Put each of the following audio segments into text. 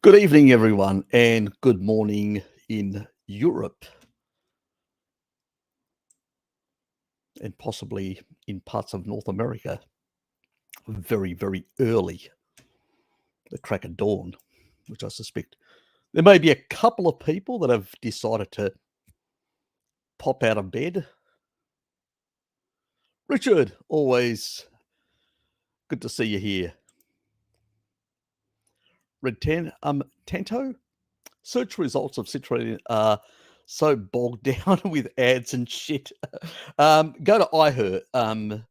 Good evening, everyone, and good morning in Europe and possibly in parts of North America. Very, very early, the crack of dawn, which I suspect there may be a couple of people that have decided to pop out of bed. Richard, always good to see you here. Tanto, search results of Citroën are so bogged down with ads and shit. Go to iHeart.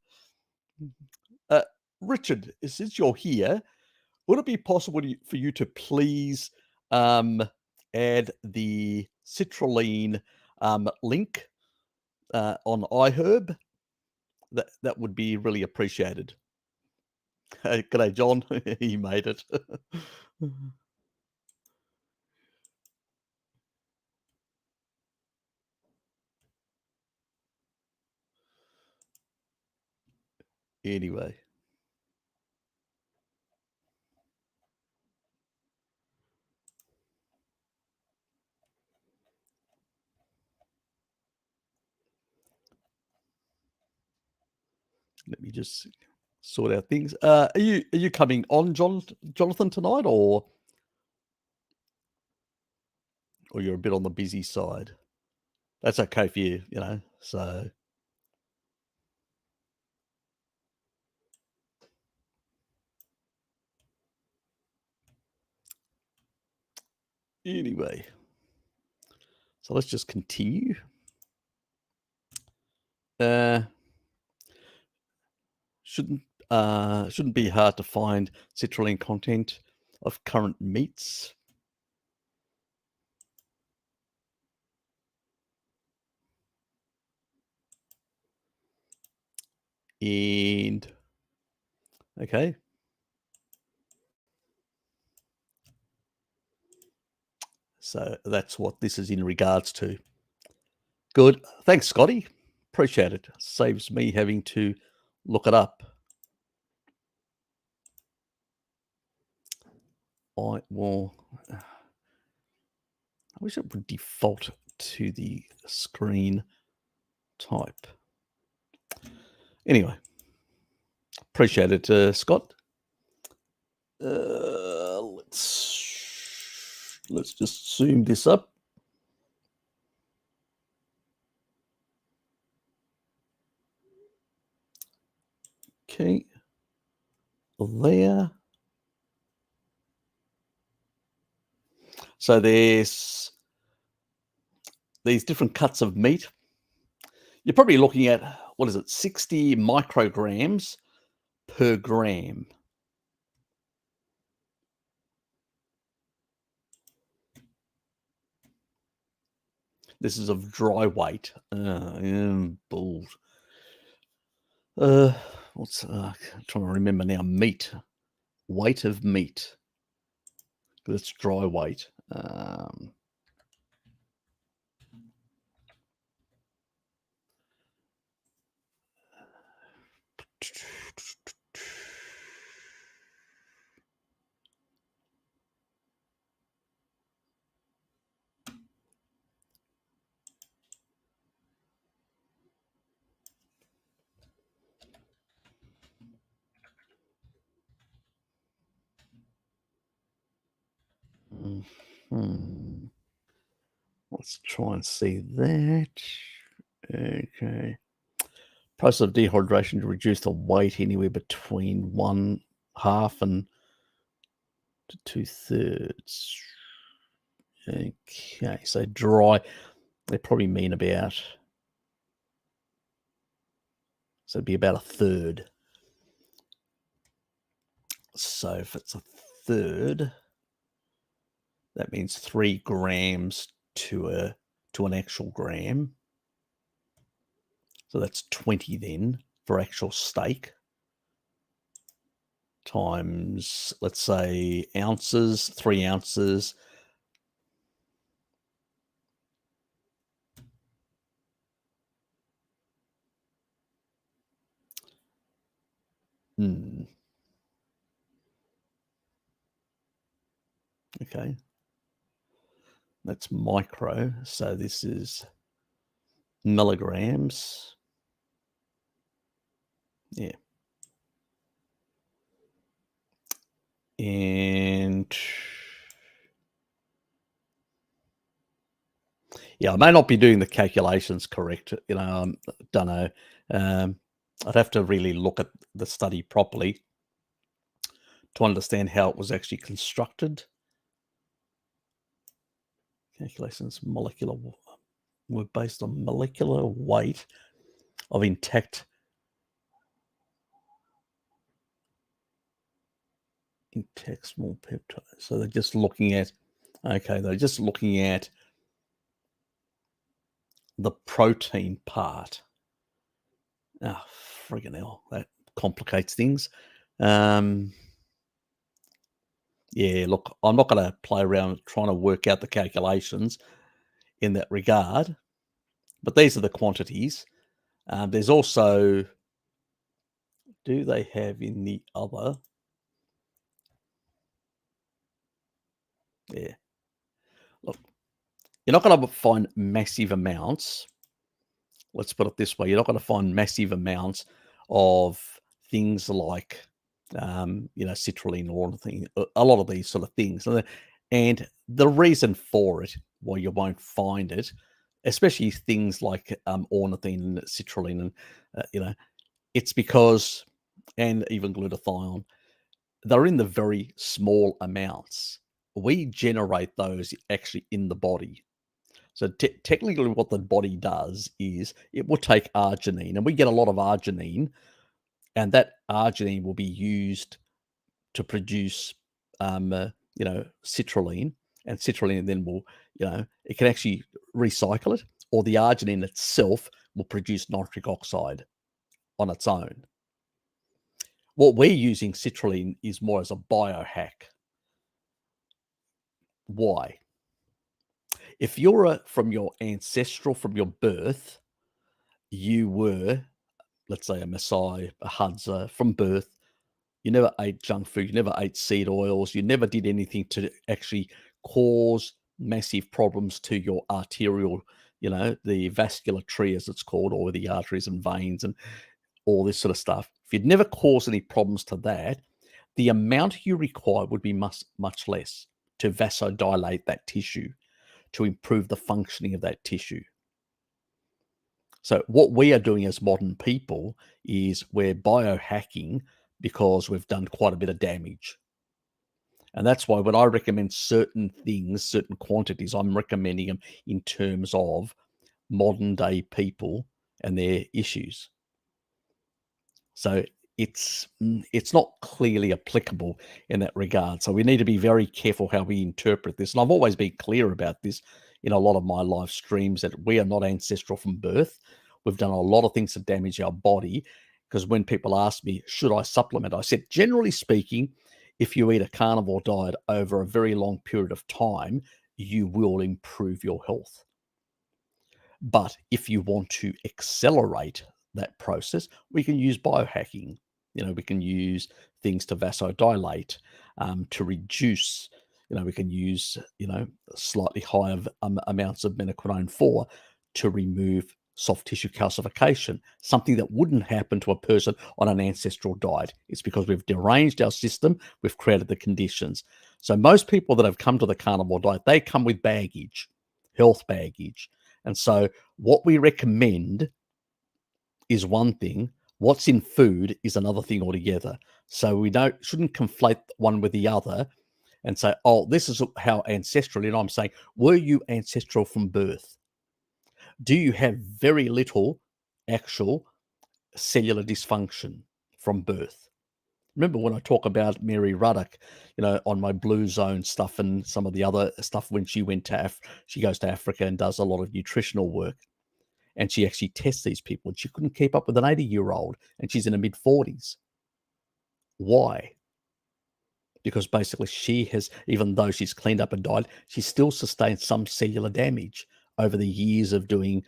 Uh, Richard, since you're here, would it be possible for you to please add the citrulline link on iHerb? That would be really appreciated. G'day, John. He made it. Anyway. Let me just sort out things. Are you coming on, Jonathan, tonight, or you're a bit on the busy side? That's okay for you, so anyway. So let's just continue. Shouldn't be hard to find citrulline content of current meats. And okay. So that's what this is in regards to. Good. Thanks, Scotty. Appreciate it. Saves me having to look it up. I wish it would default to the screen type. Anyway, appreciate it, Scott. Let's just zoom this up. Okay, there. So there's these different cuts of meat. You're probably looking at, 60 micrograms per gram. This is of dry weight. Balls. What's I'm trying to remember now? Meat. Weight of meat. That's dry weight. Let's try and see that. Okay. Process of dehydration to reduce the weight anywhere between 1/2 and to 2/3. Okay, so dry, they probably mean about, so it'd be about 1/3. So if it's 1/3, that means 3 grams to an actual gram. So that's 20 then for actual steak, times, let's say, ounces, 3 ounces. Okay. That's micro. So this is milligrams. Yeah. And yeah, I may not be doing the calculations correct. Don't know. I'd have to really look at the study properly to understand how it was actually constructed. Calculations were based on molecular weight of intact small peptides. So they're just looking at, they're just looking at the protein part. Oh, friggin' hell, that complicates things. Yeah, look, I'm not going to play around trying to work out the calculations in that regard, but these are the quantities. There's also, do they have in the other? Yeah. Look, you're not going to find massive amounts. Let's put it this way. You're not going to find massive amounts of things like, citrulline or anything, a lot of these sort of things. And the reason for it, why you won't find it, especially things like ornithine and citrulline, and it's because, and even glutathione, they're in the very small amounts. We generate those actually in the body. So technically, what the body does is it will take arginine, and we get a lot of arginine, and that arginine will be used to produce, citrulline, and citrulline then will, it can actually recycle it, or the arginine itself will produce nitric oxide on its own. What we're using citrulline is more as a biohack. Why? If you're from your birth, you were, let's say, a Maasai, a Hadza from birth. You never ate junk food. You never ate seed oils. You never did anything to actually cause massive problems to your arterial, the vascular tree, as it's called, or the arteries and veins and all this sort of stuff. If you'd never caused any problems to that, the amount you require would be much, much less to vasodilate that tissue, to improve the functioning of that tissue. So what we are doing as modern people is we're biohacking because we've done quite a bit of damage. And that's why when I recommend certain things, certain quantities, I'm recommending them in terms of modern day people and their issues. So it's not clearly applicable in that regard. So we need to be very careful how we interpret this. And I've always been clear about this in a lot of my live streams, that we are not ancestral from birth. We've done a lot of things to damage our body, because when people ask me, should I supplement? I said, generally speaking, if you eat a carnivore diet over a very long period of time, you will improve your health. But if you want to accelerate that process, we can use biohacking. We can use things to vasodilate, to reduce. We can use, slightly higher amounts of menoquinone 4 to remove soft tissue calcification, something that wouldn't happen to a person on an ancestral diet. It's because we've deranged our system, we've created the conditions. So most people that have come to the carnivore diet, they come with baggage, health baggage. And so what we recommend is one thing, what's in food is another thing altogether. So we shouldn't conflate one with the other and say, oh, this is how ancestral. And I'm saying, were you ancestral from birth? Do you have very little actual cellular dysfunction from birth? Remember when I talk about Mary Ruddock, on my Blue Zone stuff and some of the other stuff, when she went to she goes to Africa and does a lot of nutritional work, and she actually tests these people, and she couldn't keep up with an 80-year-old, and she's in her mid-40s. Why? Because basically she has, even though she's cleaned up and died, she still sustained some cellular damage over the years of doing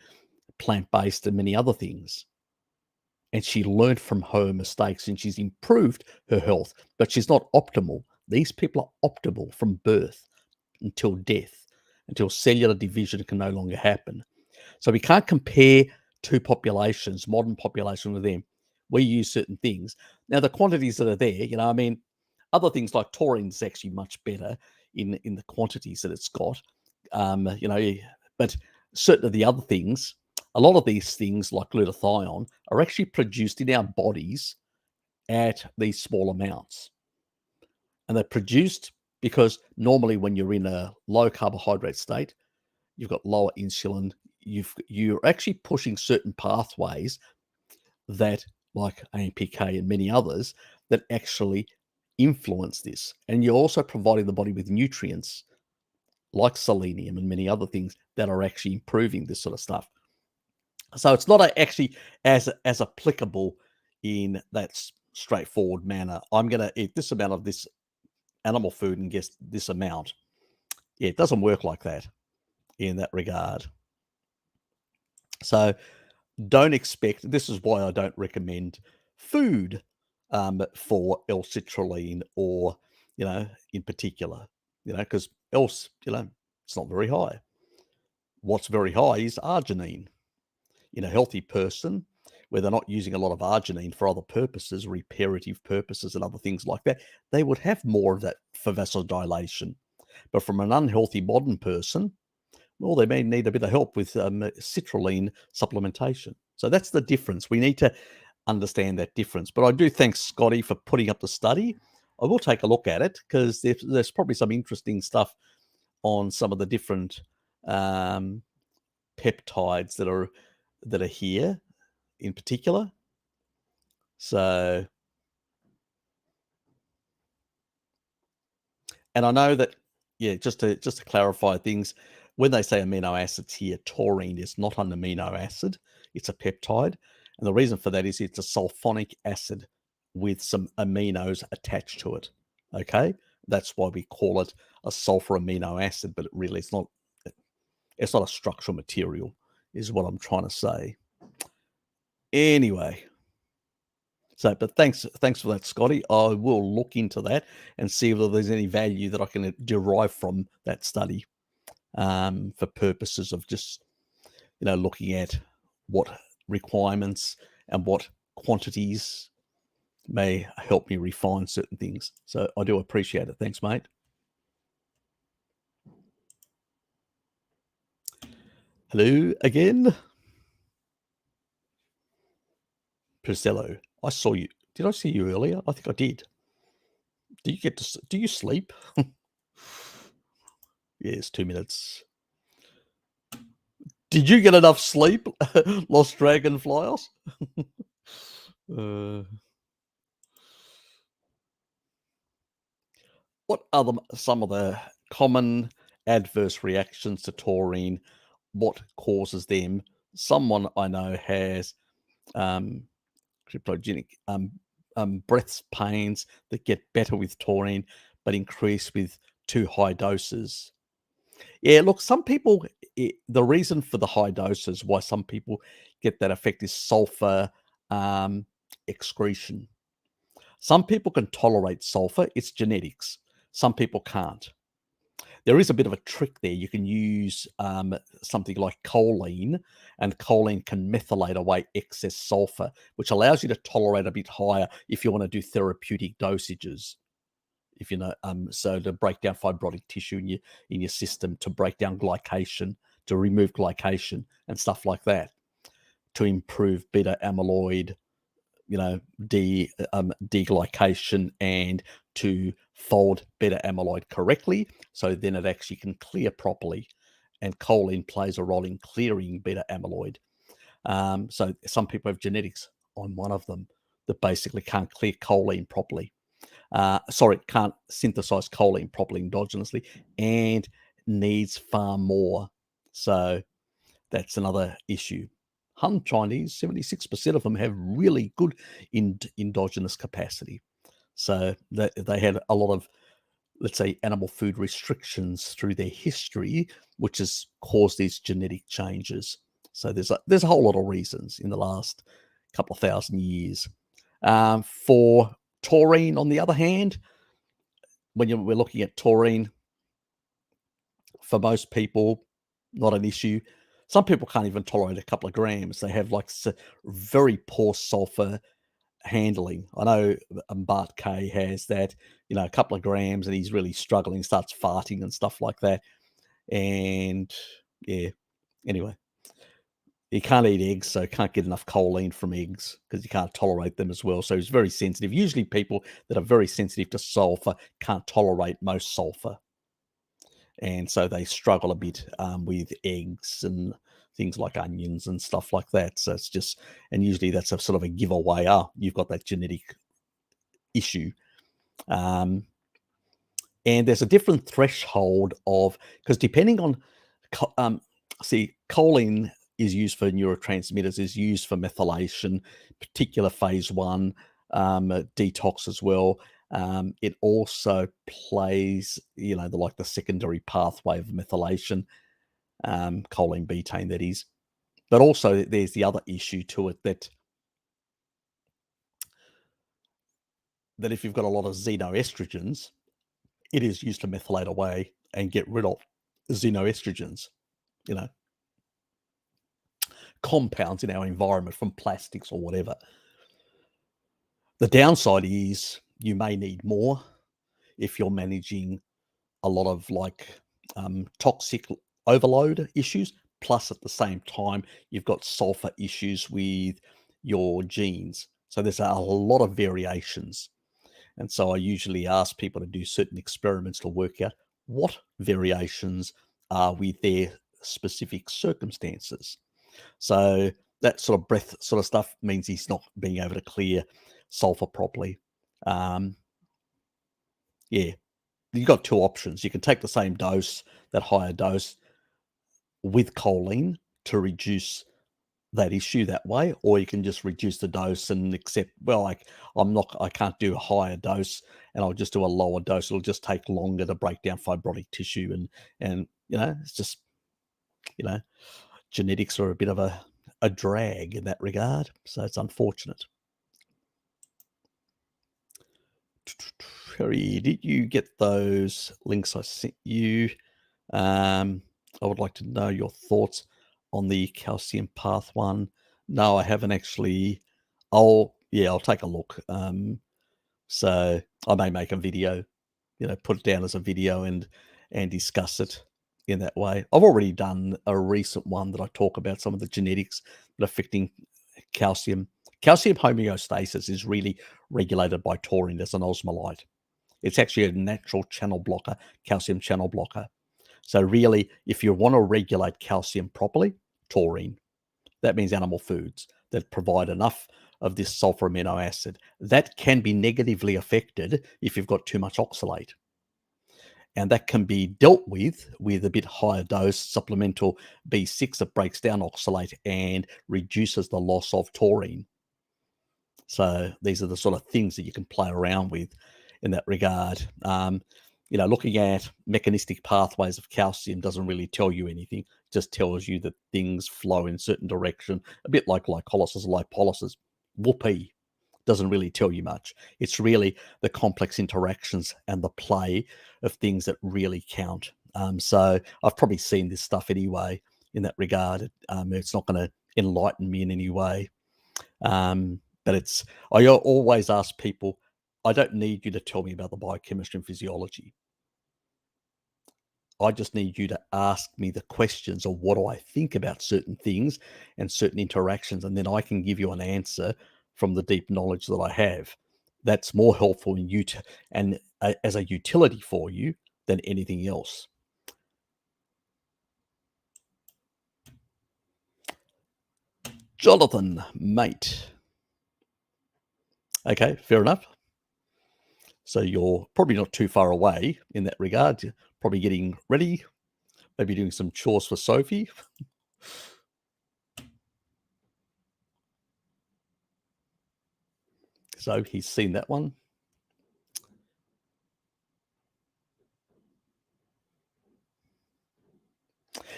plant-based and many other things. And she learned from her mistakes, and she's improved her health, but she's not optimal. These people are optimal from birth until death, until cellular division can no longer happen. So we can't compare two populations, modern population with them. We use certain things. Now, the quantities that are there, I mean, other things like taurine is actually much better in the quantities that it's got. But certain of the other things, a lot of these things like glutathione are actually produced in our bodies at these small amounts. And they're produced because normally when you're in a low carbohydrate state, you've got lower insulin, you're actually pushing certain pathways that, like AMPK and many others, that actually influence this. And you're also providing the body with nutrients like selenium and many other things that are actually improving this sort of stuff. So it's not actually as applicable in that straightforward manner. I'm going to eat this amount of this animal food and get this amount. Yeah, it doesn't work like that in that regard. So don't expect, this is why I don't recommend food for L-citrulline or, in particular, because else, it's not very high. What's very high is arginine. In a healthy person, where they're not using a lot of arginine for other purposes, reparative purposes and other things like that, they would have more of that for vasodilation. But from an unhealthy modern person, well, they may need a bit of help with citrulline supplementation. So that's the difference. We need to understand that difference. But I do thank Scotty for putting up the study. I will take a look at it because there's probably some interesting stuff on some of the different peptides that are here in particular. So, and I know that, just to clarify things, when they say amino acids here, taurine is not an amino acid, it's a peptide. And the reason for that is it's a sulfonic acid with some aminos attached to it. Okay? That's why we call it a sulfur amino acid, but it's not a structural material, is what I'm trying to say. Anyway, but thanks for that, Scotty. I will look into that and see whether there's any value that I can derive from that study for purposes of just, looking at what requirements and what quantities may help me refine certain things. So I do appreciate it. Thanks, mate. Hello again. Priscello, I saw you. Did I see you earlier? I think I did. Do you sleep? Yes, 2 minutes. Did you get enough sleep, Lost Dragonflyers? What are some of the common adverse reactions to taurine? What causes them? Someone I know has cryptogenic breath pains that get better with taurine, but increase with too high doses. Yeah, look, some people, the reason for the high doses, why some people get that effect is sulfur excretion. Some people can tolerate sulfur, it's genetics. Some people can't. There is a bit of a trick there. You can use something like choline, and choline can methylate away excess sulfur, which allows you to tolerate a bit higher if you want to do therapeutic dosages. So to break down fibrotic tissue in your system, to break down glycation, to remove glycation and stuff like that, to improve beta amyloid, deglycation, and to fold beta amyloid correctly, so then it actually can clear properly. And choline plays a role in clearing beta amyloid. So some people have genetics. I'm one of them that basically can't clear choline properly. Can't synthesize choline properly endogenously and needs far more. So that's another issue. Han Chinese, 76% of them have really good endogenous capacity. So they had a lot of, let's say, animal food restrictions through their history, which has caused these genetic changes. So there's a whole lot of reasons in the last couple of thousand years. For taurine, on the other hand, we're looking at taurine, for most people, not an issue. Some people can't even tolerate a couple of grams. They have like very poor sulfur handling. I know Bart K has that, a couple of grams and he's really struggling, starts farting and stuff like that. And yeah, anyway, he can't eat eggs, so can't get enough choline from eggs because he can't tolerate them as well. So he's very sensitive. Usually people that are very sensitive to sulfur can't tolerate most sulfur. And so they struggle a bit with eggs and things like onions and stuff like that. So it's just, and usually that's a sort of a giveaway. You've got that genetic issue. And there's a different threshold of, because depending on, choline is used for neurotransmitters, is used for methylation, particular phase 1 detox as well. It also plays, the secondary pathway of methylation, choline betaine, that is. But also there's the other issue to it that if you've got a lot of xenoestrogens, it is used to methylate away and get rid of xenoestrogens, compounds in our environment from plastics or whatever. The downside is you may need more if you're managing a lot of toxic overload issues. Plus, at the same time, you've got sulfur issues with your genes. So there's a lot of variations. And so I usually ask people to do certain experiments to work out what variations are with their specific circumstances. So that sort of breath sort of stuff means he's not being able to clear sulfur properly. Yeah, you've got two options. You can take the same dose, that higher dose, with choline to reduce that issue that way, or you can just reduce the dose and accept, well, I can't do a higher dose and I'll just do a lower dose. It'll just take longer to break down fibrotic tissue and it's just, genetics are a bit of a drag in that regard. So it's unfortunate. Harry, did you get those links I sent you? I would like to know your thoughts on the calcium path one. No, I haven't actually. I'll take a look. So I may make a video, put it down as a video and discuss it in that way. I've already done a recent one that I talk about some of the genetics that are affecting calcium. Calcium homeostasis is really regulated by taurine as an osmolyte. It's actually a natural channel blocker, calcium channel blocker. So really, if you want to regulate calcium properly, taurine. That means animal foods that provide enough of this sulfur amino acid. That can be negatively affected if you've got too much oxalate. And that can be dealt with a bit higher dose supplemental B6 that breaks down oxalate and reduces the loss of taurine. So these are the sort of things that you can play around with in that regard. Looking at mechanistic pathways of calcium doesn't really tell you anything. It just tells you that things flow in a certain direction, a bit like glycolysis, lipolysis. Whoopee. Doesn't really tell you much. It's really the complex interactions and the play of things that really count. So I've probably seen this stuff anyway in that regard. It's not going to enlighten me in any way. But I always ask people, I don't need you to tell me about the biochemistry and physiology. I just need you to ask me the questions of what do I think about certain things and certain interactions, and then I can give you an answer from the deep knowledge that I have. That's more helpful in you and as a utility for you than anything else. Jonathan, mate. Okay, fair enough. So you're probably not too far away in that regard. You're probably getting ready, maybe doing some chores for Sophie. So he's seen that one.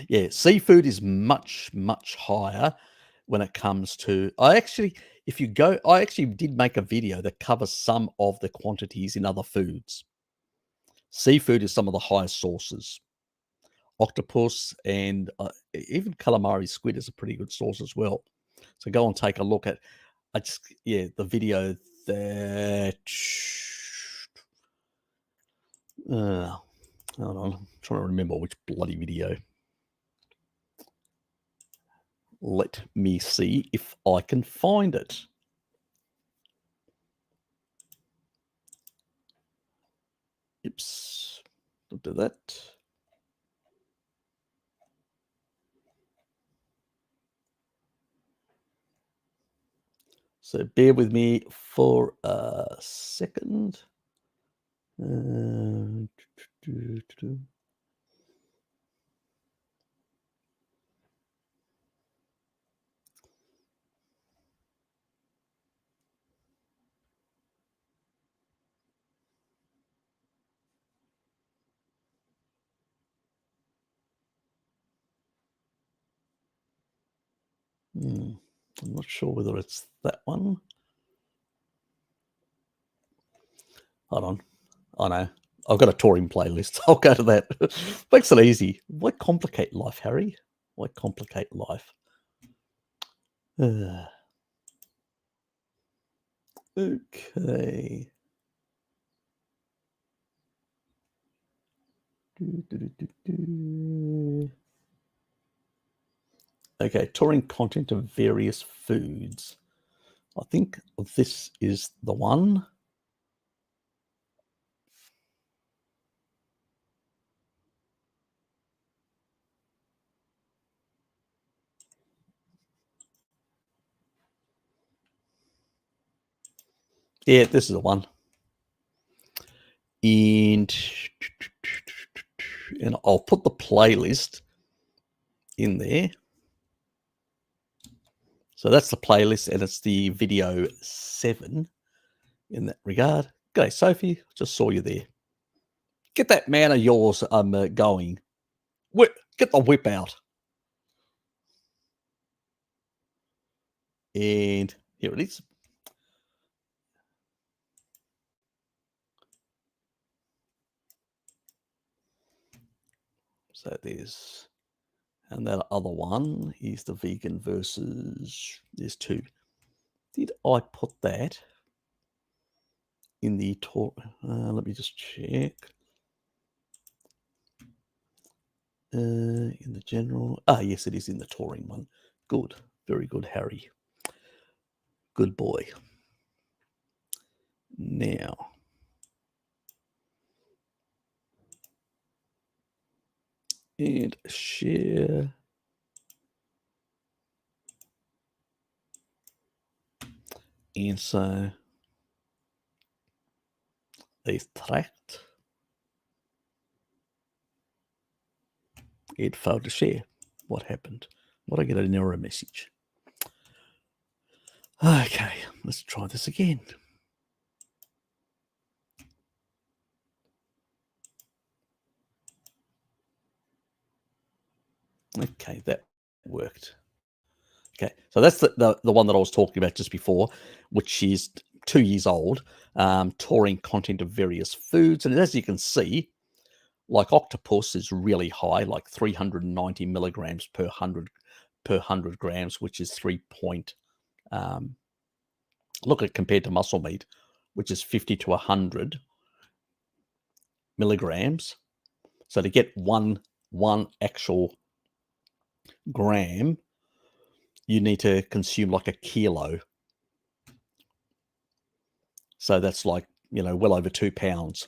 Yeah, seafood is much, much higher when it comes to. I actually did make a video that covers some of the quantities in other foods. Seafood is some of the highest sources. Octopus and even calamari squid is a pretty good source as well. So go and take a look at the video that hold on, I'm trying to remember which bloody video. Let me see if I can find it. Oops, don't do that. So bear with me for a second. I'm not sure whether it's that one. Hold on. I know. I've got a touring playlist. I'll go to that. Makes it easy. Why complicate life, Harry? Why complicate life? Okay. Okay, touring content of various foods. I think this is the one. Yeah, this is the one. And I'll put the playlist in there. So that's the playlist, and it's the video 7 in that regard. G'day, Sophie. Just saw you there. Get that man of yours going. Get the whip out. And here it is. So there's, and that other one is the vegan versus, there's 2. Did I put that in the tour? Let me just check. In the general, yes, it is in the touring one. Good, very good, Harry. Good boy. Now, and share. And so extract. It failed to share. What happened? What I get an error message? Okay, let's try this again. Okay, that worked. Okay, so that's the one that I was talking about just before, which is 2 years old, touring content of various foods. And as you can see, like octopus is really high, like 390 milligrams per 100 grams, which is 3 point. Look at compared to muscle meat, which is 50 to 100 milligrams. So to get one actual gram, you need to consume like a kilo. So that's like, well over 2 pounds.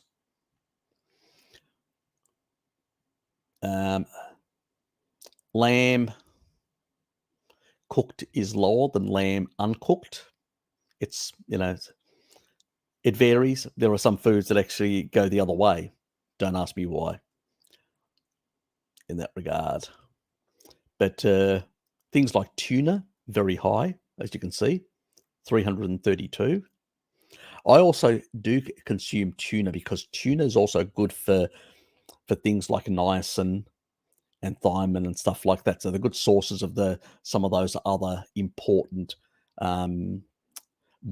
Lamb cooked is lower than lamb uncooked. It's, it varies. There are some foods that actually go the other way. Don't ask me why in that regard. But things like tuna, very high, as you can see, 332. I also do consume tuna because tuna is also good for things like niacin and thiamine and stuff like that. So they're good sources of some of those other important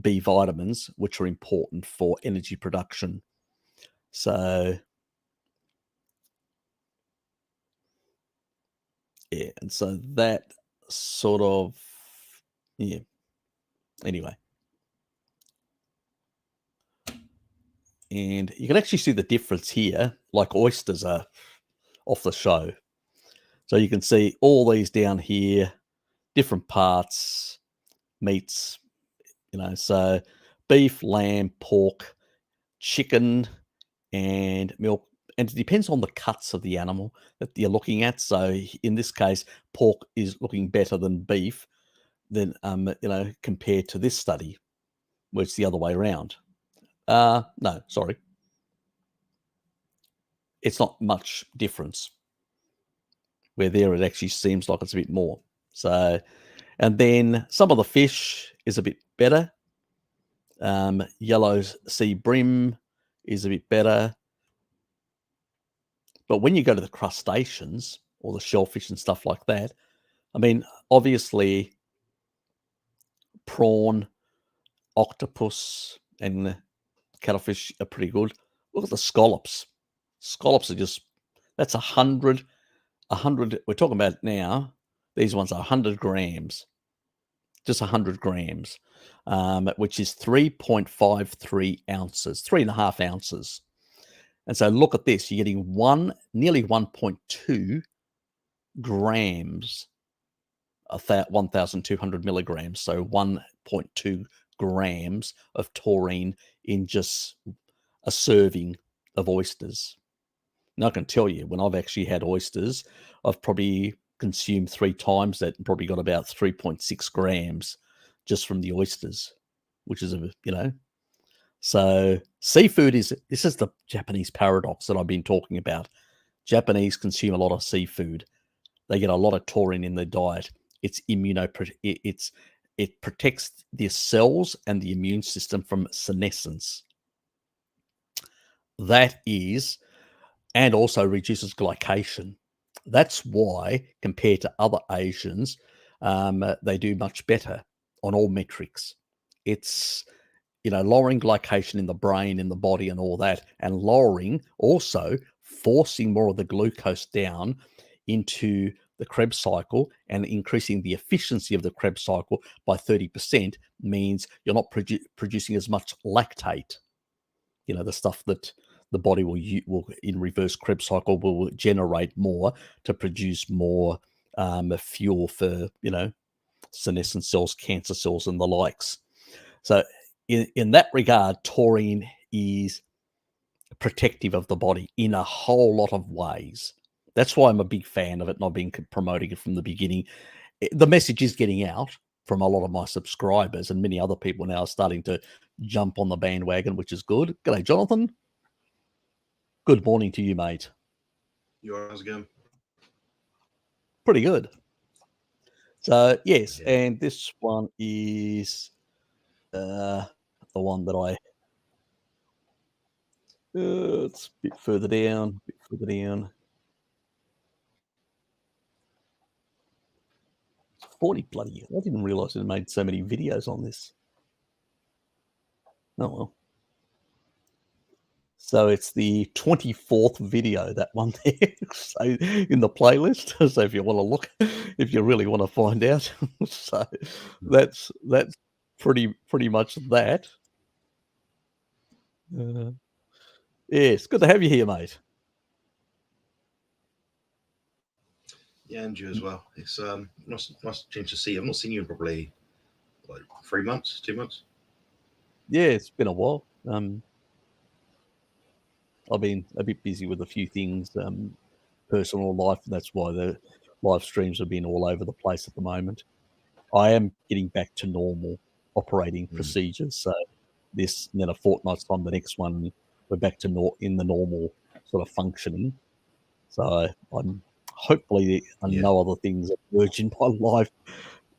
B vitamins, which are important for energy production. So Yeah, and so that sort of, yeah. Anyway. And you can actually see the difference here, like oysters are off the show. So you can see all these down here, different parts, meats, so beef, lamb, pork, chicken, and milk. And it depends on the cuts of the animal that you're looking at. So in this case, pork is looking better than beef, compared to this study, where it's the other way around. No, sorry. It's not much difference. Where there it actually seems like it's a bit more. So, and then some of the fish is a bit better. Yellow sea bream is a bit better. But when you go to the crustaceans or the shellfish and stuff like that, I mean, obviously prawn, octopus, and cuttlefish are pretty good. Look at the scallops. Scallops are just, that's 100, we're talking about now, these ones are 100 grams. Just 100 grams, which is 3.53 ounces, 3.5 ounces. And so look at this, you're getting nearly 1.2 grams, 1,200 milligrams, so 1.2 grams of taurine in just a serving of oysters. Now I can tell you, when I've actually had oysters, I've probably consumed 3 times that and probably got about 3.6 grams just from the oysters, which is so seafood this is the Japanese paradox that I've been talking about. Japanese consume a lot of seafood. They get a lot of taurine in their diet. It protects their cells and the immune system from senescence. That is, and also reduces glycation. That's why, compared to other Asians, they do much better on all metrics. It's, lowering glycation in the brain, in the body, and all that, and forcing more of the glucose down into the Krebs cycle and increasing the efficiency of the Krebs cycle by 30% means you're not producing as much lactate. The stuff that the body will in reverse Krebs cycle will generate more to produce more fuel for senescent cells, cancer cells, and the likes. So in that regard, taurine is protective of the body in a whole lot of ways. That's why I'm a big fan of it, and I've been promoting it from the beginning. The message is getting out from a lot of my subscribers, and many other people now are starting to jump on the bandwagon, which is good. G'day, Jonathan. Good morning to you, mate. How's it going? Pretty good. So, yes, and this one is the one that it's a bit further down, 40 bloody. I didn't realise it made so many videos on this. Oh, well. So it's the 24th video, that one there, so in the playlist. So if you want to look, if you really want to find out, so that's pretty much that. Yes, good to have you here, mate. Yeah, and you as well. It's nice change to see. I've not seen you in probably 3 months, 2 months. Yeah, it's been a while. I've been a bit busy with a few things, personal life. That's why the live streams have been all over the place at the moment. I am getting back to normal operating procedures. So this, and then a fortnight's time, the next one, we're back to in the normal sort of functioning. So I'm hopefully no other things emerge in my life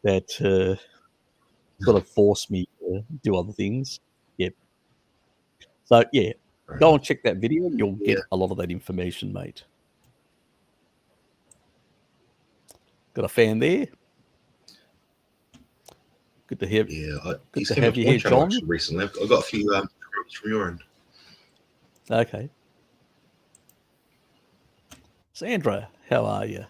that sort of force me to do other things. Yep. So yeah, go and check that video and you'll get a lot of that information, mate. Got a fan there? Good to have. Yeah, good to have you here, John. Recently, I've got a few comments from your end. Okay. Sandra, how are you?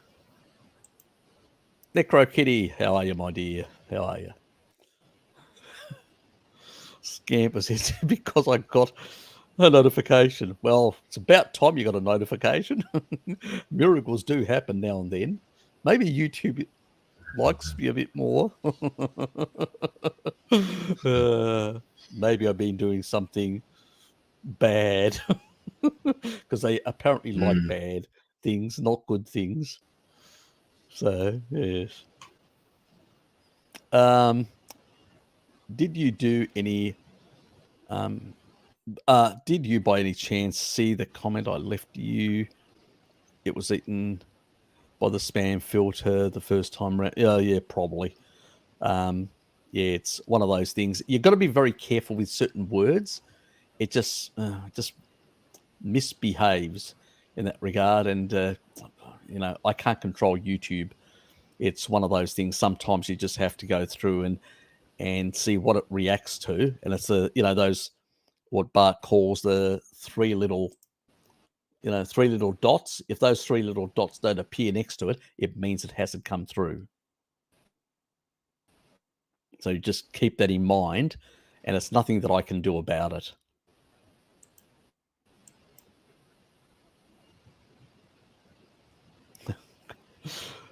Necro Kitty, how are you, my dear? How are you? Scamper says, because I got a notification. Well, it's about time you got a notification. Miracles do happen now and then. Maybe YouTube likes me a bit more. Maybe I've been doing something bad because they apparently like bad things, not good things. So, yes. Did you do any did you by any chance see the comment I left you? It was eaten by the spam filter the first time around. Yeah, probably. Yeah, it's one of those things. You've got to be very careful with certain words. It just misbehaves in that regard, and I can't control YouTube. It's one of those things. Sometimes you just have to go through and see what it reacts to, and it's those what Bart calls the three little dots. If those three little dots don't appear next to it, it means it hasn't come through. So just keep that in mind, and it's nothing that I can do about it.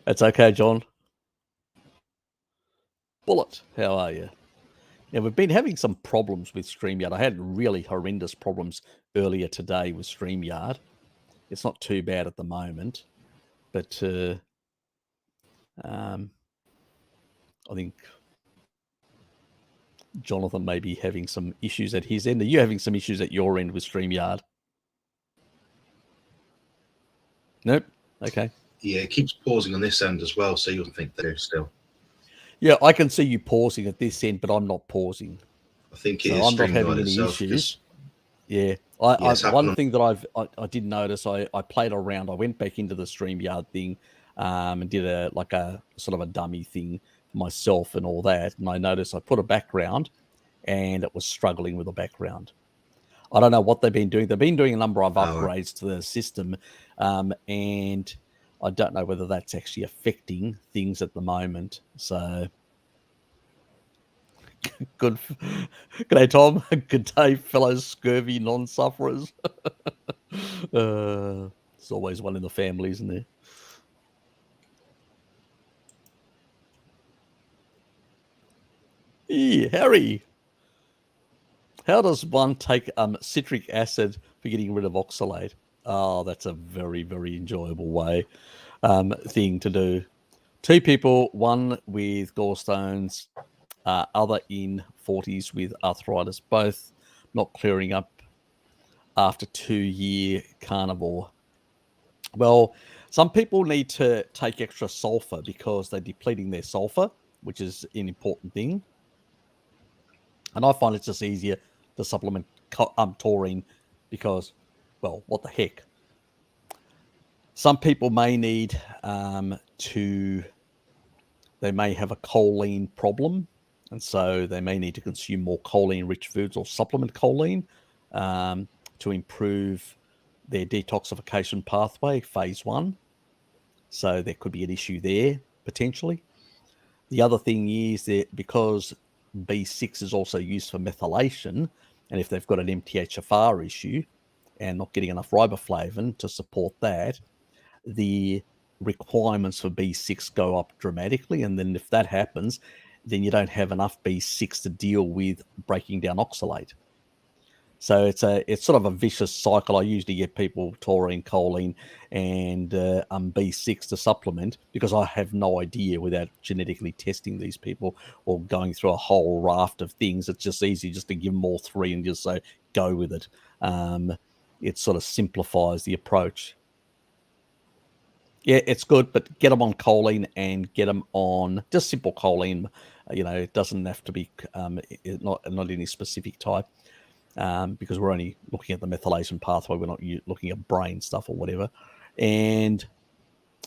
That's okay, John. Bullet, how are you? Now, we've been having some problems with StreamYard. I had really horrendous problems earlier today with StreamYard. It's not too bad at the moment, but I think Jonathan may be having some issues at his end. Are you having some issues at your end with StreamYard? Nope. Okay. Yeah, it keeps pausing on this end as well, so you'll think they're still. Yeah, I can see you pausing at this end, but I'm not pausing. I think so I'm not having any issues. Yeah. One thing that I did notice, I played around. I went back into the StreamYard thing and did a sort of a dummy thing for myself and all that. And I noticed I put a background and it was struggling with the background. I don't know what they've been doing. They've been doing a number of upgrades to the system, and I don't know whether that's actually affecting things at the moment. So, good day, Tom. Good day, fellow scurvy non-sufferers. There's always one in the family, isn't there? Hey, Harry. How does one take citric acid for getting rid of oxalate? Oh, that's a very, very enjoyable thing to do. 2 people, one with gallstones, other in 40s with arthritis, both not clearing up after 2-year carnivore. Well, some people need to take extra sulfur because they're depleting their sulfur, which is an important thing. And I find it's just easier to supplement taurine because, well, what the heck? Some people may need they may have a choline problem, and so they may need to consume more choline-rich foods or supplement choline to improve their detoxification pathway, phase 1. So there could be an issue there, potentially. The other thing is that because B6 is also used for methylation, and if they've got an MTHFR issue and not getting enough riboflavin to support that, the requirements for B6 go up dramatically. And then if that happens, then you don't have enough B6 to deal with breaking down oxalate. So it's sort of a vicious cycle. I usually get people taurine, choline, and B6 to supplement because I have no idea without genetically testing these people or going through a whole raft of things. It's just easy just to give them all 3 and just say, go with it. It sort of simplifies the approach. Yeah, it's good, but get them on choline and get them on just simple choline. It doesn't have to be not any specific type. Because we're only looking at the methylation pathway. We're not looking at brain stuff or whatever. And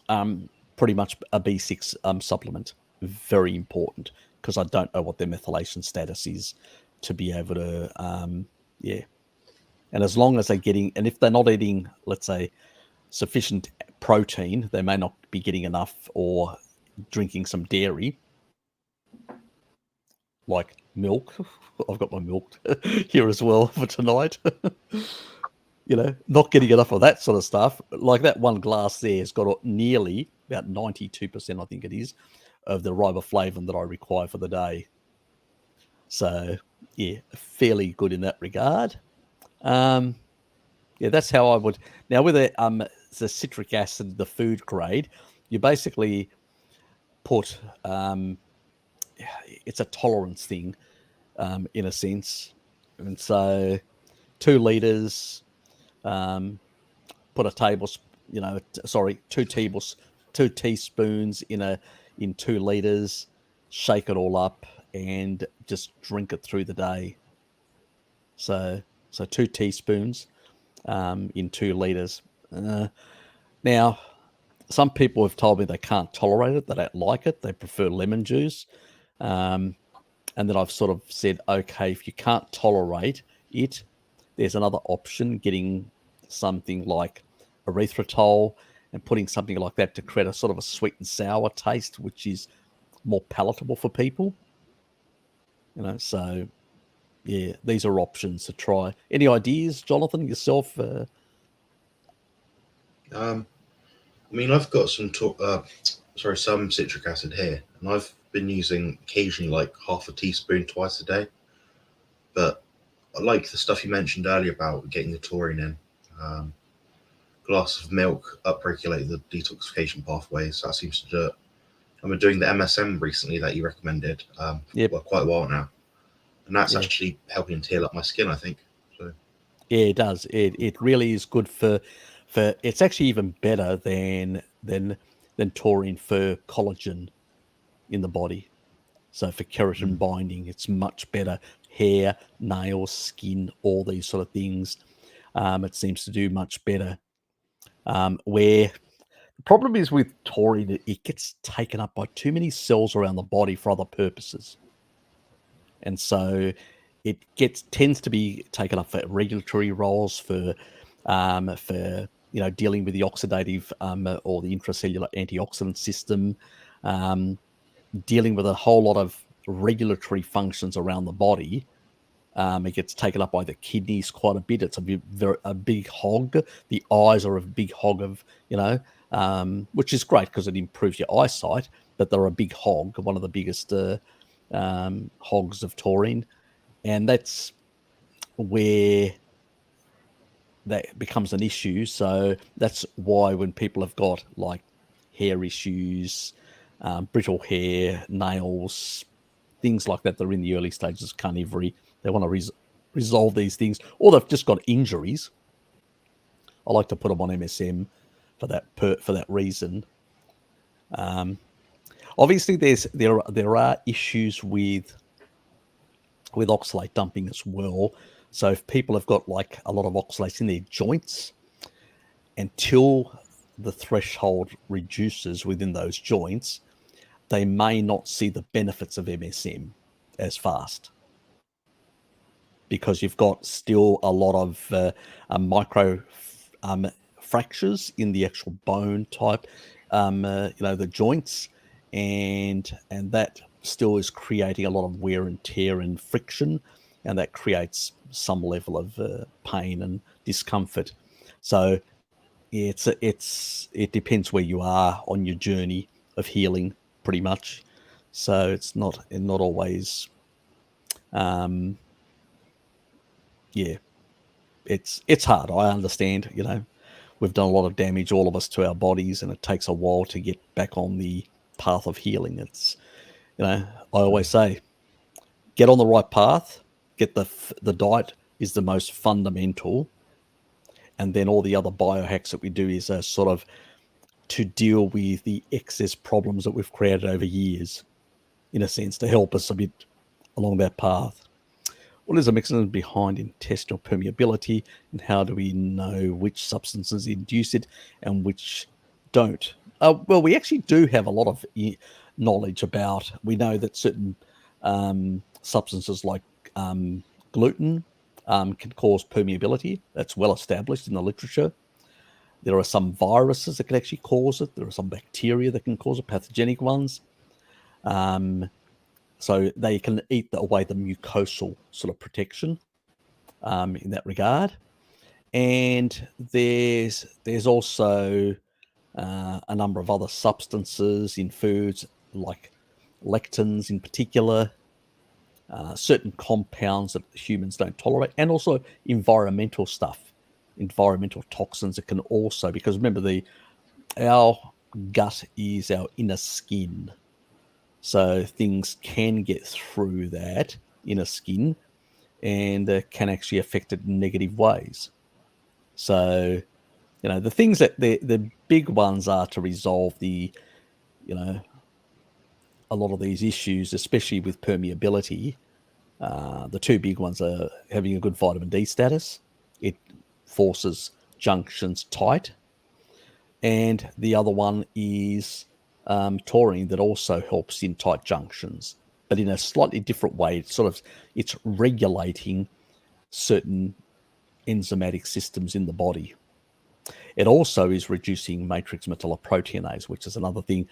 pretty much a B6 supplement. Very important because I don't know what their methylation status is to be able to, And as long as they're getting, and if they're not eating, let's say, sufficient protein, they may not be getting enough or drinking some dairy, like milk. I've got my milk here as well for tonight. Not getting enough of that sort of stuff. Like that one glass there has got nearly about 92%, I think it is, of the riboflavin that I require for the day. So, yeah, fairly good in that regard. Yeah, that's how I would. Now, with the citric acid, the food grade, you basically put, it's a tolerance thing, in a sense. And so 2 liters, put a tablespoon, 2 teaspoons in 2 liters, shake it all up and just drink it through the day. So 2 teaspoons in 2 liters. Now, some people have told me they can't tolerate it, they don't like it, they prefer lemon juice. And then I've sort of said, okay, if you can't tolerate it, there's another option, getting something like erythritol and putting something like that to create a sort of a sweet and sour taste, which is more palatable for people. So yeah, these are options to try. Any ideas, Jonathan, yourself? I mean, I've got some citric acid here, and I've been using occasionally like half a teaspoon twice a day. But I like the stuff you mentioned earlier about getting the taurine in. Glass of milk upregulate the detoxification pathways. That seems to do it. I've been doing the MSM recently that you recommended for quite a while now, and that's actually helping to heal up my skin, I think. So. Yeah, it does. It really is good for. It's actually even better than taurine for collagen in the body. So for keratin binding, it's much better. Hair, nails, skin, all these sort of things. It seems to do much better. Where the problem is with taurine, it gets taken up by too many cells around the body for other purposes. And so it tends to be taken up for regulatory roles, for dealing with the oxidative or the intracellular antioxidant system, dealing with a whole lot of regulatory functions around the body. It gets taken up by the kidneys quite a bit. It's a big hog. The eyes are a big hog of, which is great because it improves your eyesight, but they're a big hog, one of the biggest hogs of taurine. And that's where that becomes an issue. So that's why when people have got like hair issues, brittle hair, nails, things like that, they're in the early stages of carnivore, they want to resolve these things, or they've just got injuries. I like to put them on MSM for that reason. Obviously, there are issues with oxalate dumping as well. So if people have got like a lot of oxalates in their joints, until the threshold reduces within those joints, they may not see the benefits of MSM as fast, because you've got still a lot of micro fractures in the actual bone type, the joints, and that still is creating a lot of wear and tear and friction, and that creates some level of pain and discomfort. So it depends where you are on your journey of healing, pretty much. So it's not always, it's hard. I understand. We've done a lot of damage, all of us, to our bodies, and it takes a while to get back on the path of healing. It's, I always say, get on the right path. Get the diet is the most fundamental, and then all the other biohacks that we do is sort of to deal with the excess problems that we've created over years, in a sense, to help us a bit along that path. What is the mechanism behind intestinal permeability, and how do we know which substances induce it and which don't? Well, we actually do have a lot of knowledge about. We know that certain substances like gluten can cause permeability. That's well established in the literature. There are some viruses that can actually cause it. There are some bacteria that can cause it, pathogenic ones. So they can eat away the mucosal sort of protection in that regard. And there's also a number of other substances in foods, like lectins in particular, certain compounds that humans don't tolerate, and also environmental stuff, environmental toxins that can also, because remember, our gut is our inner skin. So things can get through that inner skin and can actually affect it in negative ways. So, the things that the big ones are to resolve a lot of these issues, especially with permeability. The two big ones are having a good vitamin D status. It forces junctions tight. And the other one is taurine, that also helps in tight junctions, but in a slightly different way. It's regulating certain enzymatic systems in the body. It also is reducing matrix metalloproteinase, which is another thing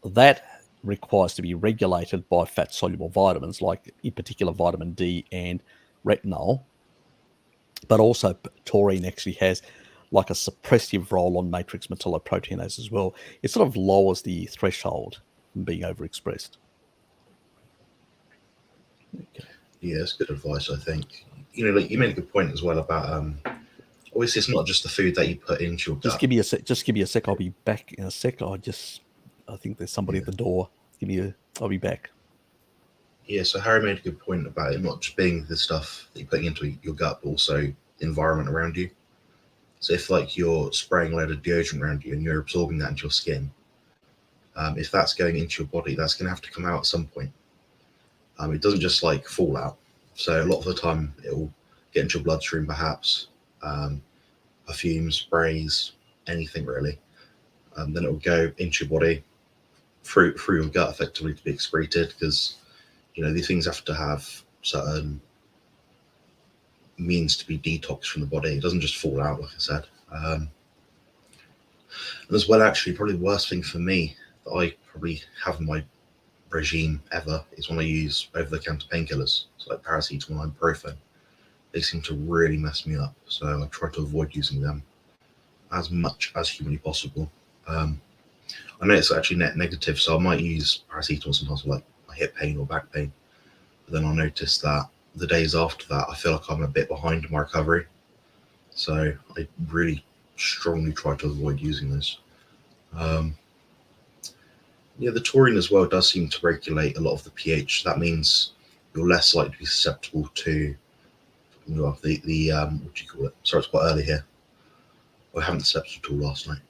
that requires to be regulated by fat-soluble vitamins, like in particular vitamin D and retinol. But also taurine actually has like a suppressive role on matrix metalloproteinase as well. It sort of lowers the threshold from being overexpressed. Okay. Yeah, that's good advice, I think. Like you made a good point as well about obviously it's not just the food that you put into your gut. Just give me a sec. I'll be back in a sec. I think there's somebody at the door. I'll be back. Yeah, so Harry made a good point about it not just being the stuff that you're putting into your gut, but also the environment around you. So if like you're spraying a load of deodorant around you and you're absorbing that into your skin, if that's going into your body, that's going to have to come out at some point. It doesn't just like fall out. So a lot of the time it will get into your bloodstream, perhaps perfumes, sprays, anything really. Then it will go into your body through your gut effectively to be excreted, because these things have to have certain means to be detoxed from the body. It doesn't just fall out, like I said. And as well, actually, probably the worst thing for me that I probably have in my regime ever is when I use over-the-counter painkillers, so like paracetamol and ibuprofen. They seem to really mess me up, so I try to avoid using them as much as humanly possible. I know it's actually net negative, so I might use paracetamol sometimes for like my hip pain or back pain, but then I'll notice that the days after that I feel like I'm a bit behind in my recovery, so I really strongly try to avoid using those. The taurine as well does seem to regulate a lot of the pH. That means you're less likely to be susceptible to the what do you call it? Sorry, it's quite early here. I haven't slept at all last night.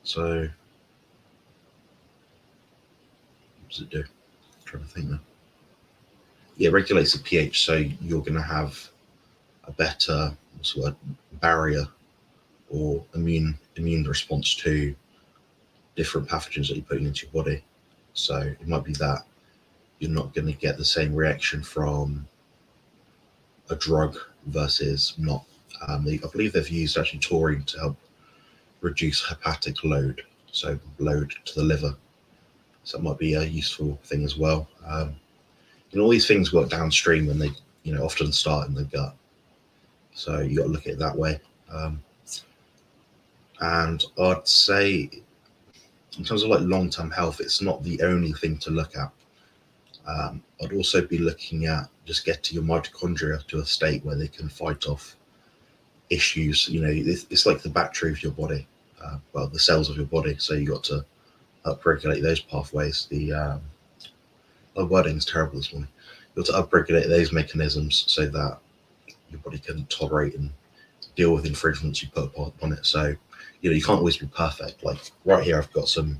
So what does it do? I'm trying to think now. Yeah, it regulates the pH, so you're going to have a better barrier or immune response to different pathogens that you're putting into your body. So it might be that you're not going to get the same reaction from a drug versus not. I believe they've used actually taurine to help reduce hepatic load, so load to the liver. So that might be a useful thing as well. All these things work downstream, and they often start in the gut. So you got to look at it that way. And I'd say, in terms of like long-term health, it's not the only thing to look at. I'd also be looking at just getting your mitochondria to a state where they can fight off issues. It's like the battery of your body, the cells of your body. So you got to upregulate those pathways. The wording's terrible this morning. You got to upregulate those mechanisms so that your body can tolerate and deal with infringements you put upon it. So you can't always be perfect. Like right here, I've got some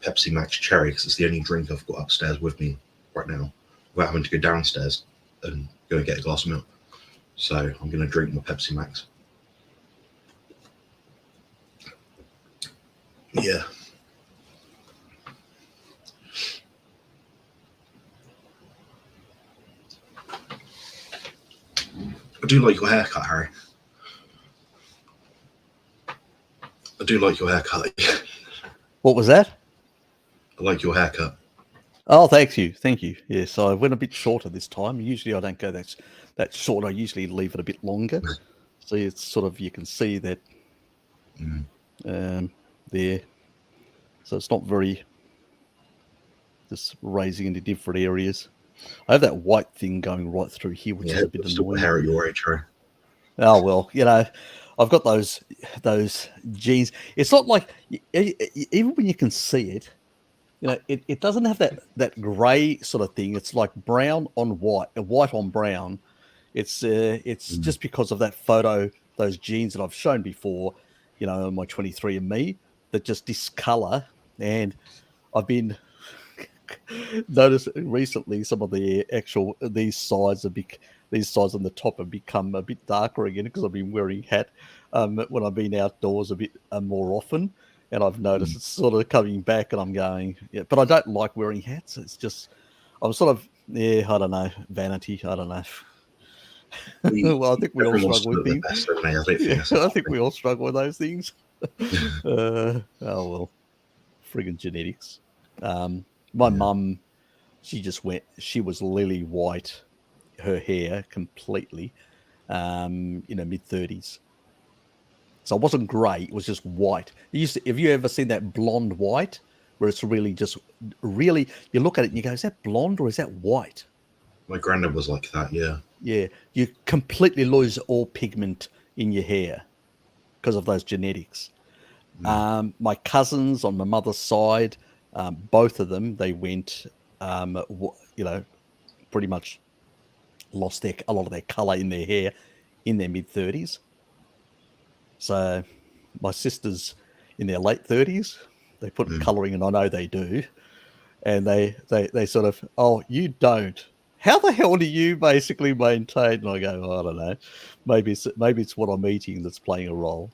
Pepsi Max Cherry because it's the only drink I've got upstairs with me right now, without having to go downstairs and go and get a glass of milk. So I'm going to drink my Pepsi Max. Yeah. I do like your haircut, Harry. I do like your haircut. What was that? I like your haircut. Oh, thank you. Yes, I went a bit shorter this time. Usually I don't go that short. I usually leave it a bit longer. So it's sort of, you can see that there. So it's not very, just raising into different areas. I have that white thing going right through here, which is a bit still got annoying. hair at your age, right? Oh, well, I've got those genes. It's not like, even when you can see it, it doesn't have that grey sort of thing. It's like brown on white, white on brown. It's just because of that photo, those genes that I've shown before, my 23andMe, that just discolor. And I've been noticed recently some of the actual, these sides on the top have become a bit darker again because I've been wearing hat when I've been outdoors a bit more often. And I've noticed it's sort of coming back, and I'm going, yeah, but I don't like wearing hats. It's just, I'm sort of, I don't know, vanity. I don't know. Well, I think we all struggle with things. I think we all struggle with those things. Oh, well, friggin' genetics. My mum, she was lily white, her hair completely, mid-30s. So it wasn't grey, it was just white. Have you ever seen that blonde white, where it's really just, really, you look at it and you go, is that blonde or is that white? My granddad was like that, yeah. Yeah, you completely lose all pigment in your hair because of those genetics. My cousins on my mother's side, both of them, they went, pretty much lost a lot of their colour in their hair in their mid-30s. So my sisters in their late 30s, they put colouring, and I know they do. And they sort of, oh, you don't. How the hell do you basically maintain? And I go, oh, I don't know. Maybe it's what I'm eating that's playing a role.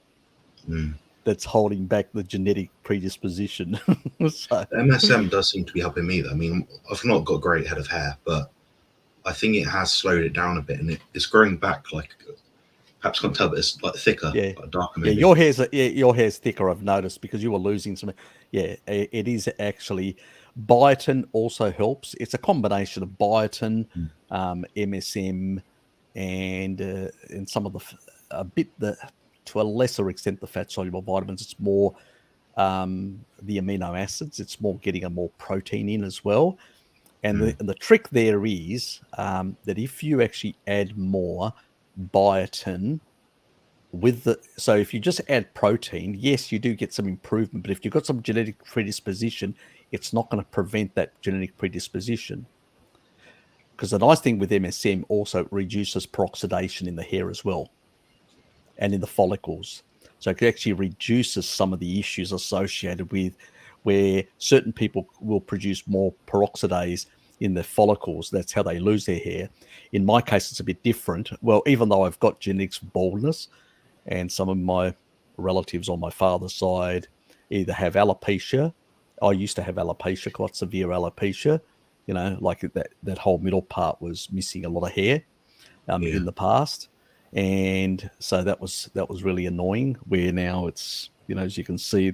That's holding back the genetic predisposition. So. MSM does seem to be helping me, though. I mean, I've not got a great head of hair, but I think it has slowed it down a bit, and it's growing back, like, perhaps can't tell, but it's like thicker, like darker maybe. Yeah, your hair's thicker, I've noticed, because you were losing some. Yeah, it is actually. Biotin also helps. It's a combination of biotin, MSM, and some of to a lesser extent, the fat soluble vitamins. It's more the amino acids. It's more getting a more protein in as well. And the trick there is that if you actually add more biotin so if you just add protein, yes, you do get some improvement, but if you've got some genetic predisposition, it's not going to prevent that genetic predisposition. Because the nice thing with MSM also reduces peroxidation in the hair as well, and in the follicles. So it actually reduces some of the issues associated with where certain people will produce more peroxidase in their follicles. That's how they lose their hair. In my case, it's a bit different. Well, even though I've got genetics of baldness, and some of my relatives on my father's side either have alopecia. I used to have alopecia, quite severe alopecia. Like that whole middle part was missing a lot of hair in the past. And so that was really annoying, where now it's, as you can see,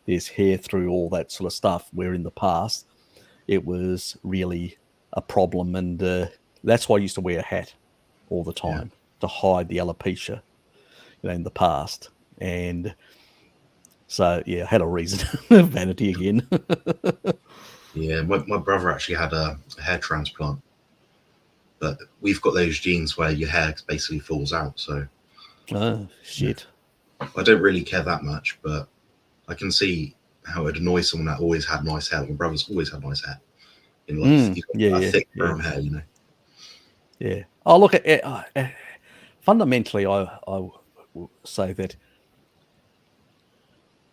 there's hair through all that sort of stuff, where in the past it was really a problem. And that's why I used to wear a hat all the time to hide the alopecia, in the past. And so, I had a reason. Vanity again. Yeah, my brother actually had a hair transplant, but we've got those genes where your hair basically falls out. So, oh shit! I don't really care that much, but I can see how it annoys someone that always had nice hair. My brother's always had nice hair. He's got thick brown hair, Yeah. Oh, look, fundamentally, I will say that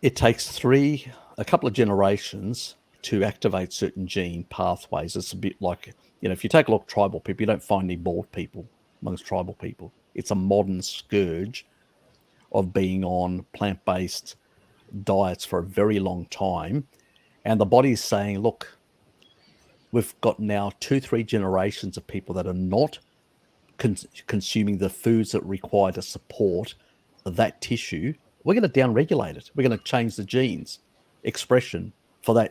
it takes a couple of generations to activate certain gene pathways. It's a bit like, if you take a look at tribal people, you don't find any bald people amongst tribal people. It's a modern scourge of being on plant-based diets for a very long time. And the body is saying, look, we've got now 2-3 generations of people that are not consuming the foods that require to support that tissue. we're going to downregulate it. We're going to change the genes expression for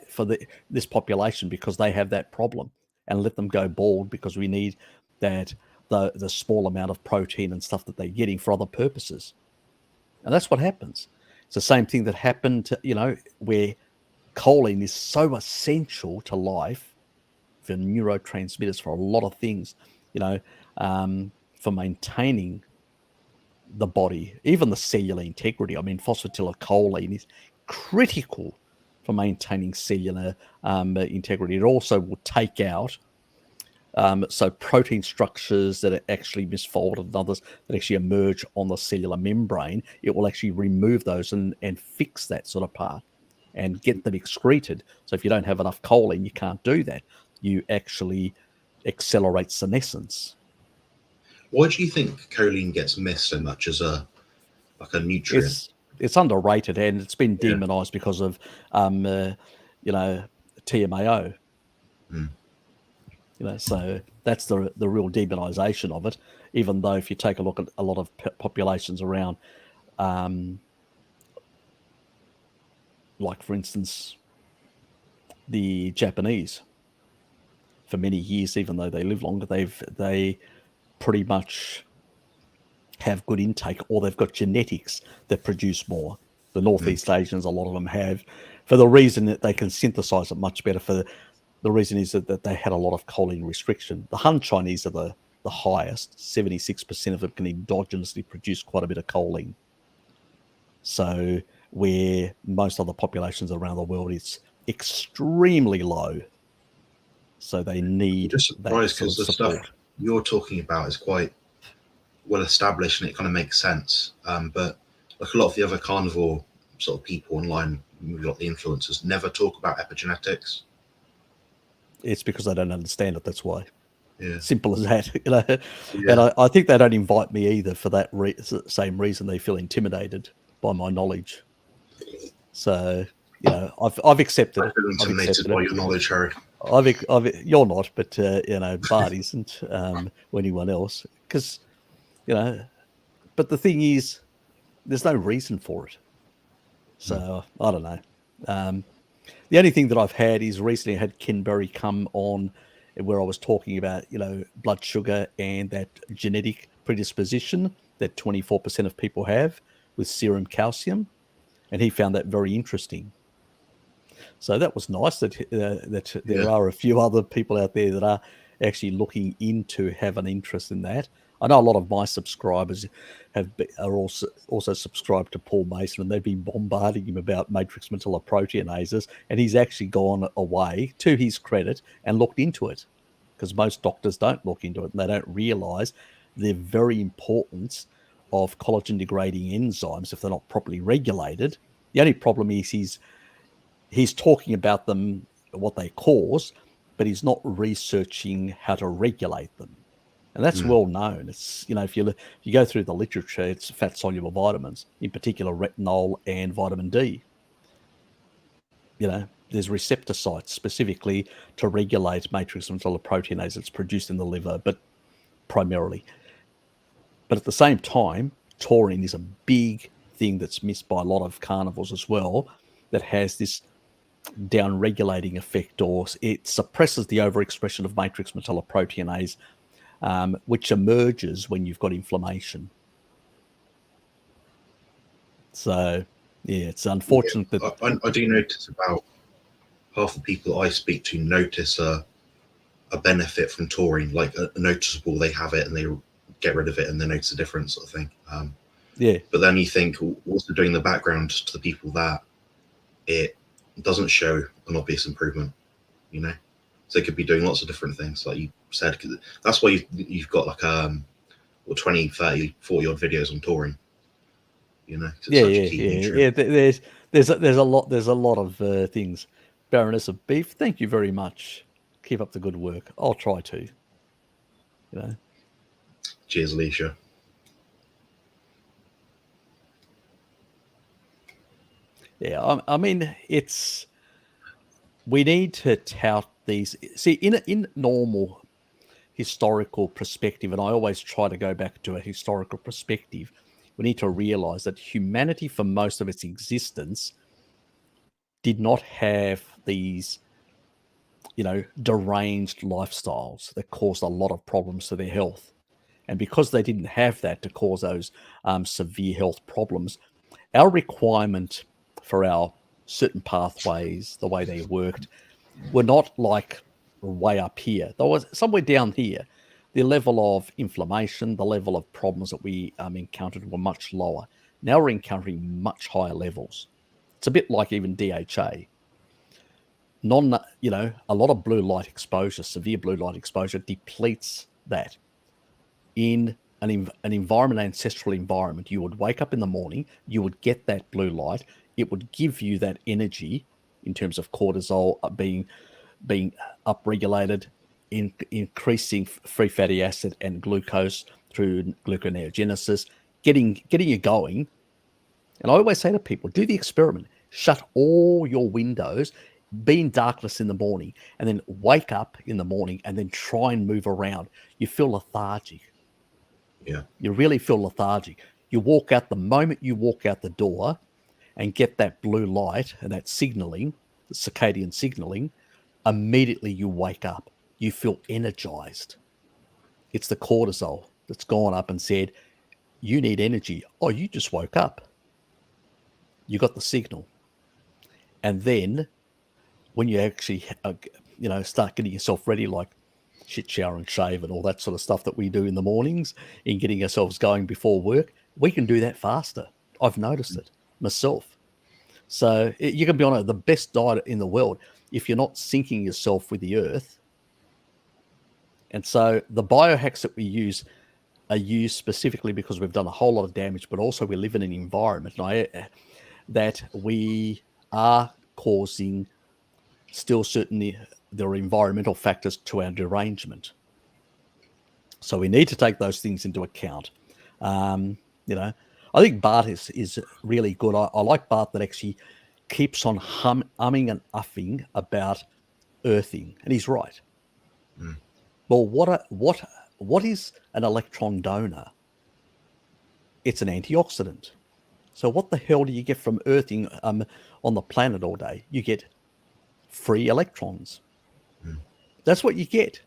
this population because they have that problem, and let them go bald because we need that the small amount of protein and stuff that they're getting for other purposes. And that's what happens. It's the same thing that happened, where choline is so essential to life, for neurotransmitters, for a lot of things, for maintaining the body, even the cellular integrity. I mean, phosphatidylcholine is critical for maintaining cellular integrity. It also will take out so protein structures that are actually misfolded and others that actually emerge on the cellular membrane. It will actually remove those and fix that sort of part and get them excreted. So if you don't have enough choline, you can't do that. You actually accelerate senescence. Why do you think choline gets missed so much as a nutrient? It's underrated, and it's been demonized because of TMAO. So that's the real demonization of it. Even though if you take a look at a lot of populations around, like for instance, the Japanese, for many years, even though they live longer, they pretty much have good intake, or they've got genetics that produce more. The Northeast Asians, a lot of them have, for the reason that they can synthesize it much better. For the reason is that they had a lot of choline restriction. The Han Chinese are the highest. 76% of them can endogenously produce quite a bit of choline. So where most other populations around the world, it's extremely low. So they need just surprised because the support. stuff you're talking about is quite well established and it kind of makes sense. But like a lot of the other carnivore sort of people online, we've got the influencers, never talk about epigenetics. It's because they don't understand it. That's why. Yeah. Simple as that. And I think they don't invite me either for that same reason. They feel intimidated by my knowledge. So I've accepted it. I feel intimidated by your knowledge, Harry. You're not, but Bart isn't, or anyone else, because but the thing is, there's no reason for it. So I don't know. The only thing that I've had is recently I had Ken Berry come on where I was talking about blood sugar and that genetic predisposition that 24% of people have with serum calcium, and he found that very interesting. So that was nice that there are a few other people out there that are actually looking into, have an interest in that. I know a lot of my subscribers are also subscribed to Paul Mason, and they've been bombarding him about matrix metalloproteinases, and he's actually gone away, to his credit, and looked into it, because most doctors don't look into it, and they don't realize the very importance of collagen degrading enzymes if they're not properly regulated. The only problem is he's talking about them, what they cause, but he's not researching how to regulate them. And that's well known. It's, if you go through the literature, it's fat soluble vitamins, in particular retinol and vitamin D. There's receptor sites specifically to regulate matrix metalloproteinase that's produced in the liver, but primarily. But at the same time, taurine is a big thing that's missed by a lot of carnivores as well, that has this down-regulating effect, or it suppresses the overexpression of matrix metalloproteinase, which emerges when you've got inflammation. So, it's unfortunate that... I do notice about half the people I speak to notice a benefit from taurine, like a noticeable, they have it and they get rid of it and they notice a difference, sort of thing. But then you think, what's it doing in the background to the people that it doesn't show an obvious improvement, So they could be doing lots of different things, like you said. That's why you've got like 20, 30, 40 odd videos on taurine. There's a lot of things. Baroness of Beef, thank you very much. Keep up the good work. I'll try to. Cheers, Alicia. Yeah, I mean, we need to tout these. See, in normal historical perspective, and I always try to go back to a historical perspective we need to realize that humanity, for most of its existence, did not have these, deranged lifestyles that caused a lot of problems to their health. And because they didn't have that to cause those severe health problems, our requirement for our certain pathways, the way they worked, were not like way up here. There was somewhere down here. The level of inflammation, the level of problems that we encountered were much lower. Now we're encountering much higher levels. It's a bit like even DHA. A lot of blue light exposure, severe blue light exposure, depletes that. In an environment, an ancestral environment, you would wake up in the morning, you would get that blue light, it would give you that energy in terms of cortisol being upregulated, increasing free fatty acid and glucose through gluconeogenesis, getting you going. And I always say to people, do the experiment. Shut all your windows, be in darkness in the morning, and then wake up in the morning and then try and move around. You feel lethargic. Yeah. You really feel lethargic. You walk out, the moment you walk out the door and get that blue light and that signaling, the circadian signaling, immediately you wake up. You feel energized. It's the cortisol that's gone up and said, you need energy. Oh, you just woke up. You got the signal. And then when you actually, start getting yourself ready, like shit, shower and shave and all that sort of stuff that we do in the mornings in getting ourselves going before work, we can do that faster. I've noticed it myself. So you can be on the best diet in the world if you're not syncing yourself with the earth. And so the biohacks that we use are used specifically because we've done a whole lot of damage, but also we live in an environment that we are causing still certainly there are environmental factors to our derangement. So we need to take those things into account. I think Bart is really good. I like Bart that actually keeps on humming and uffing about earthing, and he's right. Mm. Well, what is an electron donor? It's an antioxidant. So what the hell do you get from earthing on the planet all day? You get free electrons. Mm. That's what you get.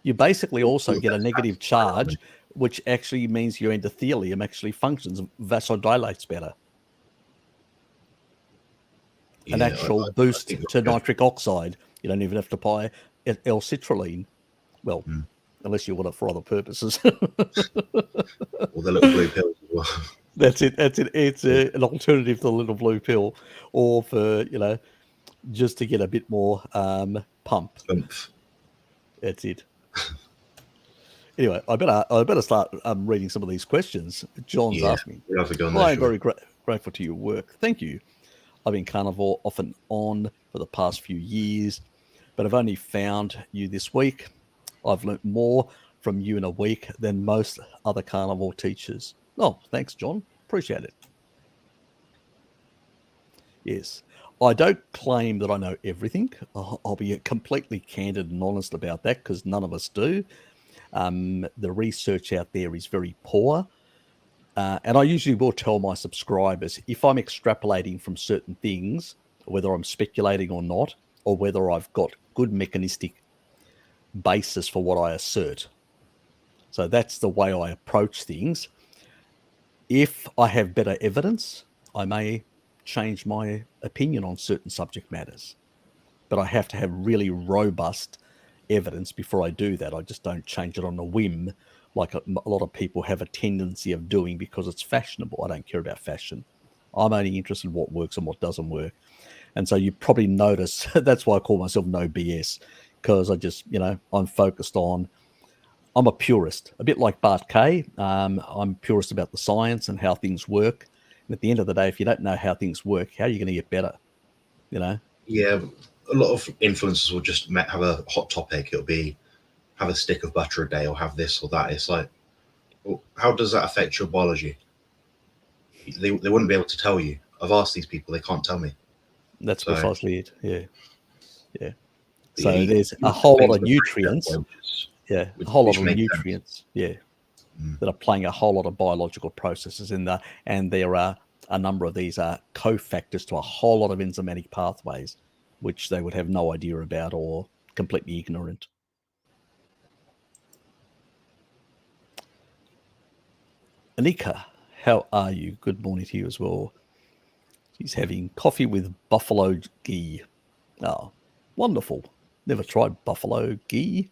You basically also get a negative charge, which actually means your endothelium actually functions, vasodilates better. An actual boost to nitric oxide. You don't even have to buy L-citrulline. Well, unless you want it for other purposes. Or the little blue pills as well. That's it. It's an alternative to the little blue pill, or for just to get a bit more pump. That's it. Anyway, I better start reading some of these questions. John's asking. I'm very grateful to your work. Thank you. I've been carnivore off and on for the past few years, but I've only found you this week. I've learnt more from you in a week than most other carnivore teachers. Oh, thanks, John. Appreciate it. Yes. I don't claim that I know everything. I'll be completely candid and honest about that because none of us do. The research out there is very poor. And I usually will tell my subscribers if I'm extrapolating from certain things, whether I'm speculating or not, or whether I've got good mechanistic basis for what I assert. So that's the way I approach things. If I have better evidence, I may change my opinion on certain subject matters. But I have to have really robust evidence before I do that. I just don't change it on a whim like a lot of people have a tendency of doing because it's fashionable. I don't care about fashion. I'm only interested in what works and what doesn't work. And so you probably notice that's why I call myself No BS, because I just, I'm focused on, I'm a purist, a bit like Bart Kay. I'm purist about the science and how things work. And at the end of the day, if you don't know how things work, how are you going to get better? Yeah, a lot of influencers will just have a hot topic. It'll be have a stick of butter a day or have this or that. It's like, well, how does that affect your biology? They wouldn't be able to tell you. I've asked these people, they can't tell me. That's precisely it. Yeah. So there's a whole lot of nutrients. Yeah, a whole lot of nutrients. Yeah. that are playing a whole lot of biological processes in there, and there are a number of these are cofactors to a whole lot of enzymatic pathways, which they would have no idea about or completely ignorant. Anika, how are you? Good morning to you as well. She's having coffee with buffalo ghee. Oh, wonderful. Never tried buffalo ghee.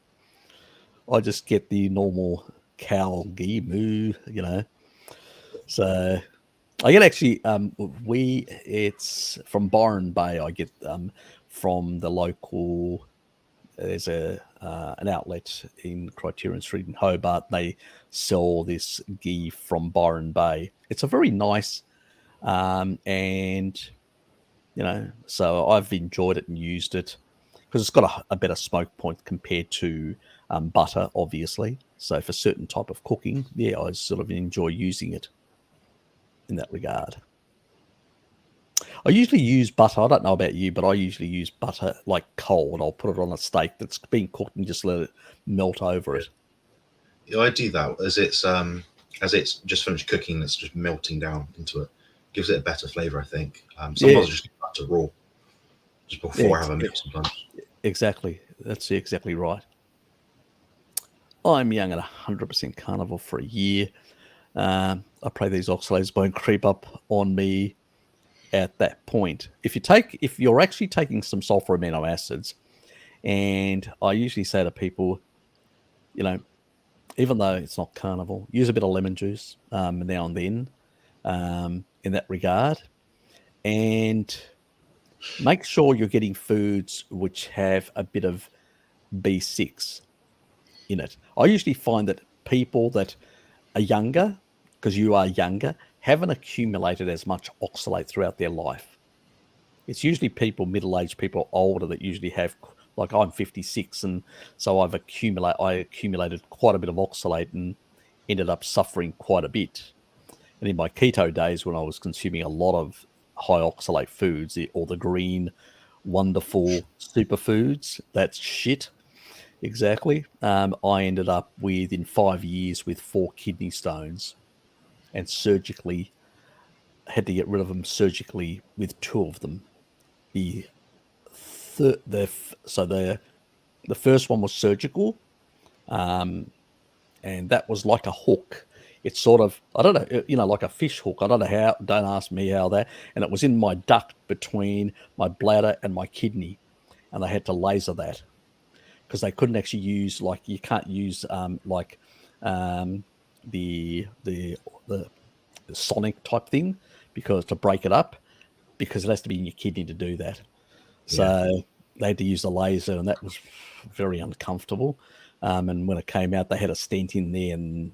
I just get the normal cow ghee, moo, you know. So I get actually, it's from Byron Bay. I get from the local, there's an outlet in Criterion Street in Hobart. They sell this ghee from Byron Bay. It's a very nice, and you know, so I've enjoyed it and used it because it's got a better smoke point compared to butter, obviously. So for certain type of cooking, yeah, I sort of enjoy using it in that regard. I usually use butter. I don't know about you, but I usually use butter like cold. I'll put it on a steak that's been cooked and just let it melt over it. Yeah, I do that as it's just finished cooking. That's just melting down into it. Gives it a better flavour, I think. Sometimes I just get butter raw, just before I have a meal sometimes. Exactly. That's exactly right. I'm young at 100% carnivore for a year. I pray these oxalates won't creep up on me at that point. If you're actually taking some sulfur amino acids, and I usually say to people, you know, even though it's not carnivore, use a bit of lemon juice now and then in that regard, and make sure you're getting foods which have a bit of B6 in it. I usually find that people that are younger, because you are younger, haven't accumulated as much oxalate throughout their life. It's usually people, middle-aged people, older, that usually have, like I'm 56, and so I accumulated quite a bit of oxalate and ended up suffering quite a bit. And in my keto days, when I was consuming a lot of high oxalate foods, all the green, wonderful superfoods, that's shit. Exactly. I ended up in 5 years with 4 kidney stones, and surgically had to get rid of them surgically with 2 of them. The first one was surgical, and that was like a hook. It's sort of, I don't know, you know, like a fish hook. I don't know how. Don't ask me how that. And it was in my duct between my bladder and my kidney, and they had to laser that because they couldn't actually use, like, you can't use the sonic type thing, because to break it up, because it has to be in your kidney to do that. So they had to use the laser, and that was very uncomfortable. And when it came out, they had a stent in there, and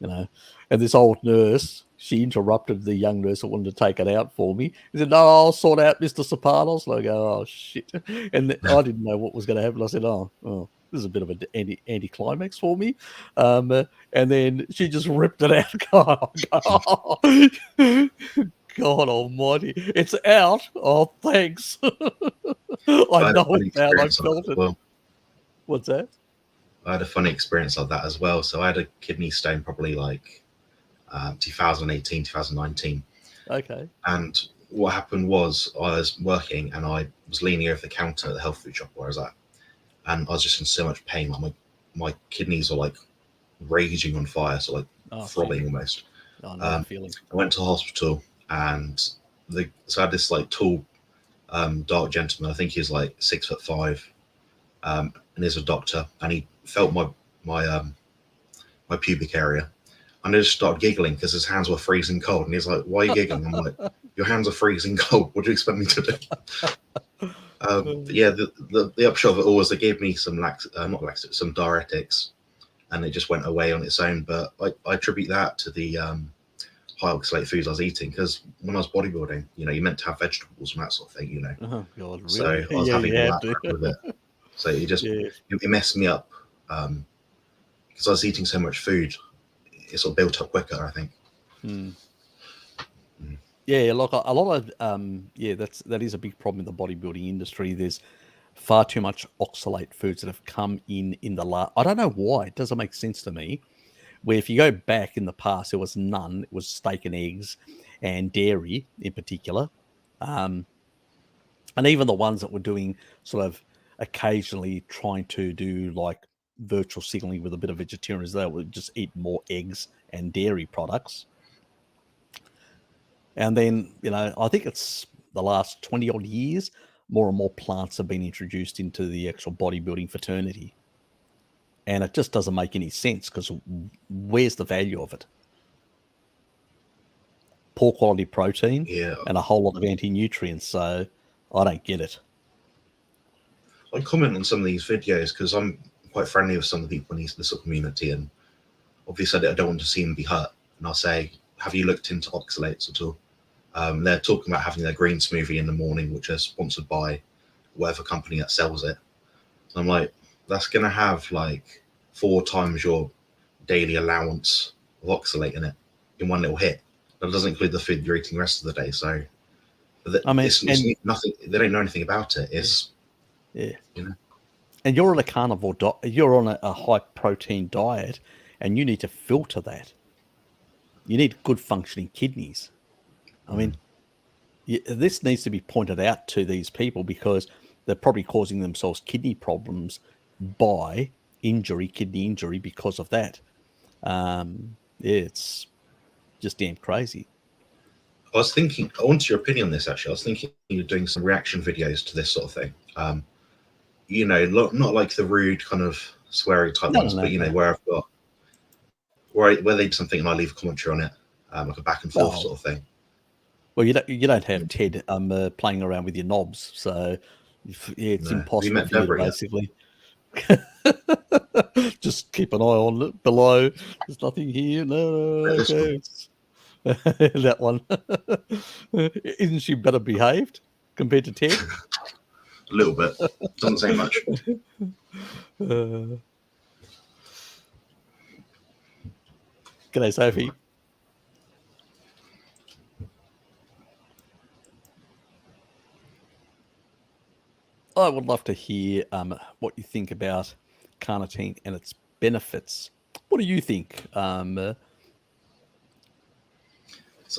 you know, and this old nurse, she interrupted the young nurse that wanted to take it out for me. He said, "No, I'll sort out Mr. Serpanos." And I go, "Oh shit!" And I didn't know what was going to happen. I said, "Oh, this is a bit of an anti-climax for me." And then she just ripped it out. God almighty, it's out. Oh, thanks. I know it's out. I felt it. Well. What's that? I had a funny experience like that as well. So I had a kidney stone probably like 2018, 2019. Okay. And what happened was I was working and I was leaning over the counter at the health food shop where I was at. And I was just in so much pain. Like my kidneys are like raging on fire. So like throbbing almost. I know the feeling. I went to the hospital, and so I had this like tall, dark gentleman. I think he was like 6'5", and he's a doctor, and he felt my pubic area, and I just started giggling because his hands were freezing cold, and he's like, "Why are you giggling?" I'm like, "Your hands are freezing cold. What do you expect me to do?" Yeah, the upshot of it all was they gave me some some diuretics, and it just went away on its own. But I attribute that to the high oxalate foods I was eating, because when I was bodybuilding, you know, you're meant to have vegetables and that sort of thing, you know. Oh God, really? So I was having all that with it. So it messed me up because I was eating so much food. It sort of built up quicker, I think. Yeah, like a lot of that is a big problem in the bodybuilding industry. There's far too much oxalate foods that have come in the last. I don't know why. It doesn't make sense to me. where if you go back in the past, there was none. It was steak and eggs and dairy in particular. And even the ones that were doing sort of occasionally trying to do like virtual signaling with a bit of vegetarians, they would just eat more eggs and dairy products. And then, I think it's the last 20 odd years, more and more plants have been introduced into the actual bodybuilding fraternity. And it just doesn't make any sense, because where's the value of it? Poor quality protein Yeah, and a whole lot of anti-nutrients. So I don't get it. I comment on some of these videos because I'm quite friendly with some of the people in the sort of community, and obviously I don't want to see them be hurt. And I'll say, have you looked into oxalates at all? They're talking about having their green smoothie in the morning, which is sponsored by whatever company that sells it. So I'm like, that's going to have like 4 times your daily allowance of oxalate in it in one little hit. That doesn't include the food you're eating the rest of the day. So it's nothing. They don't know anything about it. It's And you're on a carnivore diet. You're on a high protein diet, and you need to filter that. You need good functioning kidneys. I mean, this needs to be pointed out to these people, because they're probably causing themselves kidney problems by kidney injury because of that. It's just damn crazy. I was thinking, I want your opinion on this actually. I was thinking you're doing some reaction videos to this sort of thing. Not like the rude kind of sweary type ones, but where I've got where they do something and I leave a commentary on it, like a back and forth sort of thing. Well, you don't have Ted playing around with your knobs, so it's impossible for you to basically just keep an eye on it below. There's nothing here. No, okay. That one. Isn't she better behaved compared to Ted? A little bit. Doesn't say much. G'day, Sophie. I would love to hear what you think about carnitine and its benefits. What do you think? So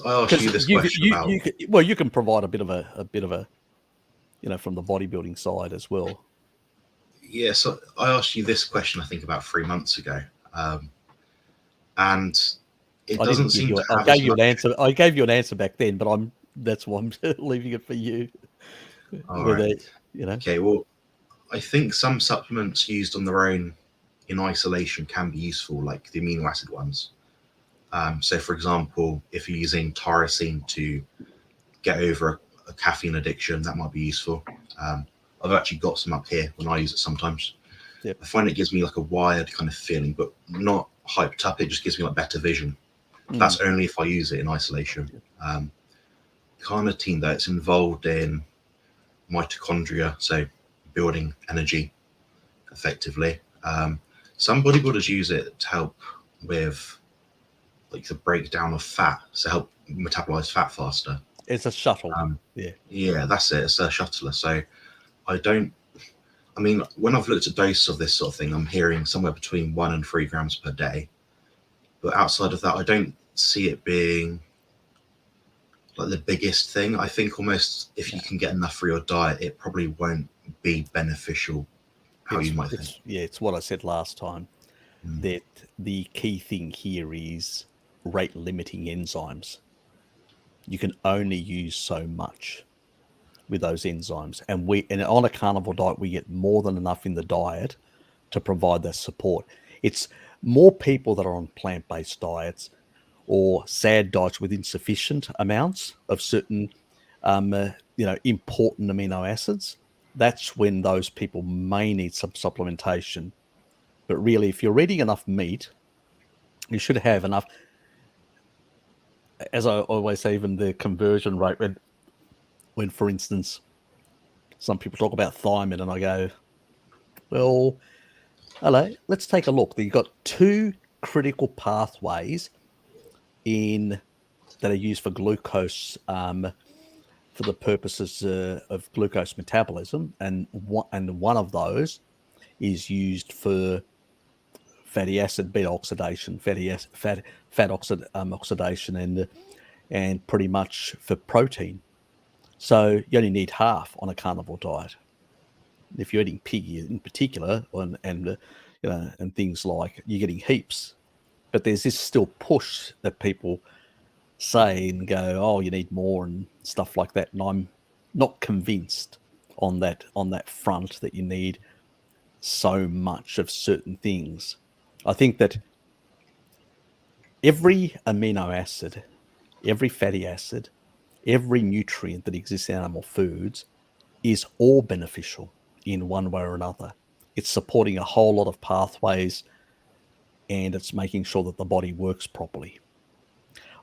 I asked you this question about. You can provide a bit of a from the bodybuilding side as well. Yeah, so I asked you this question I think about 3 months ago, and it doesn't seem to have. I gave you an answer. I gave you an answer back then, but that's why I'm leaving it for you. All right. Okay, well, I think some supplements used on their own in isolation can be useful, like the amino acid ones. So, for example, if you're using tyrosine to get over a caffeine addiction, that might be useful. I've actually got some up here when I use it sometimes. Yep. I find it gives me like a wired kind of feeling, but not hyped up. It just gives me like better vision. That's only if I use it in isolation. Carnitine, though, it's involved in mitochondria, so building energy effectively. Some bodybuilders use it to help with like the breakdown of fat, so help metabolize fat faster. It's a shuttle. Yeah, that's it. It's a shuttler. So when I've looked at doses of this sort of thing, I'm hearing somewhere between 1 and 3 grams per day. But outside of that, I don't see it being like the biggest thing. I think almost if you can get enough for your diet, it probably won't be beneficial how you might think. It's what I said last time, that the key thing here is rate limiting enzymes. You can only use so much with those enzymes, and on a carnivore diet we get more than enough in the diet to provide that support. It's more people that are on plant-based diets or SAD diets with insufficient amounts of certain important amino acids. That's when those people may need some supplementation. But really, if you're eating enough meat, you should have enough. As I always say, even the conversion rate, when for instance, some people talk about thiamine, and I go, well, hello, let's take a look. You've got 2 critical pathways that are used for glucose, for the purposes of glucose metabolism, and one of those is used for fatty acid beta oxidation, fat oxidation, and pretty much for protein. So you only need half on a carnivore diet. If you're eating pig in particular, and things like, you're getting heaps. But there's this still push that people say and go, oh, you need more and stuff like that. And I'm not convinced on that front that you need so much of certain things. I think that every amino acid, every fatty acid, every nutrient that exists in animal foods is all beneficial in one way or another. It's supporting a whole lot of pathways, and it's making sure that the body works properly.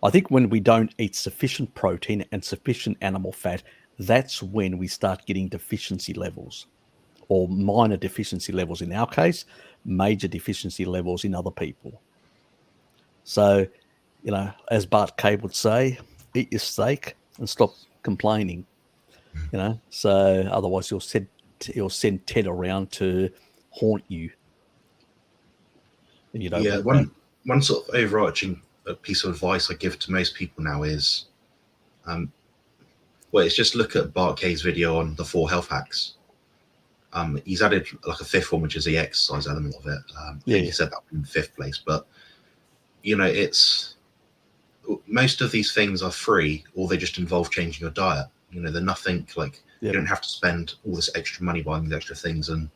I think when we don't eat sufficient protein and sufficient animal fat, that's when we start getting deficiency levels, or minor deficiency levels in our case, major deficiency levels in other people. So, as Bart Kay would say, eat your steak and stop complaining. So otherwise he'll send Ted around to haunt you. And you don't want one sort of overarching piece of advice I give to most people now is, it's just look at Bart Kay's video on the 4 health hacks. He's added like a 5th one, which is the exercise element of it. I think he said that in 5th place, but it's most of these things are free, or they just involve changing your diet. They're nothing like, you don't have to spend all this extra money buying these extra things. And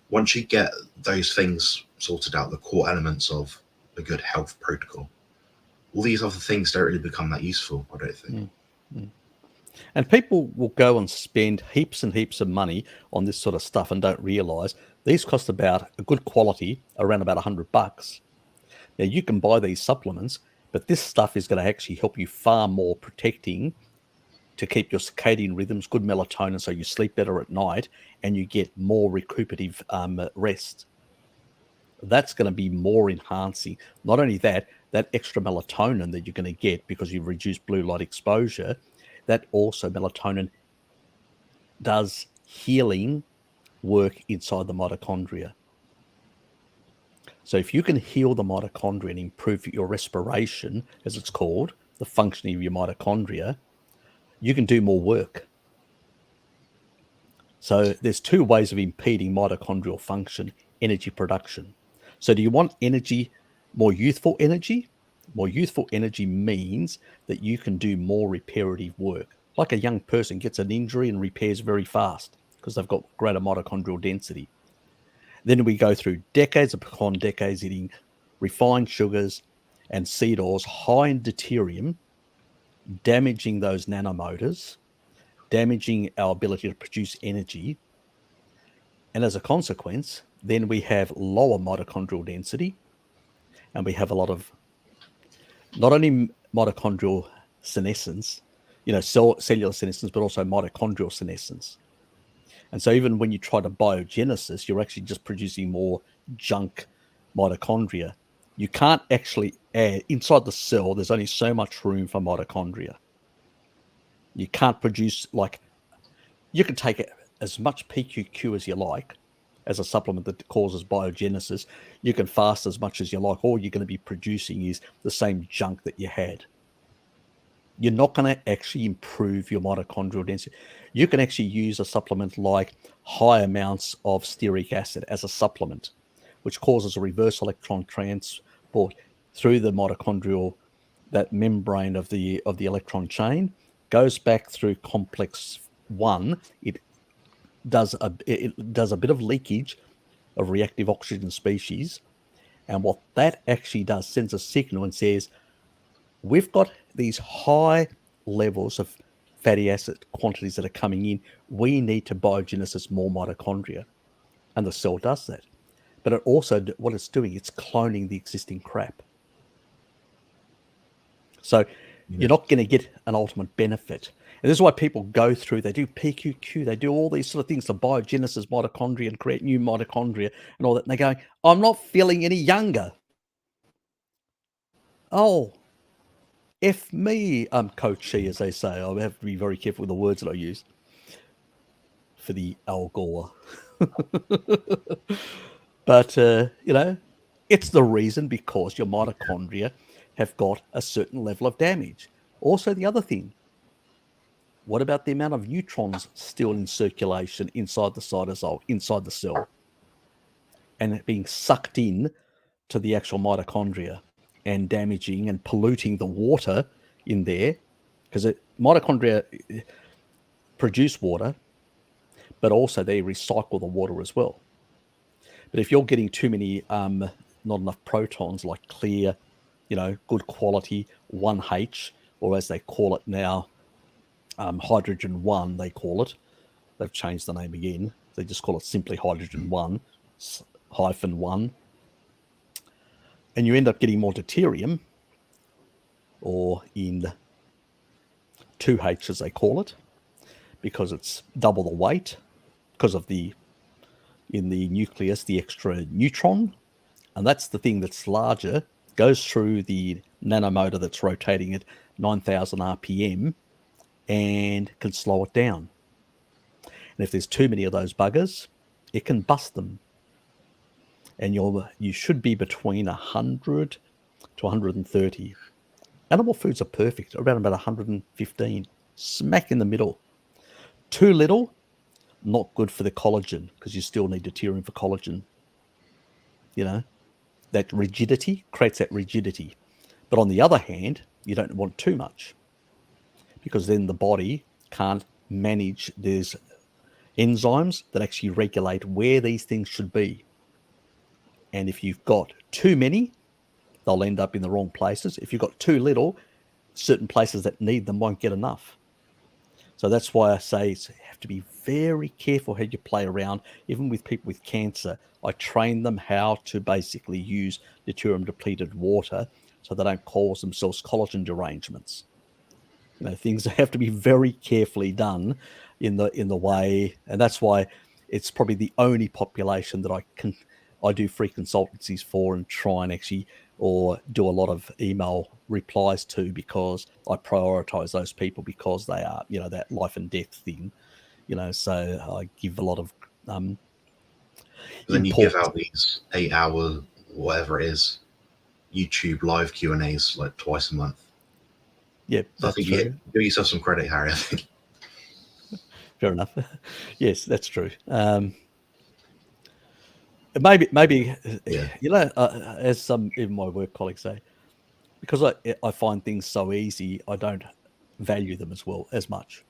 once you get those things sorted out, the core elements of a good health protocol, all these other things don't really become that useful, I don't think. And people will go and spend heaps and heaps of money on this sort of stuff and don't realize these cost about a good quality around about $100. Now, you can buy these supplements, but this stuff is going to actually help you far more protecting to keep your circadian rhythms, good melatonin, so you sleep better at night and you get more recuperative rest. That's going to be more enhancing. Not only that extra melatonin that you're going to get because you've reduced blue light exposure, that also melatonin does healing work inside the mitochondria. So if you can heal the mitochondria and improve your respiration, as it's called, the functioning of your mitochondria, you can do more work. So there's 2 ways of impeding mitochondrial function: energy production. So do you want energy, more youthful energy? More youthful energy means that you can do more reparative work. Like a young person gets an injury and repairs very fast because they've got greater mitochondrial density. Then we go through decades upon decades eating refined sugars and seed oils high in deuterium, damaging those nanomotors, damaging our ability to produce energy. And as a consequence, then we have lower mitochondrial density, and we have a lot of not only mitochondrial senescence, cellular senescence, but also mitochondrial senescence. And so even when you try to biogenesis, you're actually just producing more junk mitochondria. You can't actually add, inside the cell, there's only so much room for mitochondria. You can't produce, you can take as much PQQ as you like as a supplement that causes biogenesis. You can fast as much as you like. All you're going to be producing is the same junk that you had. You're not going to actually improve your mitochondrial density. You can actually use a supplement like high amounts of stearic acid as a supplement, which causes a reverse electron transport through the mitochondrial, that membrane of the electron chain, goes back through complex 1. It does a bit of leakage of reactive oxygen species, and what that actually does, sends a signal and says, we've got these high levels of fatty acid quantities that are coming in. We need to biogenesis more mitochondria. And the cell does that. But it also, what it's doing, it's cloning the existing crap. So you're not going to get an ultimate benefit. And this is why people go through, they do PQQ, they do all these sort of things to biogenesis mitochondria and create new mitochondria and all that. And they're going, I'm not feeling any younger. Oh, F me, coachy, as they say. I have to be very careful with the words that I use for the Al Gore. But, It's the reason because your mitochondria have got a certain level of damage. Also, the other thing, what about the amount of neutrons still in circulation inside the cytosol, inside the cell, and it being sucked in to the actual mitochondria and damaging and polluting the water in there? Because mitochondria produce water, but also they recycle the water as well. But if you're getting too many, not enough protons, like clear, good quality 1H, or as they call it now, hydrogen 1, they call it. They've changed the name again. They just call it simply hydrogen 1, -1. And you end up getting more deuterium, or in 2H, as they call it, because it's double the weight, because of in the nucleus, the extra neutron. And that's the thing that's larger, goes through the nanomotor that's rotating at 9,000 RPM and can slow it down. And if there's too many of those buggers, it can bust them. And you should be between 100 to 130. Animal foods are perfect, around about 115, smack in the middle. Too little, not good for the collagen, because you still need deuterium for collagen. That rigidity creates that rigidity. But on the other hand, you don't want too much, because then the body can't manage. There's enzymes that actually regulate where these things should be. And if you've got too many, they'll end up in the wrong places. If you've got too little, certain places that need them won't get enough. So that's why I say you have to be very careful how you play around. Even with people with cancer, I train them how to basically use deuterium-depleted water so they don't cause themselves collagen derangements. Things have to be very carefully done in the way, and that's why it's probably the only population that I do free consultancies for and try and actually, or do a lot of email replies to, because I prioritize those people, because they are, that life and death thing, so I give a lot of then you give out these 8-hour, whatever it is, YouTube live Q&As like twice a month. Yeah, so I think you give yourself some credit, Harry, I think. Fair enough. Yes, that's true. Maybe Yeah. as some even my work colleagues say, because I find things so easy, I don't value them as much.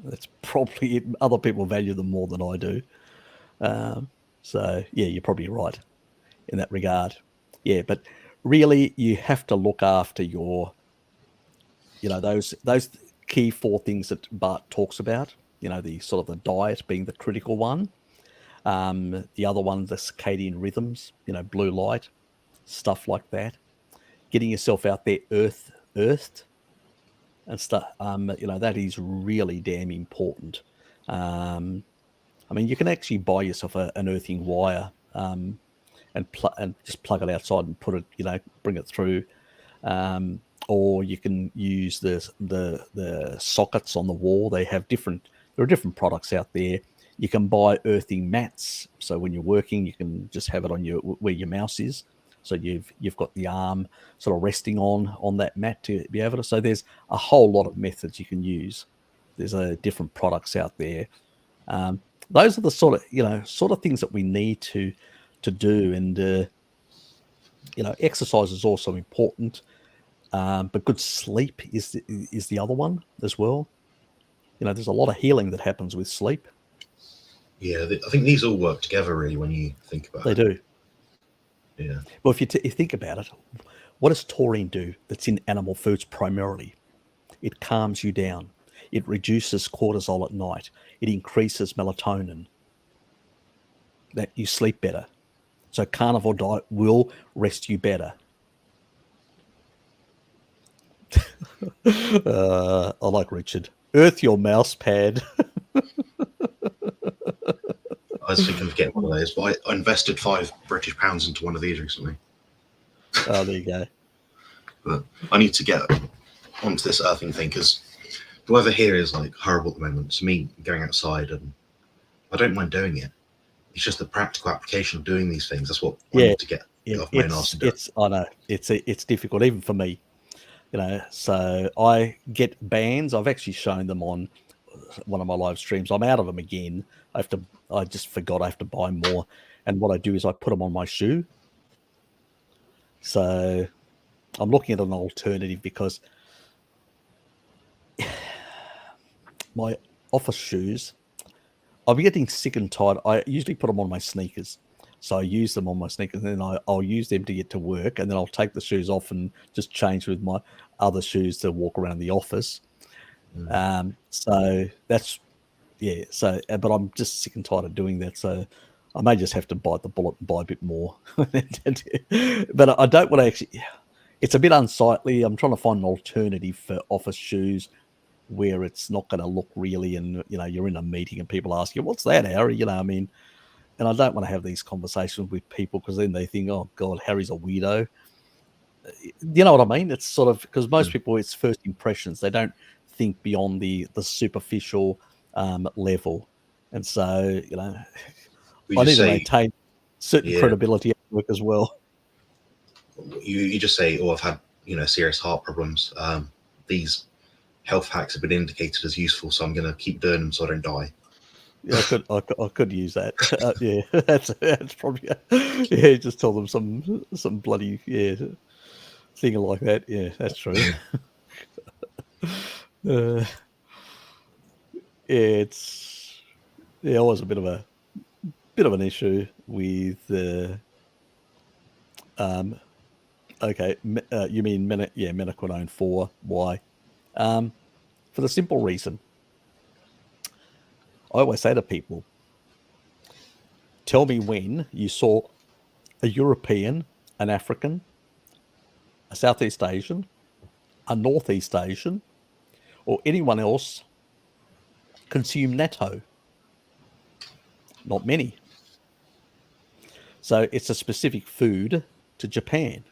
That's probably it. Other people value them more than I do. So yeah, you're probably right in that regard. Yeah, but really, you have to look after your, those key 4 things that Bart talks about. The sort of the diet being the critical one. The other one, the circadian rhythms, blue light, stuff like that. Getting yourself out there, earthed and stuff. That is really damn important. You can actually buy yourself an earthing wire and just plug it outside and put it, bring it through. Or you can use the sockets on the wall. There are different products out there. You can buy earthing mats, so when you're working, you can just have it on where your mouse is. So you've got the arm sort of resting on that mat to be able to. So there's a whole lot of methods you can use. There's different products out there. Those are the sort of things that we need to do. And exercise is also important, but good sleep is the other one as well. There's a lot of healing that happens with sleep. Yeah, I think these all work together, really, when you think about it. They do. Yeah. Well, if you think about it, what does taurine do that's in animal foods primarily? It calms you down. It reduces cortisol at night. It increases melatonin. That you sleep better. So carnivore diet will rest you better. I like Richard. Earth your mouse pad. I was thinking of getting one of those, but I invested £5 into one of these recently. Oh, there you go. But I need to get onto this earthing thing, because the weather here is like horrible at the moment. It's me going outside, and I don't mind doing it. It's just the practical application of doing these things. That's what I Yeah, need to get off my own arse to do. I know it's difficult even for me, you know. So I get bands. I've actually shown them on one of my live streams. I'm out of them again. I just forgot I have to buy more. And what I do is I put them on my shoe. So I'm looking at an alternative because my office shoes, I'm getting sick and tired. I usually put them on my sneakers. So I use them on my sneakers, and then I'll use them to get to work, and then I'll take the shoes off and just change with my other shoes to walk around the office. So that's, yeah. So, but I'm just sick and tired of doing that. So I may just have to bite the bullet and buy a bit more. But I don't want to actually, it's a bit unsightly. I'm trying to find an alternative for office shoes where it's not going to look really, and you know, you're in a meeting and people ask you, what's that, Harry? You know, I mean, and I don't want to have these conversations with people because then they think, oh God, Harry's a weirdo. You know what I mean? It's sort of, because most people, it's first impressions. They don't think beyond the superficial level. And so, you know, I need to maintain certain credibility at work as well. You just say, oh, I've had, you know, serious heart problems. These health hacks have been indicated as useful, so I'm going to keep doing them so I don't die. Yeah, I could use that. Yeah, that's probably, yeah. Just tell them some bloody thing like that. Yeah, that's true. It's always a bit of an issue with okay, you mean menaquinone 4? Why? For the simple reason, I always say to people, tell me when you saw a European, an African, a Southeast Asian, a Northeast Asian, or anyone else consume natto. Not many. So it's a specific food to Japan.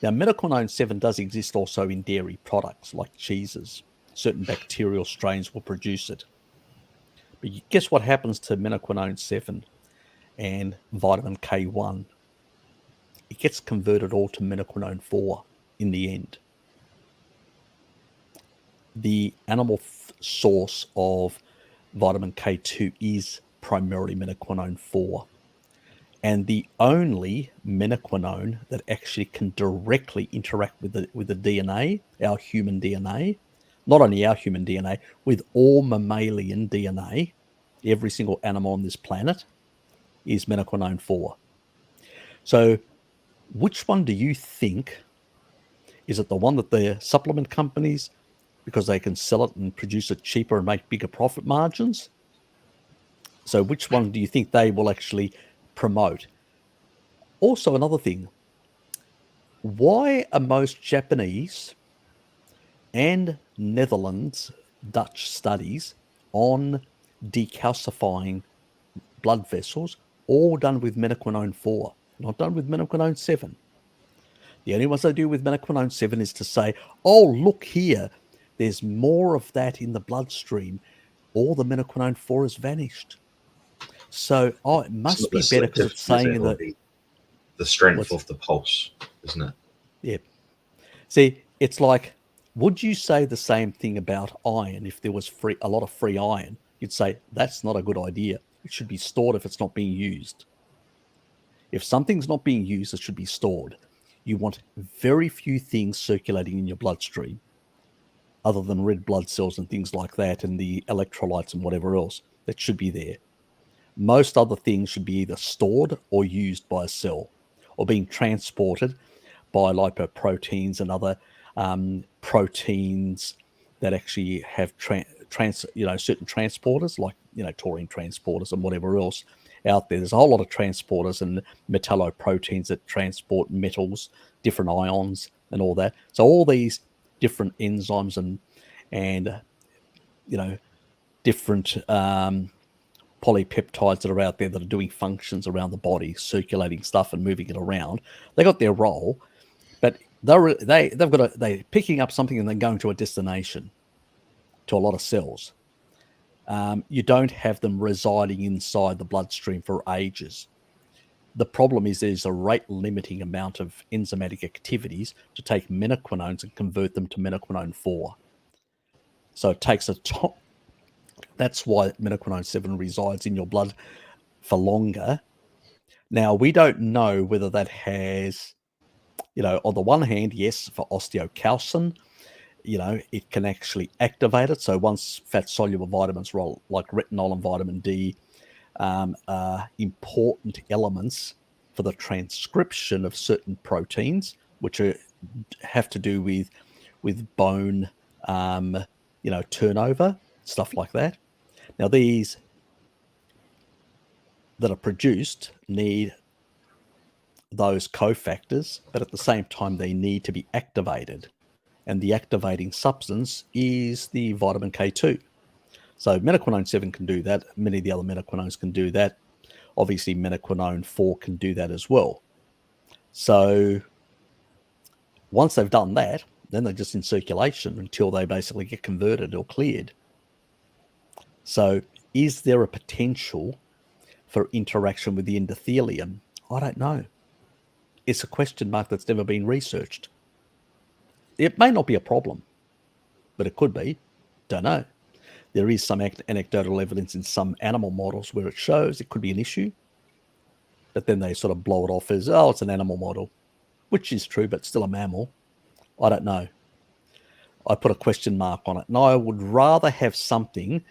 Now, menaquinone 7 does exist also in dairy products like cheeses. Certain bacterial strains will produce it. But guess what happens to menaquinone 7 and vitamin K1? It gets converted all to menaquinone 4 in the end. The animal source of vitamin K2 is primarily menaquinone 4. And the only menaquinone that actually can directly interact with the DNA, our human DNA, not only our human DNA, with all mammalian DNA, every single animal on this planet, is menaquinone 4. So which one do you think? Is it the one that the supplement companies, because they can sell it and produce it cheaper and make bigger profit margins? So which one do you think they will actually promote? Also, another thing, why are most Japanese and Netherlands, Dutch studies on decalcifying blood vessels all done with menaquinone 4, not done with menaquinone 7? The only ones they do with menaquinone 7 is to say, oh, look here, there's more of that in the bloodstream. All the menaquinone 4 has vanished. So, it must be better because it's saying the strength of the pulse, isn't it? Yeah. See, it's like, would you say the same thing about iron? If there was a lot of free iron, you'd say that's not a good idea. It should be stored if it's not being used. If something's not being used, it should be stored. You want very few things circulating in your bloodstream other than red blood cells and things like that, and the electrolytes and whatever else that should be there. Most other things should be either stored or used by a cell, or being transported by lipoproteins and other proteins that actually have certain transporters, like taurine transporters and whatever else out there. There's a whole lot of transporters and metalloproteins that transport metals, different ions, and all that. So all these different enzymes and different polypeptides that are out there that are doing functions around the body, circulating stuff and moving it around. They got their role, but they're picking up something and then going to a destination, to a lot of cells. you don't have them residing inside the bloodstream for ages. The problem is there's a rate-limiting amount of enzymatic activities to take menaquinones and convert them to menaquinone 4. So it takes a time. That's why menaquinone 7 resides in your blood for longer. Now, we don't know whether that has, on the one hand, yes, for osteocalcin, it can actually activate it. So once fat-soluble vitamins, like retinol and vitamin D, are important elements for the transcription of certain proteins, which have to do with bone, turnover, stuff like that. Now, these that are produced need those cofactors, but at the same time, they need to be activated. And the activating substance is the vitamin K2. So menaquinone 7 can do that. Many of the other menaquinones can do that. Obviously, menaquinone 4 can do that as well. So once they've done that, then they're just in circulation until they basically get converted or cleared. So is there a potential for interaction with the endothelium? I don't know. It's a question mark that's never been researched. It may not be a problem, but it could be. Don't know. There is some anecdotal evidence in some animal models where it shows it could be an issue, but then they sort of blow it off as, oh, it's an animal model, which is true, but still a mammal. I don't know. I put a question mark on it. And I would rather have something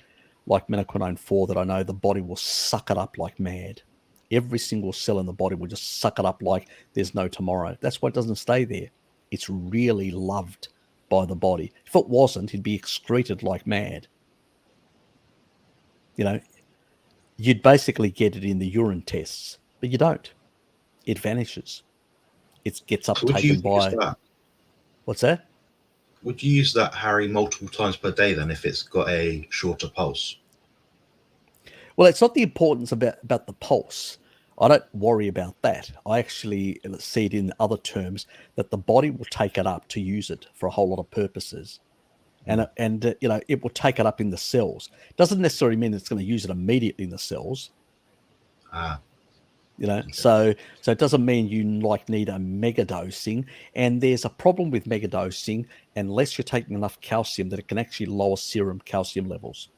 like menaquinone 4 that I know the body will suck it up like mad. Every single cell in the body will just suck it up like there's no tomorrow. That's why it doesn't stay there. It's really loved by the body. If it wasn't, it'd be excreted like mad. You'd basically get it in the urine tests, but you don't. It vanishes. It gets uptaken by... What's that? Would you use that, Harry, multiple times per day then if it's got a shorter pulse? Well, it's not the importance about the pulse. I don't worry about that. I actually see it in other terms that the body will take it up to use it for a whole lot of purposes. And it will take it up in the cells. Doesn't necessarily mean it's going to use it immediately in the cells. Okay. So it doesn't mean you need a mega dosing. And there's a problem with mega dosing unless you're taking enough calcium that it can actually lower serum calcium levels.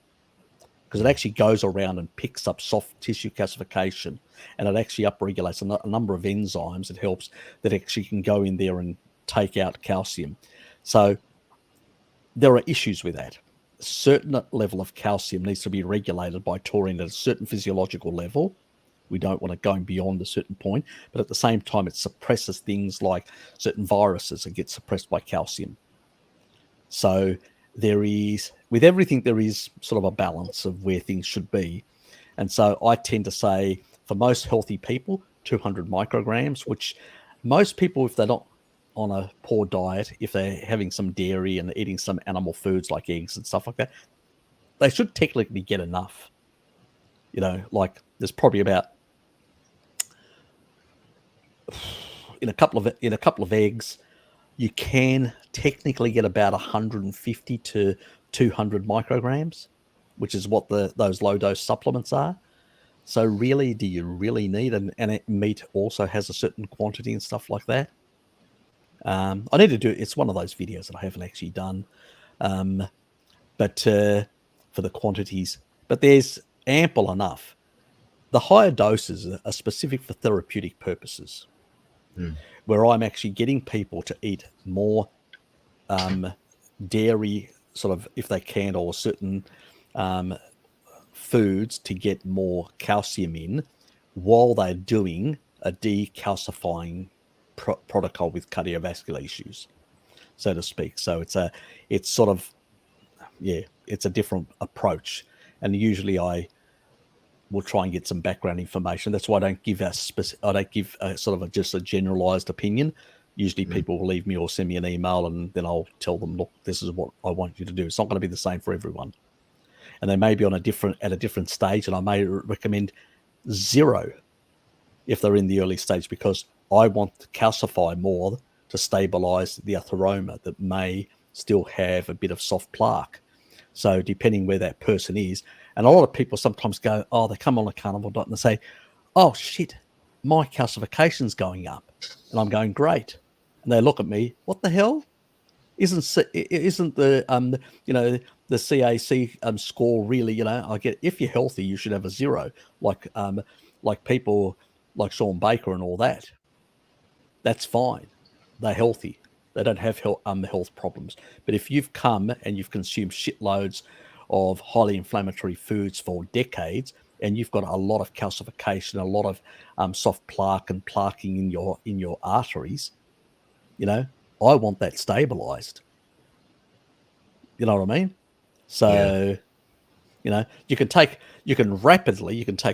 Because it actually goes around and picks up soft tissue calcification, and it actually upregulates a number of enzymes. It helps that actually can go in there and take out calcium. So there are issues with that. A certain level of calcium needs to be regulated by taurine at a certain physiological level. We don't want it going beyond a certain point, but at the same time, it suppresses things like certain viruses that get suppressed by calcium. So with everything, there is sort of a balance of where things should be. And so I tend to say for most healthy people, 200 micrograms, which most people, if they're not on a poor diet, if they're having some dairy and eating some animal foods like eggs and stuff like that, they should technically get enough. There's probably about in a couple of eggs, you can technically get about 150 to 200 micrograms, which is what those low dose supplements are. So really, do you really need, and meat also has a certain quantity and stuff like that. I need to do, it's one of those videos that I haven't actually done, but for the quantities, but there's ample enough. The higher doses are specific for therapeutic purposes, where I'm actually getting people to eat more dairy, sort of, if they can, or certain foods to get more calcium in while they're doing a decalcifying protocol with cardiovascular issues, so to speak. So it's a different approach, and usually I will try and get some background information. That's why I don't give just a generalized opinion. Usually people will leave me or send me an email, and then I'll tell them, look, this is what I want you to do. It's not going to be the same for everyone. And they may be at a different stage, and I may recommend 0 if they're in the early stage, because I want to calcify more to stabilize the atheroma that may still have a bit of soft plaque. So depending where that person is, And a lot of people sometimes go, oh, they come on a carnivore diet and they say, oh shit, my calcification's going up. And I'm going, great. And they look at me, what the hell? Isn't the the CAC score really, I get, if you're healthy, you should have a 0, like people like Sean Baker and all that. That's fine. They're healthy. They don't have health problems. But if you've come and you've consumed shitloads of highly inflammatory foods for decades, and you've got a lot of calcification, a lot of soft plaque and plaquing in your arteries, I want that stabilized. You know what I mean? So, you can take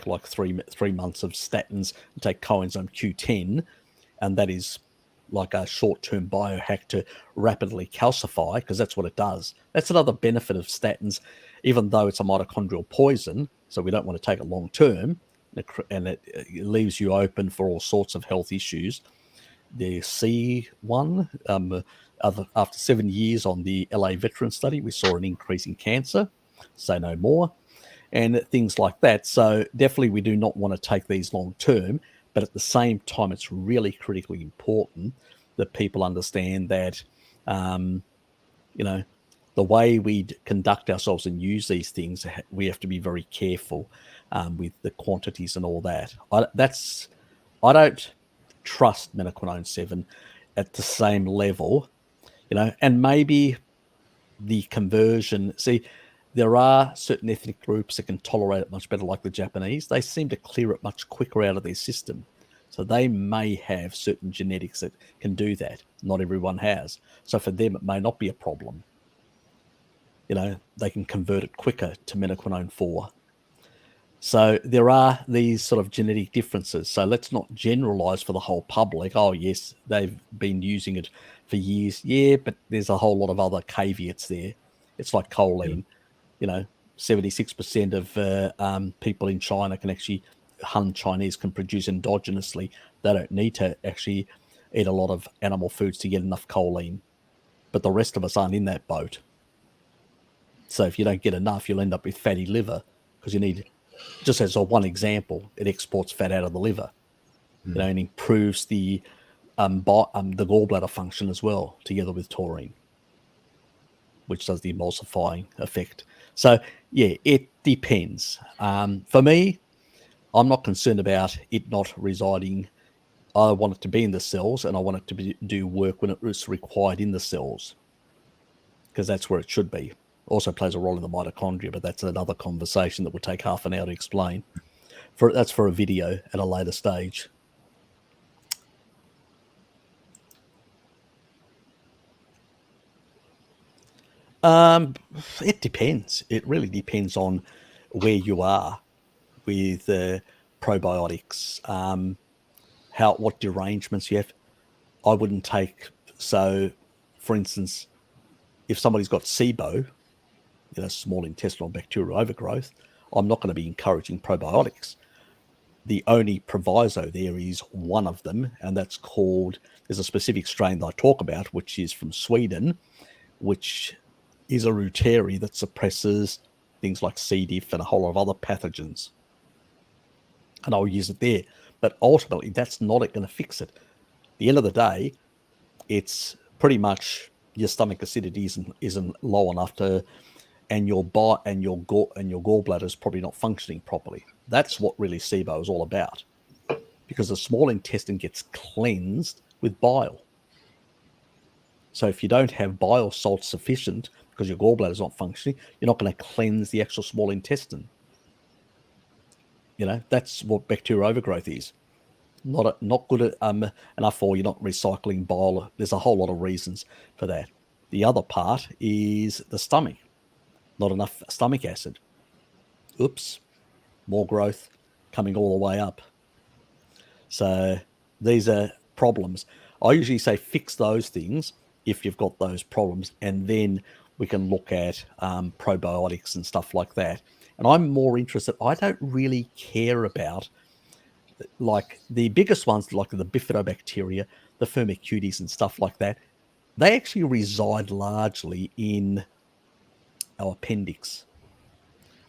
like three months of statins and take coenzyme Q10, and that is like a short-term biohack to rapidly calcify, because that's what it does. That's another benefit of statins, even though it's a mitochondrial poison, so we don't want to take it long-term, and it leaves you open for all sorts of health issues. The C1, after 7 years on the LA veteran study, we saw an increase in cancer, say no more, and things like that. So definitely we do not want to take these long-term, but at the same time, it's really critically important that people understand that, the way we conduct ourselves and use these things, we have to be very careful with the quantities and all that. I don't trust minoquinone 7 at the same level, and maybe the conversion. See, there are certain ethnic groups that can tolerate it much better, like the Japanese. They seem to clear it much quicker out of their system. So they may have certain genetics that can do that. Not everyone has. So for them, it may not be a problem. They can convert it quicker to minoquinone 4. So there are these sort of genetic differences. So let's not generalize for the whole public. Oh, yes, they've been using it for years. Yeah, but there's a whole lot of other caveats there. It's like choline. 76% of people in China can actually, Han Chinese can produce endogenously. They don't need to actually eat a lot of animal foods to get enough choline. But the rest of us aren't in that boat. So if you don't get enough, you'll end up with fatty liver, because you need, just as one example, it exports fat out of the liver, and improves the gallbladder function as well, together with taurine, which does the emulsifying effect. So yeah, it depends. For me, I'm not concerned about it not residing. I want it to be in the cells, and I want it to do work when it's required in the cells, because that's where it should be. Also plays a role in the mitochondria, but that's another conversation that will take half an hour to explain. That's for a video at a later stage. It depends. It really depends on where you are with probiotics, what derangements you have. I wouldn't take, so for instance, if somebody's got SIBO, small intestinal bacterial overgrowth, I'm not going to be encouraging probiotics. The only proviso there is one of them, and that's called, there's a specific strain that I talk about, which is from Sweden, which is a Reuteri that suppresses things like C. diff and a whole lot of other pathogens. And I'll use it there. But ultimately, that's not going to fix it. At the end of the day, it's pretty much your stomach acidity isn't low enough to, and your gallbladder is probably not functioning properly. That's what really SIBO is all about, because the small intestine gets cleansed with bile. So if you don't have bile salts sufficient because your gallbladder is not functioning, you're not going to cleanse the actual small intestine. That's what bacterial overgrowth is. Not good at, enough, or you're not recycling bile. There's a whole lot of reasons for that. The other part is the stomach. Not enough stomach acid. Oops, more growth coming all the way up. So these are problems. I usually say fix those things if you've got those problems, and then we can look at probiotics and stuff like that. And I'm more interested, I don't really care about, like the biggest ones, like the bifidobacteria, the firmicutes and stuff like that. They actually reside largely in our appendix.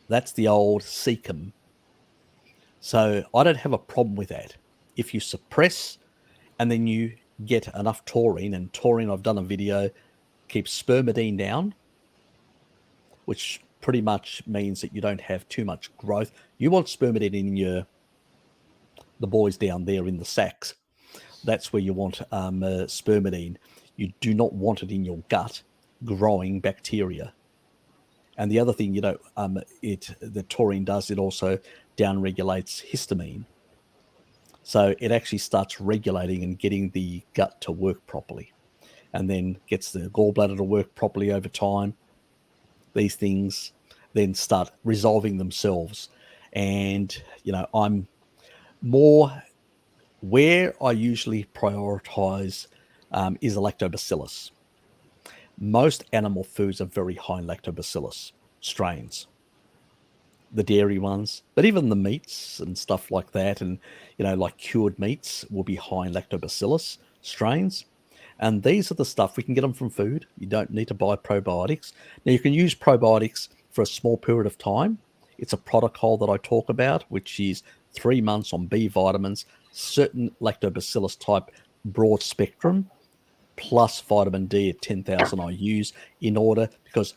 That's the old cecum. So I don't have a problem with that. If you suppress and then you get enough taurine, and taurine, I've done a video, keeps spermidine down, which pretty much means that you don't have too much growth. You want spermidine in the boys down there in the sacs. That's where you want spermidine. You do not want it in your gut growing bacteria. And the other thing, the taurine does, it also downregulates histamine. So it actually starts regulating and getting the gut to work properly, and then gets the gallbladder to work properly over time. These things then start resolving themselves. And, I'm more where I usually prioritize is the lactobacillus. Most animal foods are very high in lactobacillus strains, the dairy ones, but even the meats and stuff like that, and like cured meats will be high in lactobacillus strains. And these are the stuff we can get them from food. You don't need to buy probiotics. Now you can use probiotics for a small period of time. It's a protocol that I talk about, which is 3 months on B vitamins, certain lactobacillus type broad spectrum, plus vitamin D at 10,000 IUs because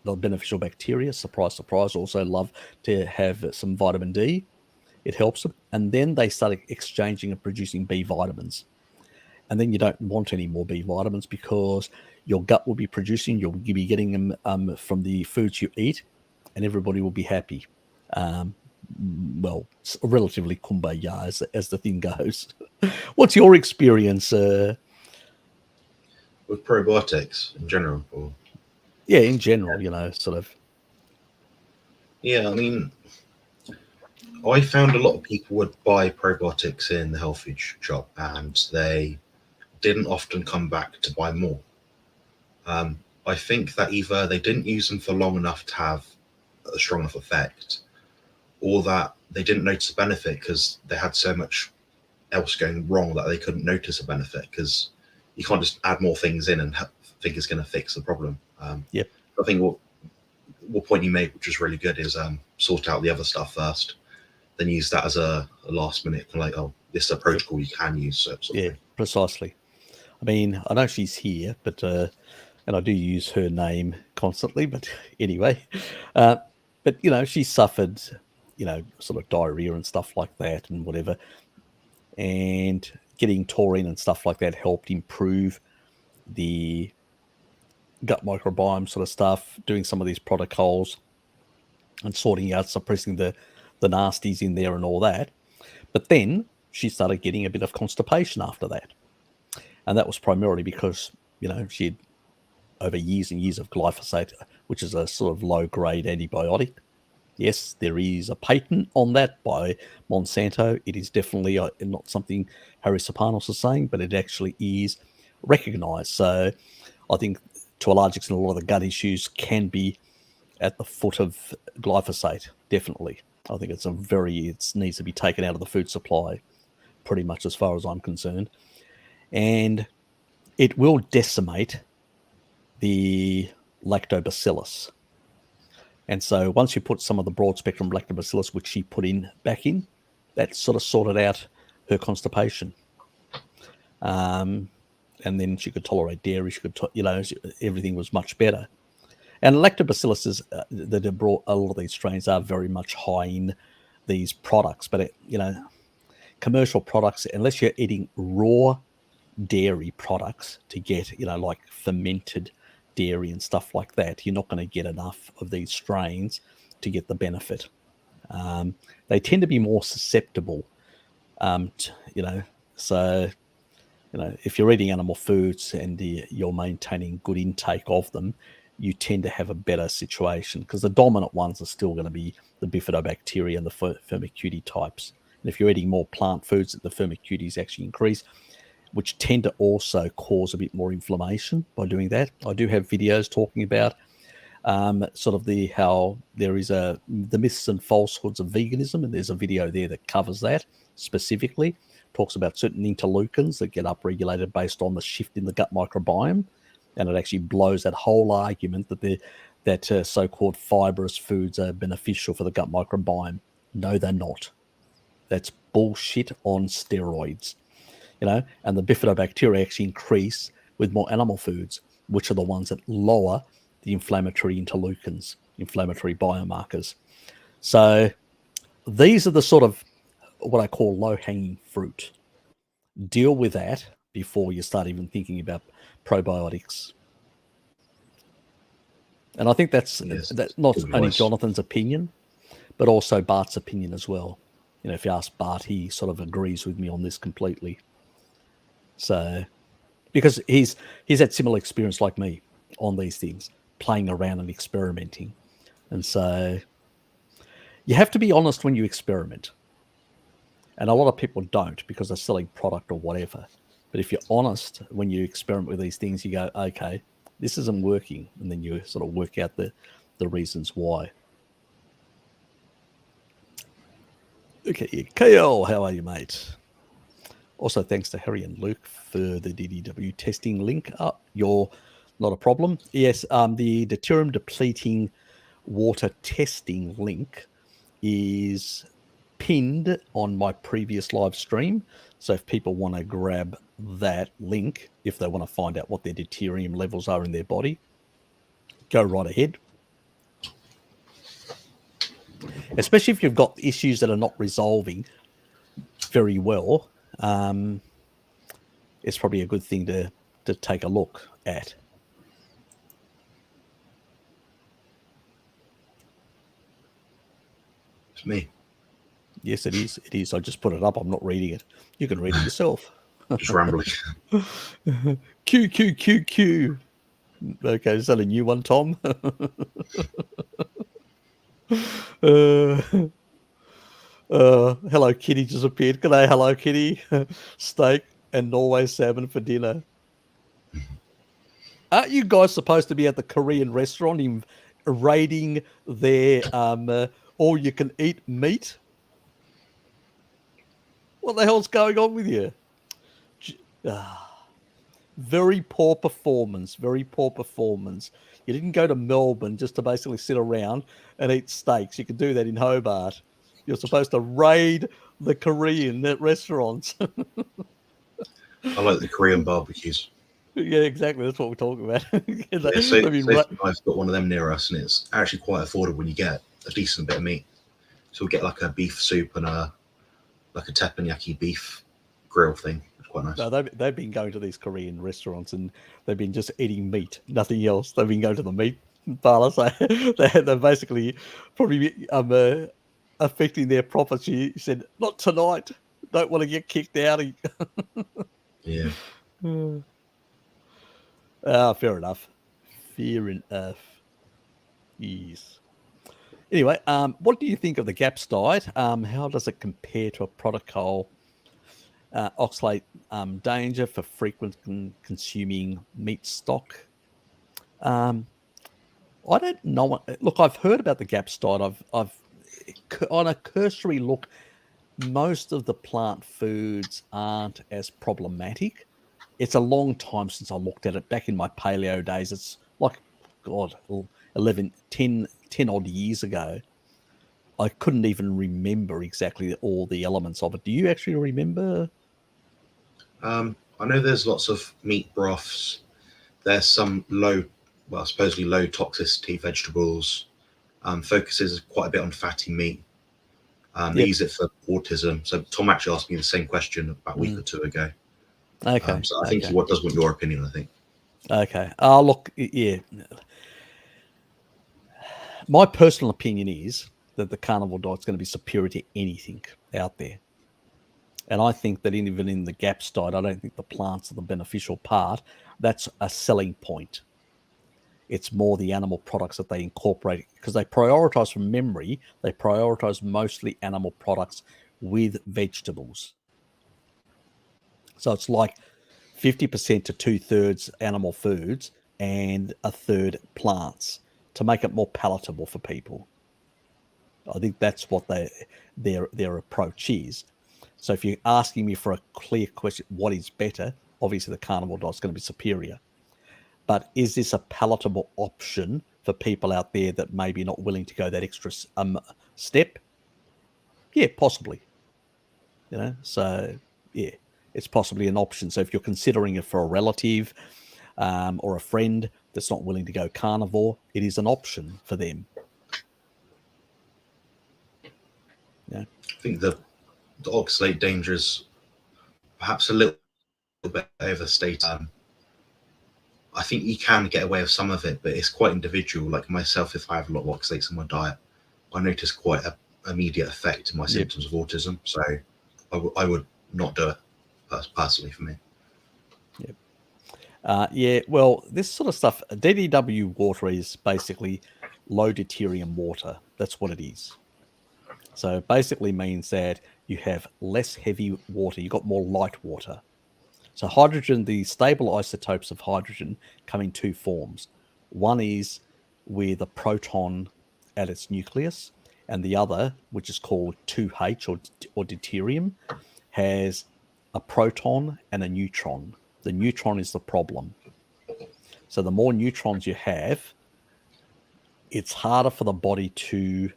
the beneficial bacteria, surprise, surprise, also love to have some vitamin D. It helps them. And then they start exchanging and producing B vitamins. And then you don't want any more B vitamins because your gut will be producing, you'll be getting them from the foods you eat, and everybody will be happy. Well, relatively kumbaya as the thing goes. What's your experience? With probiotics in general? Or... Yeah, in general, sort of. Yeah, I mean, I found a lot of people would buy probiotics in the health food shop, and they didn't often come back to buy more. I think that either they didn't use them for long enough to have a strong enough effect, or that they didn't notice a benefit because they had so much else going wrong that they couldn't notice a benefit, because you can't just add more things in and think it's going to fix the problem. Yep. I think what point you made, which was really good, is sort out the other stuff first, then use that as a last minute, like, oh, this is a protocol you can use. Yeah, precisely. I mean, I know she's here, but and I do use her name constantly, but anyway, but she suffered, sort of diarrhea and stuff like that and whatever, and getting taurine and stuff like that helped improve the gut microbiome sort of stuff, doing some of these protocols and sorting out, suppressing the nasties in there and all that. But then she started getting a bit of constipation after that. And that was primarily because, she'd over years and years of glyphosate, which is a sort of low-grade antibiotic. Yes, there is a patent on that by Monsanto. It is definitely not something Harry Serpanos is saying, but it actually is recognized. So I think to a large extent, a lot of the gut issues can be at the foot of glyphosate, definitely. I think it needs to be taken out of the food supply, pretty much as far as I'm concerned. And it will decimate the lactobacillus. And so once you put some of the broad spectrum lactobacillus, which she put back in, that sort of sorted out her constipation. And then she could tolerate dairy. She could, everything was much better. And lactobacillus that have brought a lot of these strains are very much high in these products. But, commercial products, unless you're eating raw dairy products to get, like fermented dairy and stuff like that, you're not going to get enough of these strains to get the benefit. They tend to be more susceptible, so, if you're eating animal foods and you're maintaining good intake of them, you tend to have a better situation, because the dominant ones are still going to be the bifidobacteria and the Firmicutes types. And if you're eating more plant foods, the Firmicutes actually increase, which tend to also cause a bit more inflammation by doing that. I do have videos talking about sort of how there is the myths and falsehoods of veganism, and there's a video there that covers that specifically. Talks about certain interleukins that get upregulated based on the shift in the gut microbiome, and it actually blows that whole argument that that so-called fibrous foods are beneficial for the gut microbiome. No, they're not. That's bullshit on steroids. And the bifidobacteria actually increase with more animal foods, which are the ones that lower the inflammatory interleukins, inflammatory biomarkers. So these are the sort of what I call low-hanging fruit. Deal with that before you start even thinking about probiotics. And I think that's not only Jonathan's opinion, but also Bart's opinion as well. If you ask Bart, he sort of agrees with me on this completely. So, because he's had similar experience like me on these things, playing around and experimenting. And so you have to be honest when you experiment. And a lot of people don't because they're selling product or whatever. But if you're honest when you experiment with these things, you go, okay, this isn't working. And then you sort of work out the reasons why. Okay, KL, how are you, mate? Also, thanks to Harry and Luke for the DDW testing link. You're not a problem. Yes, the deuterium depleting water testing link is pinned on my previous live stream. So if people want to grab that link, if they want to find out what their deuterium levels are in their body, go right ahead. Especially if you've got issues that are not resolving very well, it's probably a good thing to take a look at. It's me. Yes, it is. It is. I just put it up. I'm not reading it. You can read it yourself. Just rambling. Q. Okay, is that a new one, Tom? Hello Kitty just appeared. G'day, Hello Kitty. Steak and Norway salmon for dinner. Aren't you guys supposed to be at the Korean restaurant raiding their all-you-can-eat meat? What the hell's going on with you? Very poor performance. Very poor performance. You didn't go to Melbourne just to basically sit around and eat steaks. You could do that in Hobart. You're supposed to raid the Korean restaurants. I like the Korean barbecues. Yeah, exactly. That's what we're talking about. I've got one of them near us, and it's actually quite affordable when you get a decent bit of meat. So we'll get like a beef soup and a teppanyaki beef grill thing. It's quite nice. No, they've been going to these Korean restaurants and they've been just eating meat, nothing else. They've been going to the meat parlor. So they're basically probably affecting their profits. She said, "Not tonight. Don't want to get kicked out." Yeah. Fair enough. Fair enough. Yes. Anyway, what do you think of the GAPS diet? How does it compare to a protocol oxalate danger for frequent consuming meat stock? I don't know. Look, I've heard about the GAPS diet. I've on a cursory look, most of the plant foods aren't as problematic. It's a long time since I looked at it. Back in my paleo days, it's like, God, 10 odd years ago. I couldn't even remember exactly all the elements of it. Do you actually remember? I know there's lots of meat broths. There's some supposedly low toxicity vegetables. Focuses quite a bit on fatty meat. They use it for autism. So Tom actually asked me the same question about a week or two ago. Okay. So I think he does want your opinion, I think. Okay. Look, yeah. My personal opinion is that the carnivore diet is going to be superior to anything out there. And I think that even in the GAPS diet, I don't think the plants are the beneficial part. That's a selling point. It's more the animal products that they incorporate because they prioritize from memory. They prioritize mostly animal products with vegetables. So it's like 50% to 2/3 animal foods and 1/3 plants to make it more palatable for people. I think that's what their approach is. So if you're asking me for a clear question, what is better? Obviously the carnivore diet is going to be superior. But is this a palatable option for people out there that maybe not willing to go that extra step? Yeah, possibly. So yeah, it's possibly an option. So if you're considering it for a relative or a friend that's not willing to go carnivore, it is an option for them. Yeah. I think the oxalate danger is perhaps a little bit overstated. I think you can get away with some of it, but it's quite individual. Like myself, if I have a lot of oxalates in my diet, I notice quite an immediate effect in my symptoms of autism. So I would not do it personally for me. Yeah, well, this sort of stuff, DDW water is basically low deuterium water. That's what it is. So it basically means that you have less heavy water. You've got more light water. So hydrogen, the stable isotopes of hydrogen come in two forms. One is with a proton at its nucleus, and the other, which is called 2H or deuterium, has a proton and a neutron. The neutron is the problem. So the more neutrons you have, it's harder for the body to...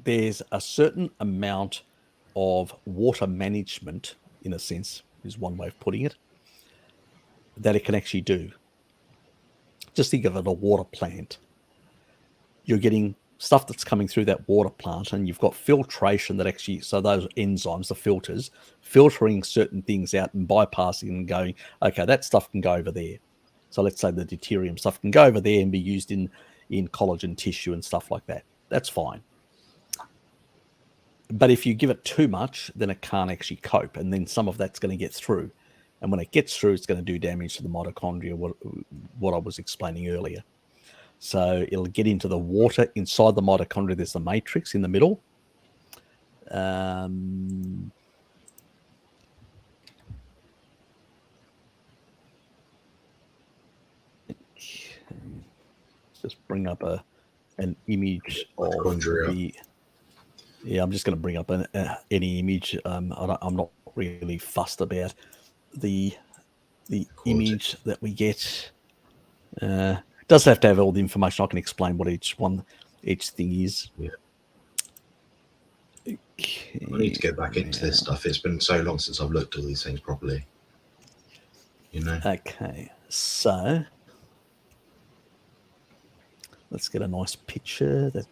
There's a certain amount of water management, in a sense, is one way of putting it, that it can actually do. Just think of it, a water plant. You're getting stuff that's coming through that water plant, and you've got filtration that actually, so those enzymes, the filters, filtering certain things out and bypassing and going, okay, that stuff can go over there. So let's say the deuterium stuff can go over there and be used in collagen tissue and stuff like that. That's fine. But if you give it too much, then it can't actually cope, and then some of that's going to get through. And when it gets through, it's going to do damage to the mitochondria, what I was explaining earlier. So it'll get into the water inside the mitochondria. There's the matrix in the middle. Just bring up an image of the... Yeah, I'm just going to bring up any image. I'm not really fussed about the image that we get. It doesn't have to have all the information. I can explain what each thing is. Yeah. Okay. I need to get back into this stuff. It's been so long since I've looked at all these things properly. Okay, so let's get a nice picture that...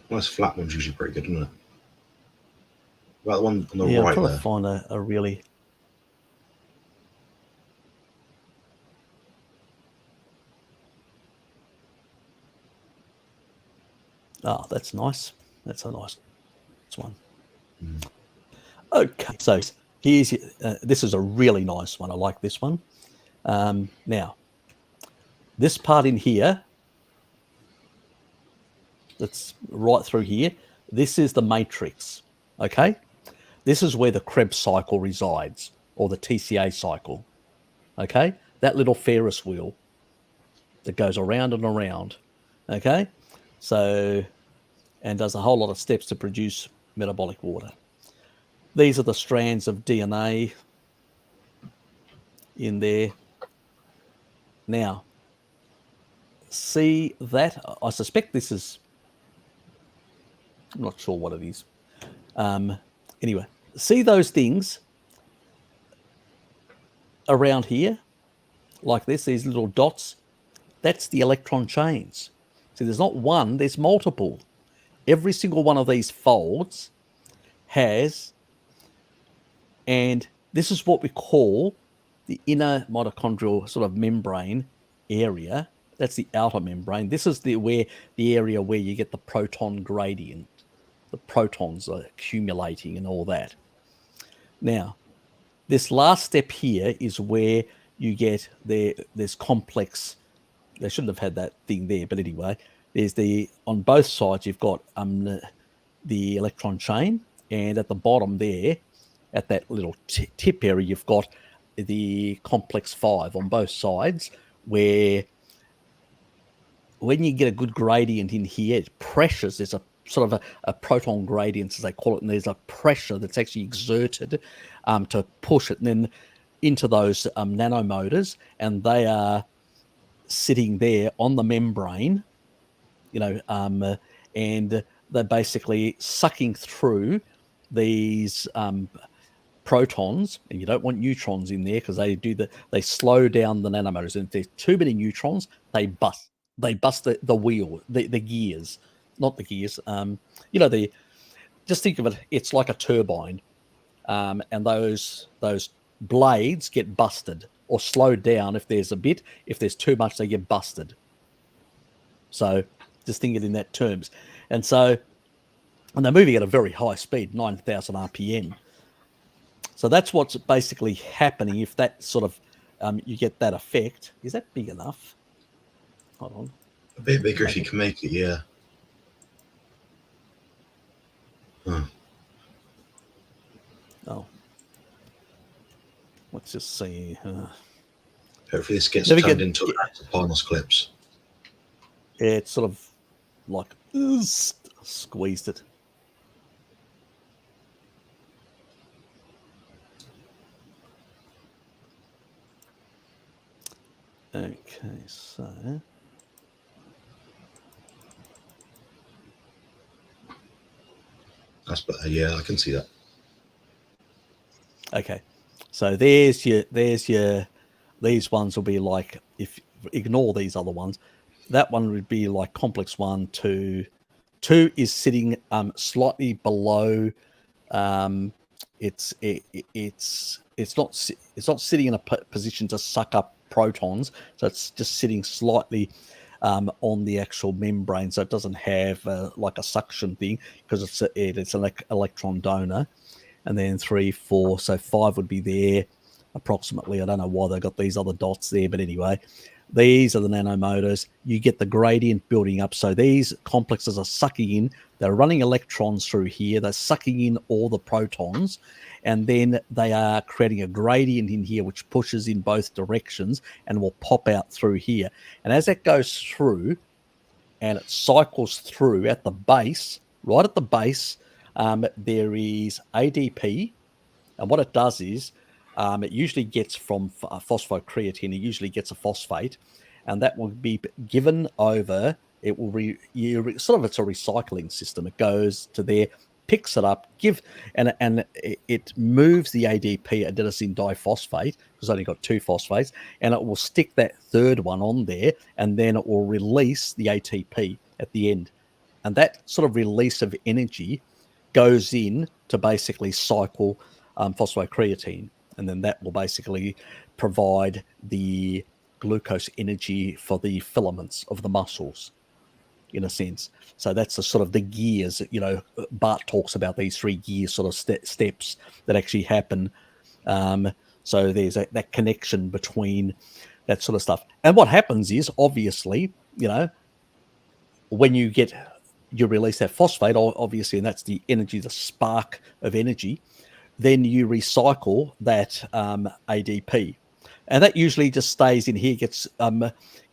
Nice flat one's usually pretty good, isn't it? Well, the one on the right, right I'm trying there. to find a really... Oh, that's nice. That's a nice one. Okay, so here's this is a really nice one. I like this one. Now, this part in here, that's right through here, this is the matrix, okay? This is where the Krebs cycle resides, or the TCA cycle, okay? That little Ferris wheel that goes around and around, okay? So, and does a whole lot of steps to produce metabolic water. These are the strands of DNA in there. Now, see that? I suspect this is... I'm not sure what it is. Anyway, see those things around here? Like this, these little dots? That's the electron chains. See, there's not one, there's multiple. Every single one of these folds has... And this is what we call the inner mitochondrial sort of membrane area. That's the outer membrane. This is the area where you get the proton gradient. The protons are accumulating and all that. Now, this last step here is where you get there's complex... They shouldn't have had that thing there, but anyway, there's on both sides you've got the electron chain, and at the bottom there, at that little tip area, you've got the complex 5 on both sides, where when you get a good gradient in here, it pressures, there's a sort of a proton gradient, as they call it, and there's a pressure that's actually exerted to push it and then into those nanomotors, and they are sitting there on the membrane, and they're basically sucking through these protons, and you don't want neutrons in there because they slow down the nanomotors, and if there's too many neutrons, they bust the wheel, the gears, not the gears, just think of it, it's like a turbine, and those blades get busted or slowed down if there's too much, they get busted. So just think it in that terms. And so, and they're moving at a very high speed, 9,000 RPM. So that's what's basically happening if that sort of, you get that effect. Is that big enough? Hold on. A bit bigger if you can make it, yeah. Huh. Oh. Let's just see. Hopefully this gets turned into Serpanos clips. Yeah, it's sort of like squeezed it. Okay, so that's better. Yeah, I can see that. Okay, so there's your these ones will be like, if ignore these other ones, that one would be like complex 1, 2. 2 is sitting slightly below. It's not sitting in a position to suck up protons, so it's just sitting slightly on the actual membrane, so it doesn't have like a suction thing, because it's an electron donor. And then 3, 4, so 5 would be there approximately. I don't know why they got these other dots there, but anyway, these are the nanomotors. You get the gradient building up. So these complexes are sucking in, they're running electrons through here, they're sucking in all the protons, and then they are creating a gradient in here which pushes in both directions and will pop out through here. And as that goes through and it cycles through at the base, right at the base, there is ADP, and what it does is it usually gets from phosphocreatine, it usually gets a phosphate, and that will be given over. It will sort of, it's a recycling system. It goes to there, picks it up, and it moves the ADP, adenosine diphosphate, because it's only got 2 phosphates, and it will stick that third one on there, and then it will release the ATP at the end, and that sort of release of energy goes in to basically cycle phosphocreatine, and then that will basically provide the glucose energy for the filaments of the muscles, in a sense. So that's the sort of the gears, Bart talks about these 3 gears sort of steps that actually happen. So there's that connection between that sort of stuff. And what happens is, obviously, when you release that phosphate, obviously, and that's the energy, the spark of energy, then you recycle that ADP, and that usually just stays in here,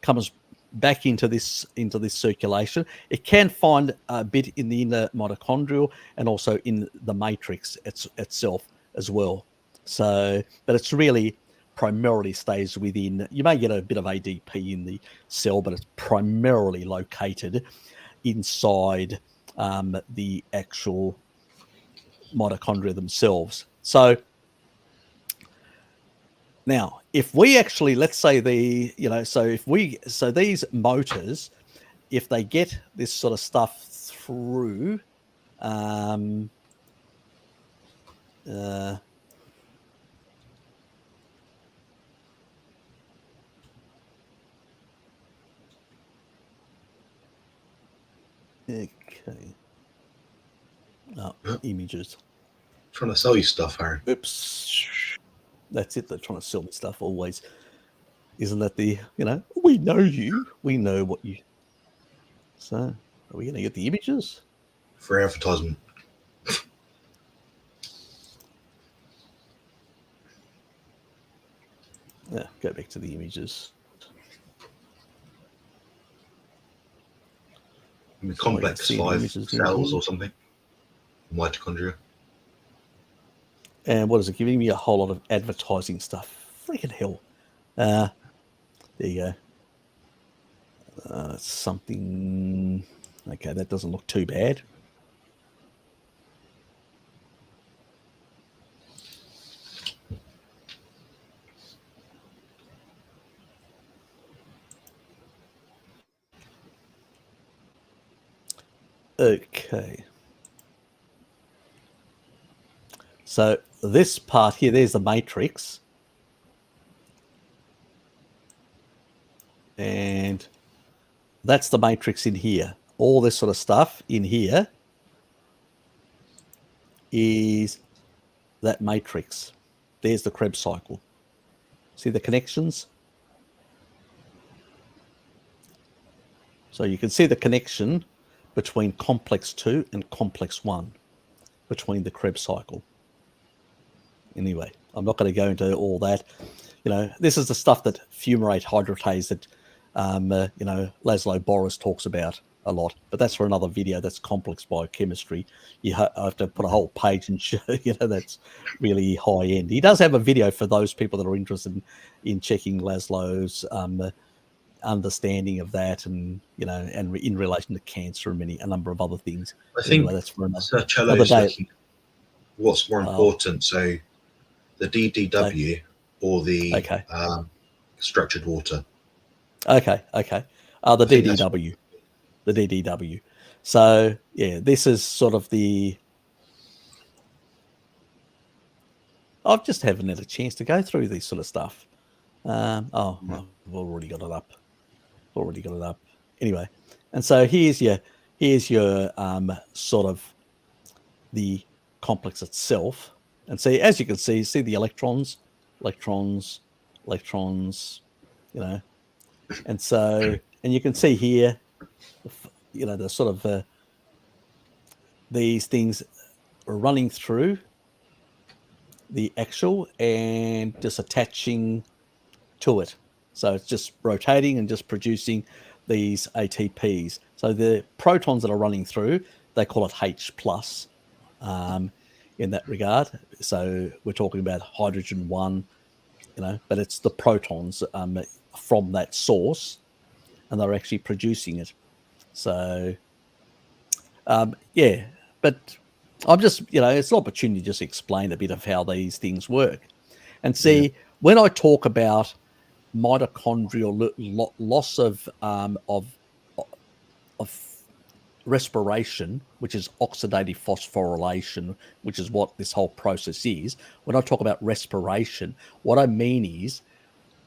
comes back into this circulation. It can find a bit in the inner mitochondrial and also in the matrix itself as well. So, but it's really primarily stays within. You may get a bit of ADP in the cell, but it's primarily located inside the actual mitochondria themselves. So now, if we actually, let's say so these motors, if they get this sort of stuff through, okay. Oh, images. Trying to sell you stuff, Harry. Oops. That's it. They're trying to sell me stuff always. Isn't that we know you. We know what you. So, are we going to get the images? For advertisement. Yeah, go back to the images. mean, complex see the 5 images in cells here. or something. Mitochondria. And what is it giving me? A whole lot of advertising stuff. Freaking hell. There you go. Something. Okay, that doesn't look too bad. Okay. So this part here, there's the matrix. And that's the matrix in here. All this sort of stuff in here is that matrix. There's the Krebs cycle. See the connections? So you can see the connection between complex 2 and complex 1 between the Krebs cycle. Anyway, I'm not going to go into all that. You know, this is the stuff that fumarate hydratase that, you know, Laszlo Boris talks about a lot. But that's for another video. That's complex biochemistry. You have to put a whole page and show, you know, that's really high end. He does have a video for those people that are interested in checking Laszlo's understanding of that, and you know, and in relation to cancer and a number of other things. I think anyway, that's for Sir Cello is looking what's more important, so the DDW or the structured water. Okay. The DDW. The DDW. So yeah, this is sort of the. I've just haven't had a chance to go through this sort of stuff. I've already got it up. Anyway, and so here's your sort of the complex itself, and see, as you can see the electrons, you know, and so, and you can see here, you know, the sort of these things are running through the actual and just attaching to it. So it's just rotating and just producing these ATPs. So the protons that are running through, they call it H plus in that regard. So we're talking about hydrogen 1, you know, but it's the protons from that source, and they're actually producing it. So yeah, but I'm just, you know, it's an opportunity to just explain a bit of how these things work. And see, when I talk about mitochondrial loss of respiration, which is oxidative phosphorylation, which is what this whole process is. When I talk about respiration, what I mean is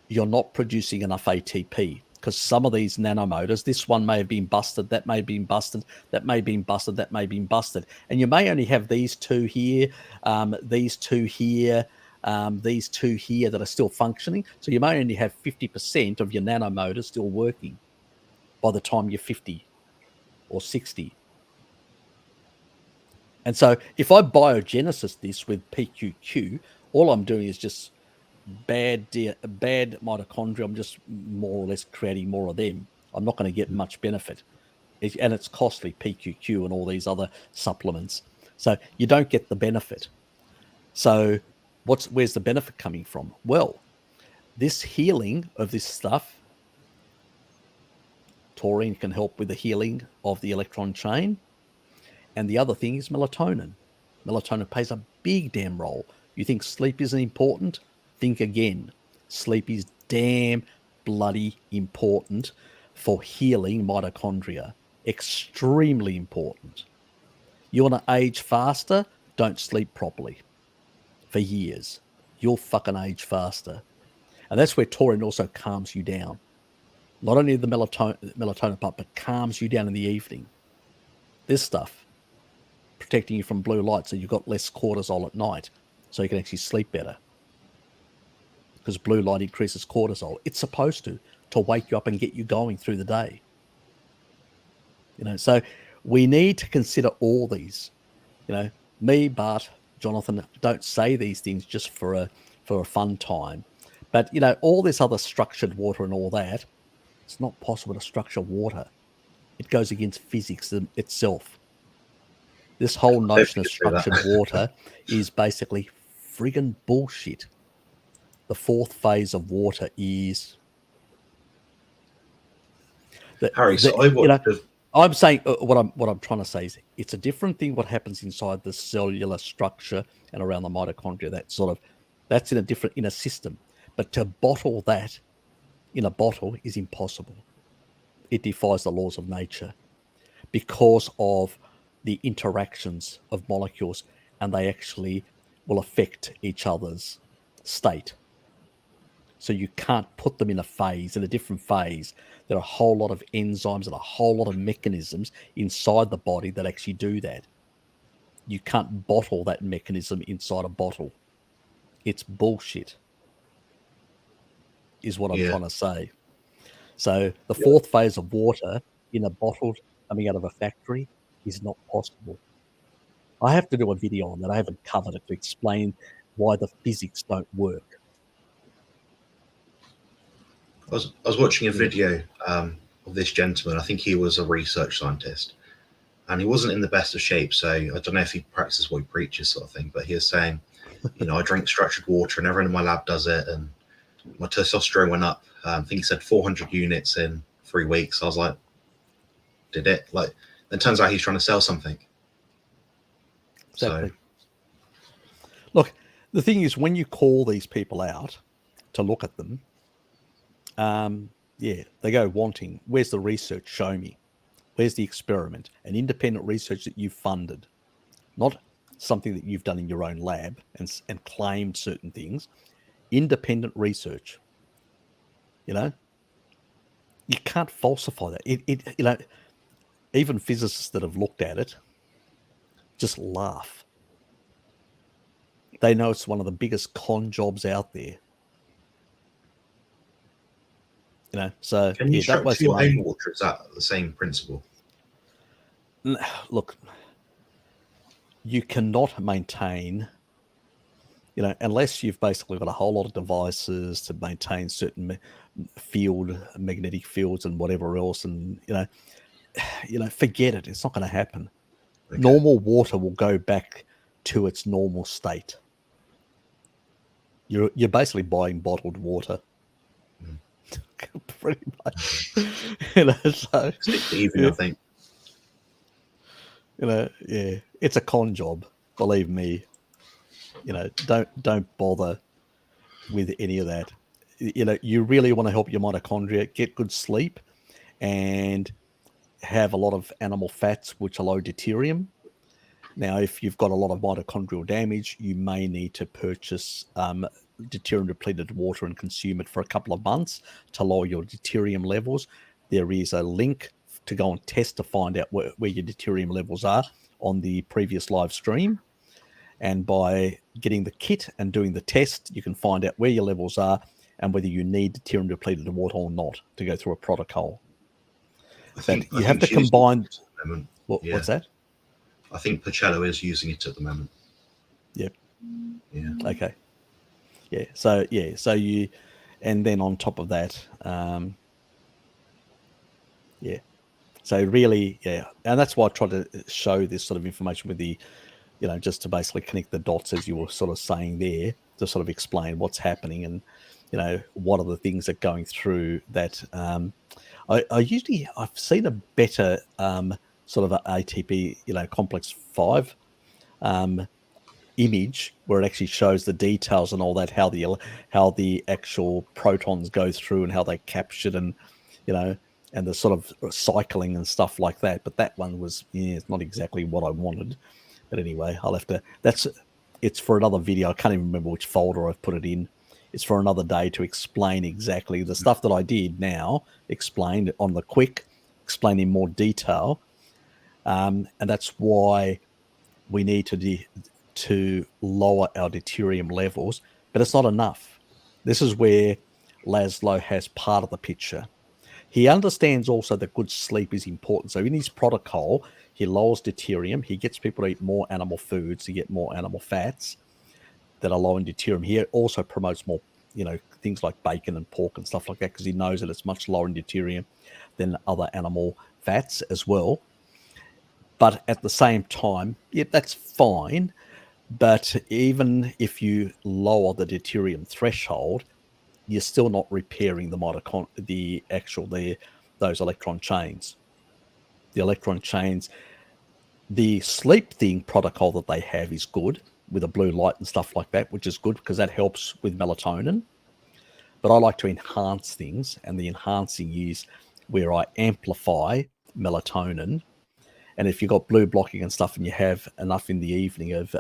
you're not producing enough ATP, because some of these nanomotors, this one may have been busted, that may have been busted, that may have been busted, that may have been busted. And you may only have these two here, these two here, these two here that are still functioning. So you may only have 50% of your nanomotors still working by the time you're 50 or 60. And so if I biogenesis this with PQQ, all I'm doing is just bad mitochondria. I'm just more or less creating more of them. I'm not going to get much benefit. And it's costly, PQQ and all these other supplements. So you don't get the benefit. So where's the benefit coming from? Well, this healing of this stuff, taurine can help with the healing of the electron chain. And the other thing is melatonin. Melatonin plays a big damn role. You think sleep isn't important? Think again. Sleep is damn bloody important for healing mitochondria. Extremely important. You want to age faster? Don't sleep properly for years. You'll fucking age faster. And that's where taurine also calms you down. Not only the melatonin part, but calms you down in the evening. This stuff, protecting you from blue light, so you've got less cortisol at night, so you can actually sleep better. Because blue light increases cortisol. It's supposed to wake you up and get you going through the day. You know, so we need to consider all these. You know, me, Bart, Jonathan, don't say these things just for a fun time. But, you know, all this other structured water and all that, it's not possible to structure water It goes against physics itself. This whole notion of structured water is basically friggin' bullshit. The fourth phase of water is Harry, so I watched I'm saying what I'm trying to say is it's a different thing what happens inside the cellular structure and around the mitochondria. That's in a system. But to bottle that in a bottle is impossible. It defies the laws of nature because of the interactions of molecules, and they actually will affect each other's state. So you can't put them in a different phase. There are a whole lot of enzymes and a whole lot of mechanisms inside the body that actually do that. You can't bottle that mechanism inside a bottle. It's bullshit, is what I'm trying to say. So the fourth phase of water in a bottle coming out of a factory is not possible. I have to do a video on that. I haven't covered it to explain why the physics don't work. I was watching a video of this gentleman. I think he was a research scientist, and he wasn't in the best of shape. So I don't know if he practices what he preaches, sort of thing. But he was saying, I drink structured water, and everyone in my lab does it, and my testosterone went up. I think he said 400 units in 3 weeks. I was like, did it? Like, then turns out he's trying to sell something. Exactly. So, look, the thing is, when you call these people out to look at them, they go wanting. Where's the research? Show me. Where's the experiment? An independent research that you funded, not something that you've done in your own lab and claimed certain things. Independent research. You can't falsify that. Even physicists that have looked at it just laugh. They know it's one of the biggest con jobs out there. So can you structure your own water? Is that the same principle? Look, you cannot maintain, unless you've basically got a whole lot of devices to maintain certain magnetic fields and whatever else, and forget it. It's not going to happen. Okay. Normal water will go back to its normal state. You're basically buying bottled water. Pretty much. So even, I think. It's a con job, believe me. Don't bother with any of that. You really want to help your mitochondria get good sleep and have a lot of animal fats which are low deuterium. Now, if you've got a lot of mitochondrial damage, you may need to purchase deuterium depleted water and consume it for a couple of months to lower your deuterium levels. There is a link to go and test to find out where your deuterium levels are on the previous live stream. And by getting the kit and doing the test, you can find out where your levels are and whether you need deuterium depleted water or not to go through a protocol. You have to combine. What's that? I think Pacello is using it at the moment. Yep. Yeah. Okay. Yeah. So you, and then on top of that, So really, and that's why I try to show this sort of information with the, just to basically connect the dots as you were sort of saying there, to sort of explain what's happening and, what are the things that are going through that. I've seen a better sort of ATP, complex 5 image where it actually shows the details and all that, how the actual protons go through and how they captured and, and the sort of cycling and stuff like that. But that one was, it's not exactly what I wanted. But anyway, I'll have to, it's for another video. I can't even remember which folder I've put it in. It's for another day to explain exactly the stuff that I did now, explained on the quick, explain in more detail. And that's why we need to lower our deuterium levels, but it's not enough. This is where Laszlo has part of the picture. He understands also that good sleep is important. So in his protocol, he lowers deuterium. He gets people to eat more animal foods to get more animal fats that are low in deuterium. He also promotes more, things like bacon and pork and stuff like that, because he knows that it's much lower in deuterium than other animal fats as well. But at the same time, yeah, that's fine. But even if you lower the deuterium threshold, you're still not repairing those electron chains. The electron chains, the sleep thing protocol that they have is good with a blue light and stuff like that, which is good because that helps with melatonin. But I like to enhance things, and the enhancing is where I amplify melatonin. And if you've got blue blocking and stuff and you have enough in the evening of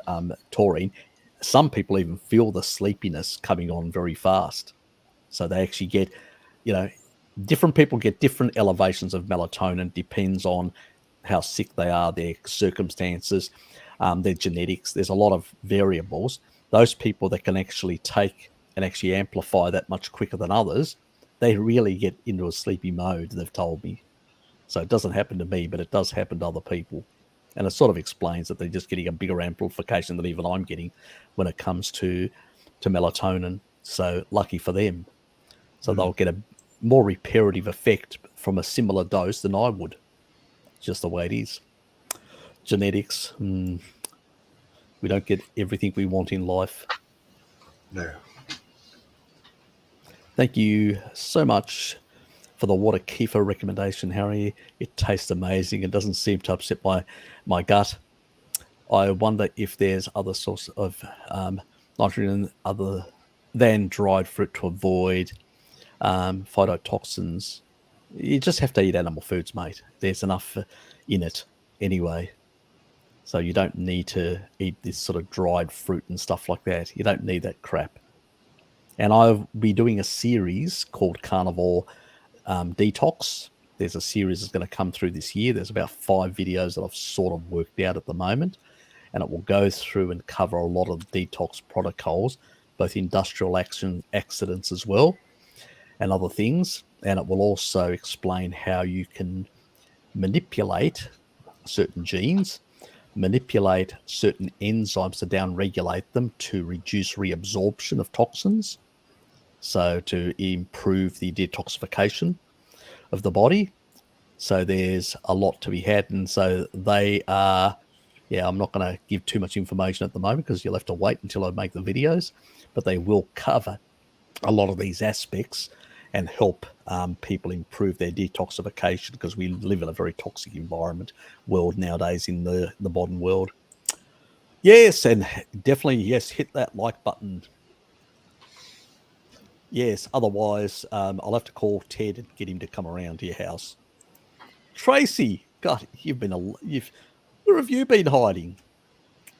taurine, some people even feel the sleepiness coming on very fast. So they actually get, different people get different elevations of melatonin, depends on how sick they are, their circumstances, their genetics. There's a lot of variables. Those people that can actually take and actually amplify that much quicker than others, they really get into a sleepy mode, they've told me. So it doesn't happen to me, but it does happen to other people. And it sort of explains that they're just getting a bigger amplification than even I'm getting when it comes to melatonin. So lucky for them. So they'll get a more reparative effect from a similar dose than I would. Just the way it is. Genetics. We don't get everything we want in life. No. Thank you so much for the water kefir recommendation, Harry. It tastes amazing. It doesn't seem to upset my gut. I wonder if there's other source of nitrogen other than dried fruit to avoid phytotoxins. You just have to eat animal foods, mate. There's enough in it anyway. So you don't need to eat this sort of dried fruit and stuff like that. You don't need that crap. And I'll be doing a series called Carnivore Detox. There's a series that's going to come through this year. There's about 5 videos that I've sort of worked out at the moment. And it will go through and cover a lot of detox protocols, both industrial accidents as well, and other things. And it will also explain how you can manipulate certain genes, manipulate certain enzymes to downregulate them to reduce reabsorption of toxins, so to improve the detoxification of the body. So there's a lot to be had. And so they are, I'm not going to give too much information at the moment because you'll have to wait until I make the videos, but they will cover a lot of these aspects and help people improve their detoxification, because we live in a very toxic world nowadays in the modern world. Yes, and definitely, yes, hit that like button. Yes, otherwise I'll have to call Ted and get him to come around to your house. Tracy, God, where have you been hiding?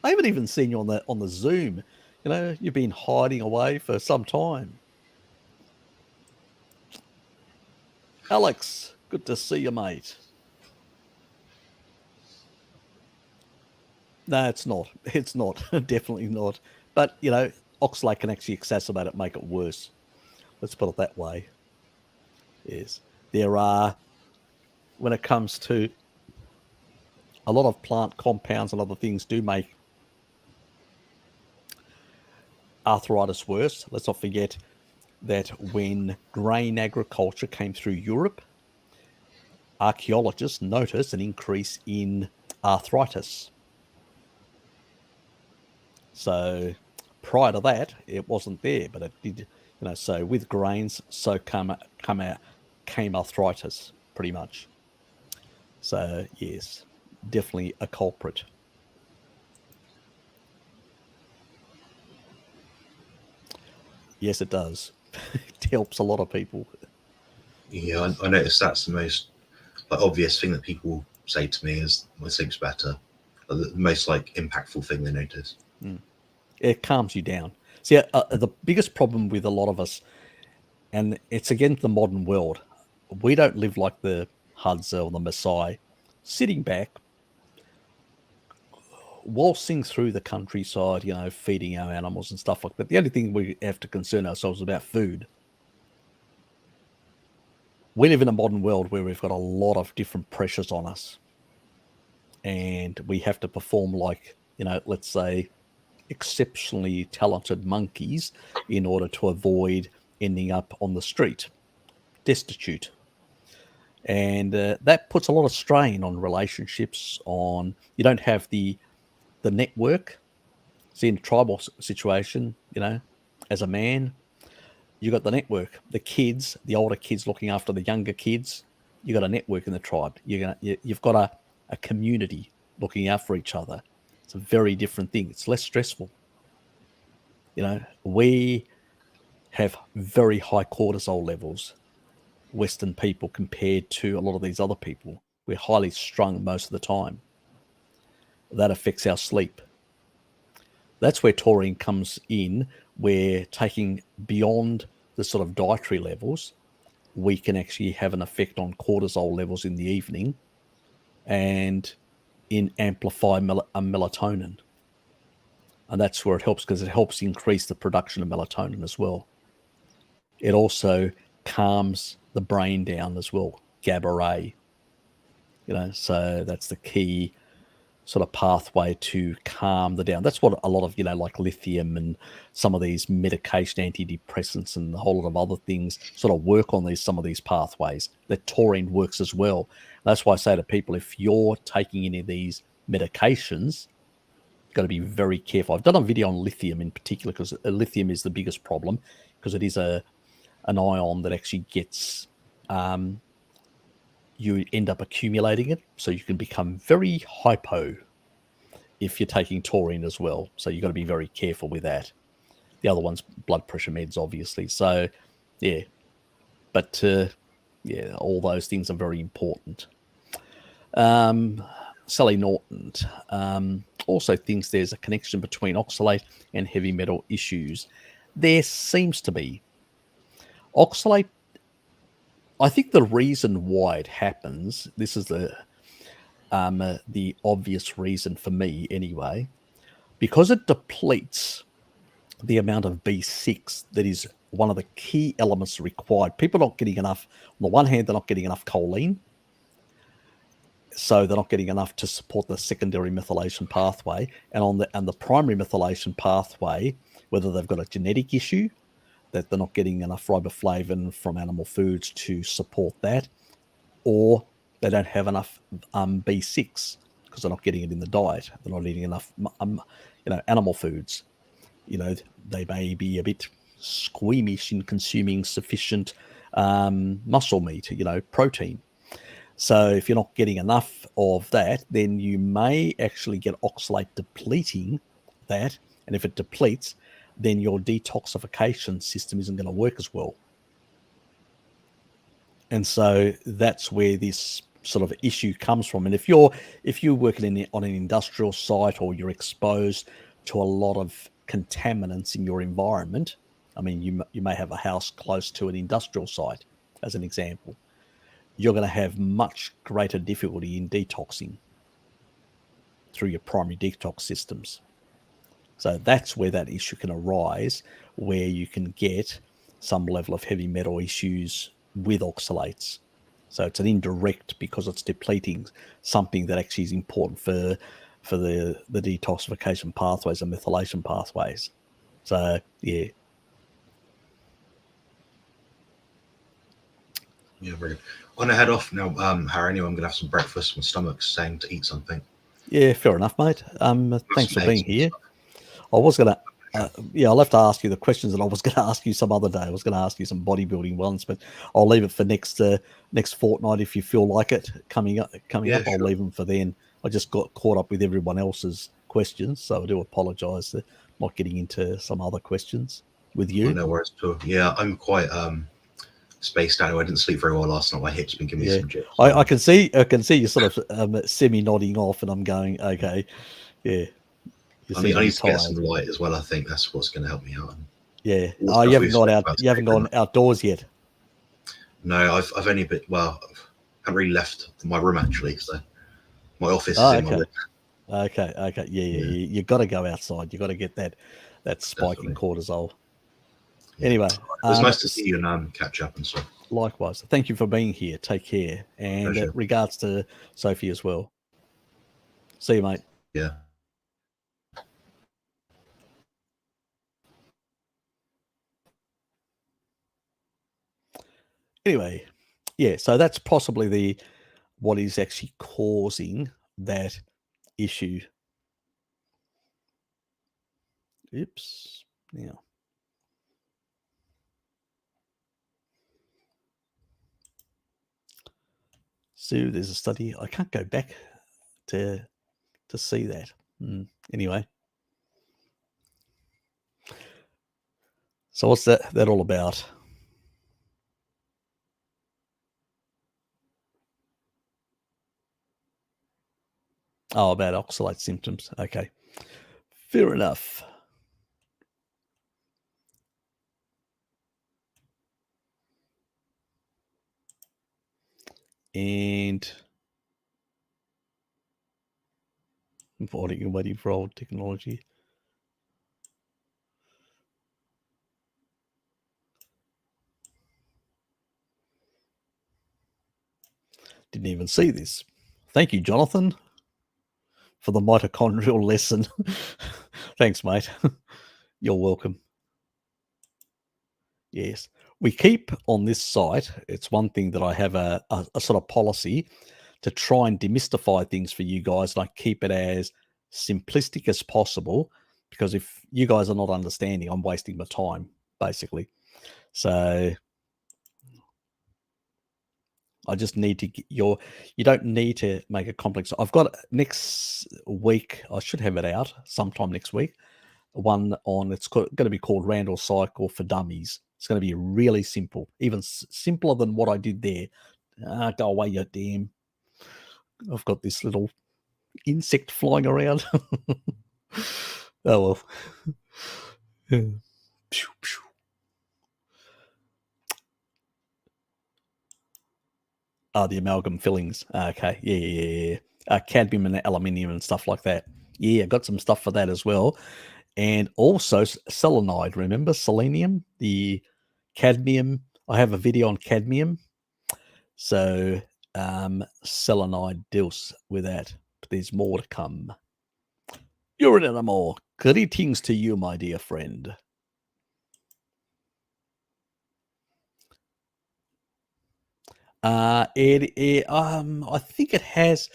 I haven't even seen you on the Zoom. You've been hiding away for some time. Alex, good to see you, mate. No, it's not. It's not. Definitely not. But, oxalate can actually exacerbate it, make it worse. Let's put it that way. Yes. There are, when it comes to a lot of plant compounds and other things do make arthritis worse. Let's not forget that when grain agriculture came through Europe, archaeologists noticed an increase in arthritis. So prior to that, it wasn't there, but it did, so with grains, so came arthritis, pretty much. So yes, definitely a culprit. Yes, it does. It helps a lot of people. Yeah, I noticed that's the most obvious thing that people say to me is my sleep's better. The most impactful thing they notice. It calms you down. See, the biggest problem with a lot of us, and it's against the modern world, we don't live like the Hadza or the Maasai, sitting back, waltzing through the countryside, feeding our animals and stuff like that. The only thing we have to concern ourselves about food. We live in a modern world where we've got a lot of different pressures on us, and we have to perform like, let's say, exceptionally talented monkeys in order to avoid ending up on the street, destitute. And that puts a lot of strain on relationships. On you don't have the network. See, in a tribal situation, as a man, you got the network, the kids, the older kids looking after the younger kids. You got a network in the tribe. You've got a community looking out for each other. It's a very different thing. It's less stressful. We have very high cortisol levels, Western people, compared to a lot of these other people. We're highly strung most of the time. That affects our sleep. That's where taurine comes in. We're taking beyond the sort of dietary levels. We can actually have an effect on cortisol levels in the evening and amplify melatonin. And that's where it helps, because it helps increase the production of melatonin as well. It also calms the brain down as well, GABA ray. So that's the key sort of pathway to calm the down. That's what a lot of, like lithium and some of these medication, antidepressants, and a whole lot of other things sort of work on some of these pathways. That taurine works as well. That's why I say to people, if you're taking any of these medications, you've got to be very careful. I've done a video on lithium in particular, because lithium is the biggest problem, because it is an ion that actually gets, you end up accumulating it, so you can become very hypo if you're taking taurine as well. So you've got to be very careful with that. The other one's blood pressure meds, obviously. So, yeah. But, all those things are very important. Sally Norton also thinks there's a connection between oxalate and heavy metal issues. There seems to be. Oxalate, I think the reason why it happens, this is the obvious reason for me anyway, because it depletes the amount of B6 that is one of the key elements required. People are not getting enough. On the one hand, they're not getting enough choline, so they're not getting enough to support the secondary methylation pathway. And the primary methylation pathway, whether they've got a genetic issue that they're not getting enough riboflavin from animal foods to support that, or they don't have enough B6 because they're not getting it in the diet. They're not eating enough, animal foods. They may be a bit squeamish in consuming sufficient muscle meat, protein. So if you're not getting enough of that, then you may actually get oxalate depleting that. And if it depletes, then your detoxification system isn't going to work as well. And so that's where this sort of issue comes from. And if you're working on an industrial site, or you're exposed to a lot of contaminants in your environment, I mean, you may have a house close to an industrial site, as an example, you're going to have much greater difficulty in detoxing through your primary detox systems. So that's where that issue can arise, where you can get some level of heavy metal issues with oxalates. So it's an indirect, because it's depleting something that actually is important for the detoxification pathways and methylation pathways. So, yeah. Yeah, brilliant. I'm gonna head off now, Harry. Anyway, I'm gonna have some breakfast. My stomach's saying to eat something. Yeah, fair enough, mate. Thanks for being here. I was gonna, I'll have to ask you the questions that I was going to ask you some other day. I was going to ask you some bodybuilding ones, but I'll leave it for next fortnight if you feel like it. Coming up, Sure. I'll leave them for then. I just got caught up with everyone else's questions, so I do apologise for not getting into some other questions with you. Oh, no worries at all. Yeah, I'm quite spaced out. I didn't sleep very well last night. My hip's been giving me some jips. I can see you sort of semi nodding off, and I'm going, okay, yeah. I need to get some light as well. I think that's what's going to help me out. Yeah. Oh, you haven't gone outdoors yet. No, I've only been, I haven't really left my room actually, so my office is in my room. Okay. Yeah. You got to go outside. You got to get that spike in cortisol. Yeah. Anyway, it was nice to see you and catch up and stuff. Likewise. Thank you for being here. Take care, and regards to Sophie as well. See you, mate. Yeah. Anyway, Yeah, so that's possibly what is actually causing that issue. Oops. Now. So there's a study. I can't go back to see that. Anyway. So what's that all about? Oh, about oxalate symptoms. Okay. Fair enough. And waiting for old technology. Didn't even see this. Thank you, Jonathan, for the mitochondrial lesson. Thanks, mate. You're welcome. Yes. We keep on this site, it's one thing that I have a sort of policy to try and demystify things for you guys, and I keep it as simplistic as possible, because if you guys are not understanding, I'm wasting my time, basically. So I just need to get you don't need to make it complex. I've got next week, I should have it out sometime next week, one on, it's going to be called Randall Cycle for Dummies. It's going to be really simple, even simpler than what I did there. Go away, you damn. I've got this little insect flying around. Oh, well. Oh, the amalgam fillings. Okay. Yeah. Cadmium and aluminium and stuff like that. Yeah, got some stuff for that as well. And also selenide. Remember selenium? The cadmium. I have a video on cadmium. So selenide deals with that. But there's more to come. You're an animal. Greetings to you, my dear friend. I think it has.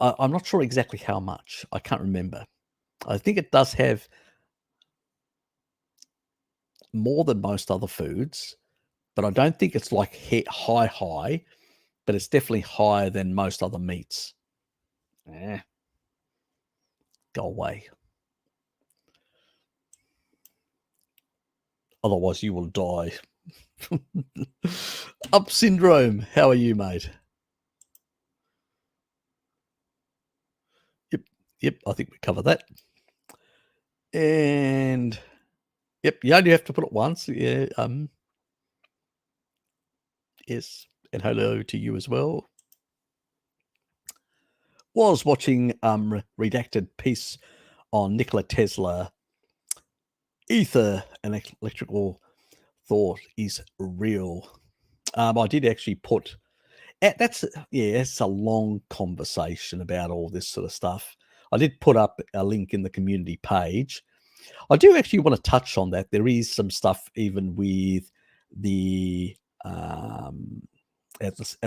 I'm not sure exactly how much. I can't remember. I think it does have more than most other foods, but I don't think it's like high, but it's definitely higher than most other meats. Go away. Otherwise, you will die. Up syndrome. How are you, mate? Yep. I think we covered that. And yep, you only have to put it once. Yeah. Yes. And hello to you as well. Was watching redacted piece on Nikola Tesla. Ether and electrical thought is real. I did actually put that's it's a long conversation about all this sort of stuff. I did put up a link in the community page. I do actually want to touch on that. There is some stuff even with the at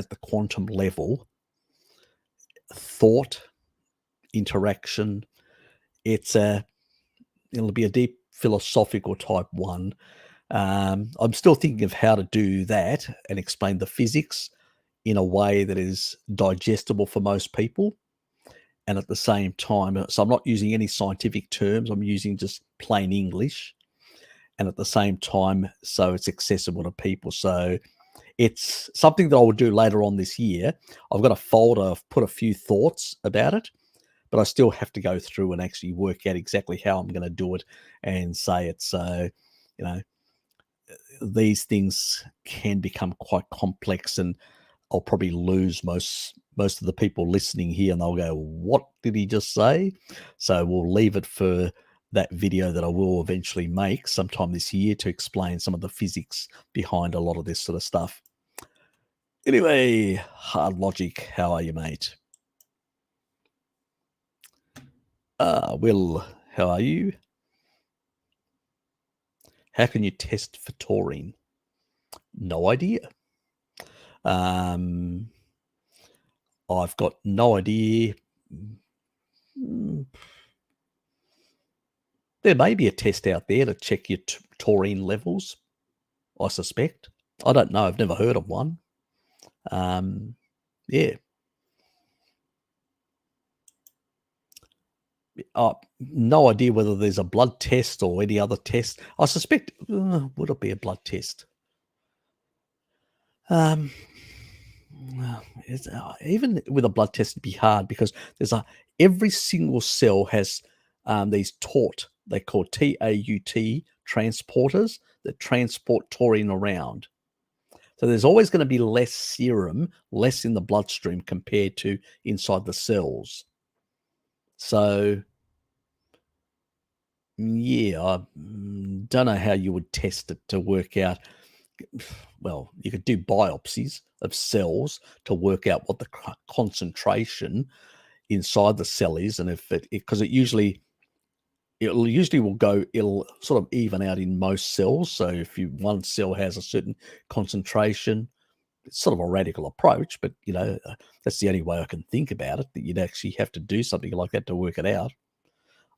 the quantum level, thought, interaction. It'll be a deep philosophical type one. I'm still thinking of how to do that and explain the physics in a way that is digestible for most people. And at the same time, so I'm not using any scientific terms, I'm using just plain English. And at the same time, so it's accessible to people. So it's something that I will do later on this year. I've got a folder, I've put a few thoughts about it, but I still have to go through and actually work out exactly how I'm going to do it and say it. So, these things can become quite complex, and I'll probably lose most of the people listening here, and they'll go, what did he just say? So we'll leave it for that video that I will eventually make sometime this year to explain some of the physics behind a lot of this sort of stuff. Anyway, Hard Logic, how are you, mate? Will, how are you? How can you test for taurine? No idea. I've got no idea. There may be a test out there to check your taurine levels, I suspect. I don't know. I've never heard of one. Yeah. No idea whether there's a blood test or any other test. I suspect, would it be a blood test? Even with a blood test, it'd be hard because every single cell has these they call TAUT transporters that transport taurine around. So there's always going to be less serum, less in the bloodstream compared to inside the cells. So, yeah, I don't know how you would test it to work out. Well, you could do biopsies of cells to work out what the concentration inside the cell is, and because it'll sort of even out in most cells. So if one cell has a certain concentration, it's sort of a radical approach, but that's the only way I can think about it, that you'd actually have to do something like that to work it out.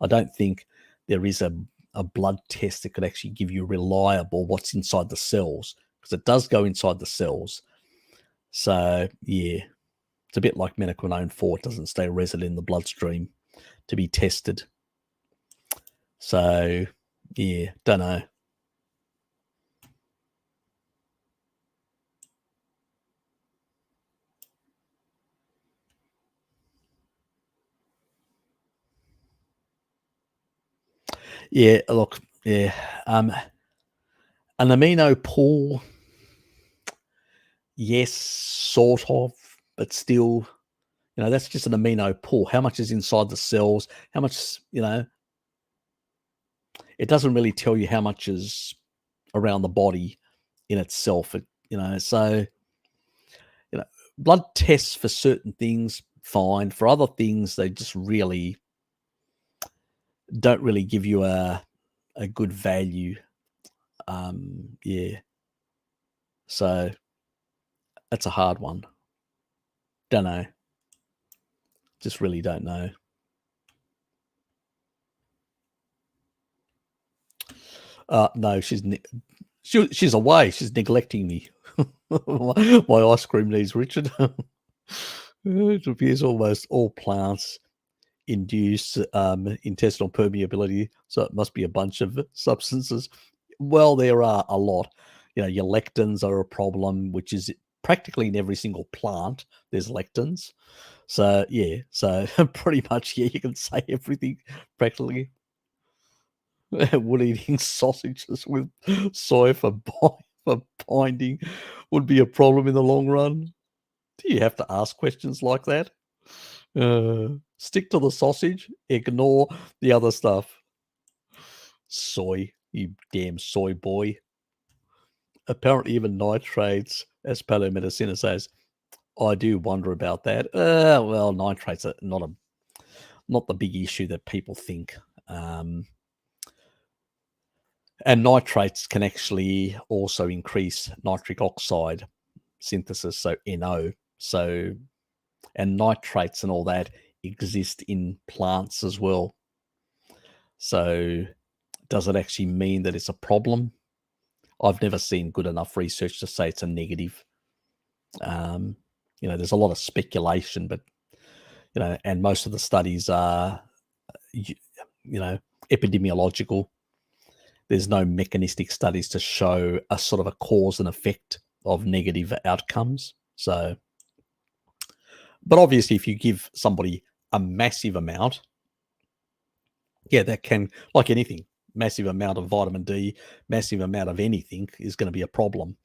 I don't think there is a blood test that could actually give you reliable what's inside the cells, because it does go inside the cells. So yeah, it's a bit like menaquinone 4. It doesn't stay resident in the bloodstream to be tested. So yeah, don't know. Yeah, look, yeah. An amino pool, yes, sort of, but still, that's just an amino pool. How much is inside the cells? How much, it doesn't really tell you how much is around the body in itself. So, blood tests for certain things, fine. For other things, they just really don't really give you a good value. Yeah. So that's a hard one. Don't know. Just really don't know. No, she's away. She's neglecting me. My ice cream needs Richard. It appears almost all plants induce intestinal permeability, so it must be a bunch of substances. Well, there are a lot. Your lectins are a problem, which is practically in every single plant. There's lectins. So yeah, so pretty much, yeah, you can say everything practically. Would eating sausages with soy for binding would be a problem in the long run? Do you have to ask questions like that? Stick to the sausage, ignore the other stuff. Soy, you damn soy boy. Apparently even nitrates, as palomedicina says. I do wonder about that. Well, nitrates are not the big issue that people think. And nitrates can actually also increase nitric oxide synthesis, so NO. And nitrates and all that exist in plants as well. So does it actually mean that it's a problem? I've never seen good enough research to say it's a negative. There's a lot of speculation, but and most of the studies are epidemiological. There's no mechanistic studies to show a sort of a cause and effect of negative outcomes. So, but obviously if you give somebody a massive amount, yeah, that can, like anything, massive amount of vitamin D, massive amount of anything is going to be a problem.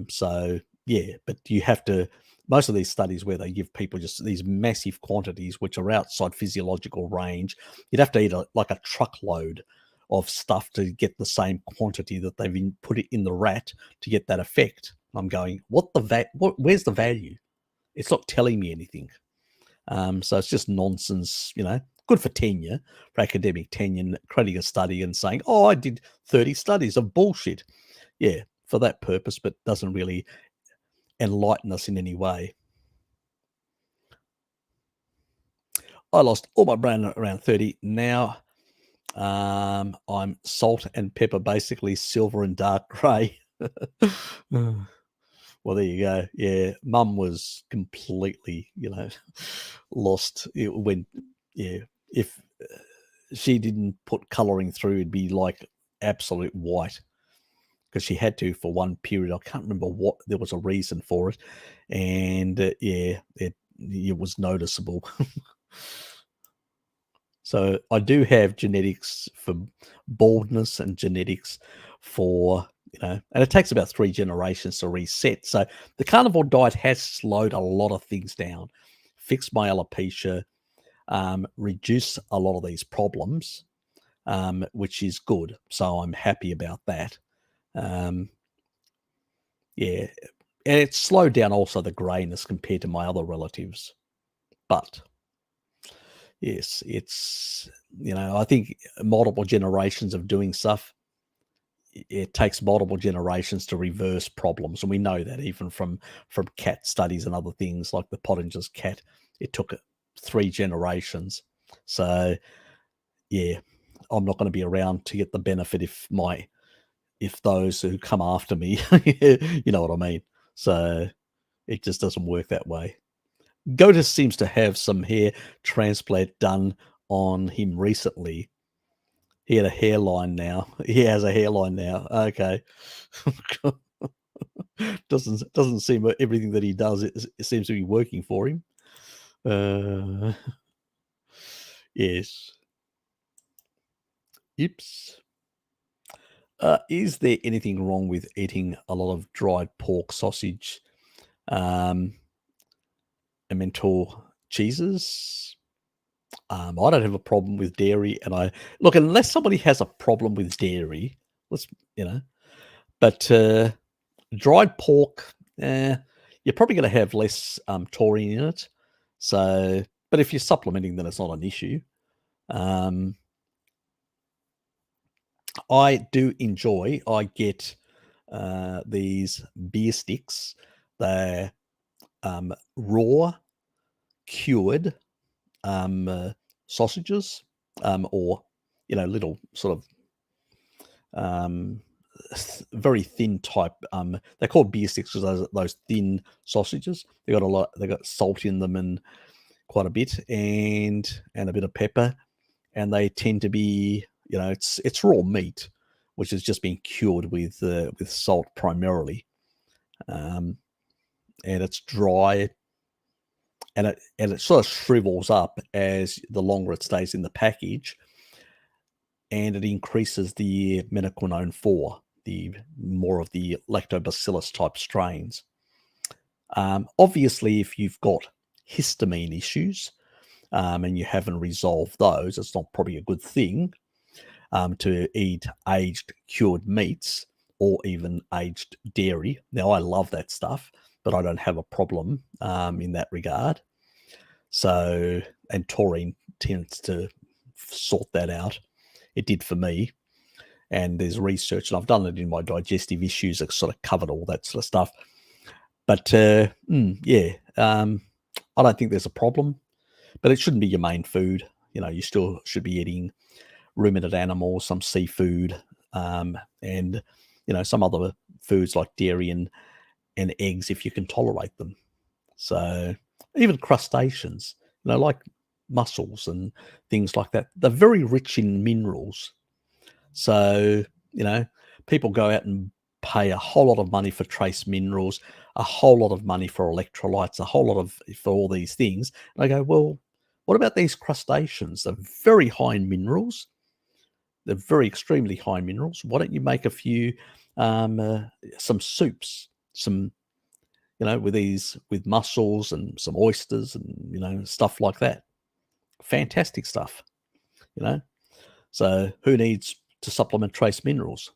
So yeah, but you have to, most of these studies where they give people just these massive quantities, which are outside physiological range, you'd have to eat like a truckload of stuff to get the same quantity that they've put it in the rat to get that effect. I'm going, where's the value? It's not telling me anything. So it's just nonsense, good for tenure, for academic tenure, creating a study and saying, oh, I did 30 studies of bullshit. Yeah, for that purpose, but doesn't really enlighten us in any way. I lost all my brain at around 30. Now I'm salt and pepper, basically silver and dark grey. Well, there you go. Yeah, Mum was completely, lost. It went, if she didn't put colouring through, it'd be like absolute white, because she had to for one period. I can't remember what, there was a reason for it. And it was noticeable. So I do have genetics for baldness and genetics for, and it takes about 3 generations to reset. So the carnivore diet has slowed a lot of things down, fixed my alopecia, reduced a lot of these problems, which is good. So I'm happy about that. And it's slowed down also the greyness compared to my other relatives. But yes, it's, I think multiple generations of doing stuff, it takes multiple generations to reverse problems. And we know that even from cat studies and other things like the Pottinger's cat, it took 3 generations. So yeah, I'm not going to be around to get the benefit if those who come after me, you know what I mean? So it just doesn't work that way. Gotus seems to have some hair transplant done on him recently. He had a hairline now. He has a hairline now. Okay. doesn't seem everything that he does, it seems to be working for him. Yes. Oops. Is there anything wrong with eating a lot of dried pork, sausage, and mentor cheeses? I don't have a problem with dairy, and look, unless somebody has a problem with dairy, but dried pork, you're probably going to have less taurine in it. So, but if you're supplementing, then it's not an issue. I do enjoy. I get these beer sticks. They're raw, cured sausages, or little sort of very thin type. They're called beer sticks because those thin sausages. They got salt in them and quite a bit, and a bit of pepper, and they tend to be, it's raw meat, which has just been cured with salt primarily, and it's dry. And it sort of shrivels up as the longer it stays in the package, and it increases the metaquinone 4, the more of the lactobacillus type strains. Obviously, if you've got histamine issues and you haven't resolved those, it's not probably a good thing to eat aged cured meats or even aged dairy. Now, I love that stuff, but I don't have a problem in that regard. So, and taurine tends to sort that out. It did for me. And there's research, and I've done it in my digestive issues that sort of covered all that sort of stuff. But I don't think there's a problem, but it shouldn't be your main food. You still should be eating ruminant animals, some seafood, and some other foods like dairy and eggs if you can tolerate them. So even crustaceans, like mussels and things like that, they're very rich in minerals. So, people go out and pay a whole lot of money for trace minerals, a whole lot of money for electrolytes, a whole lot for all these things. And I go, well, what about these crustaceans? They're very high in minerals. They're very extremely high in minerals. Why don't you make a few, some soups, some, with mussels and some oysters and, stuff like that. Fantastic stuff, So who needs to supplement trace minerals?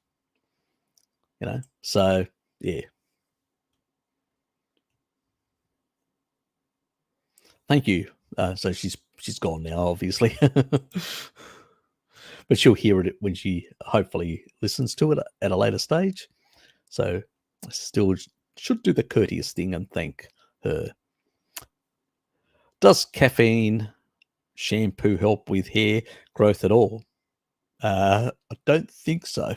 So yeah. Thank you. So she's gone now, obviously, but she'll hear it when she hopefully listens to it at a later stage. So still Should do the courteous thing and thank her. Does caffeine shampoo help with hair growth at all? I don't think so.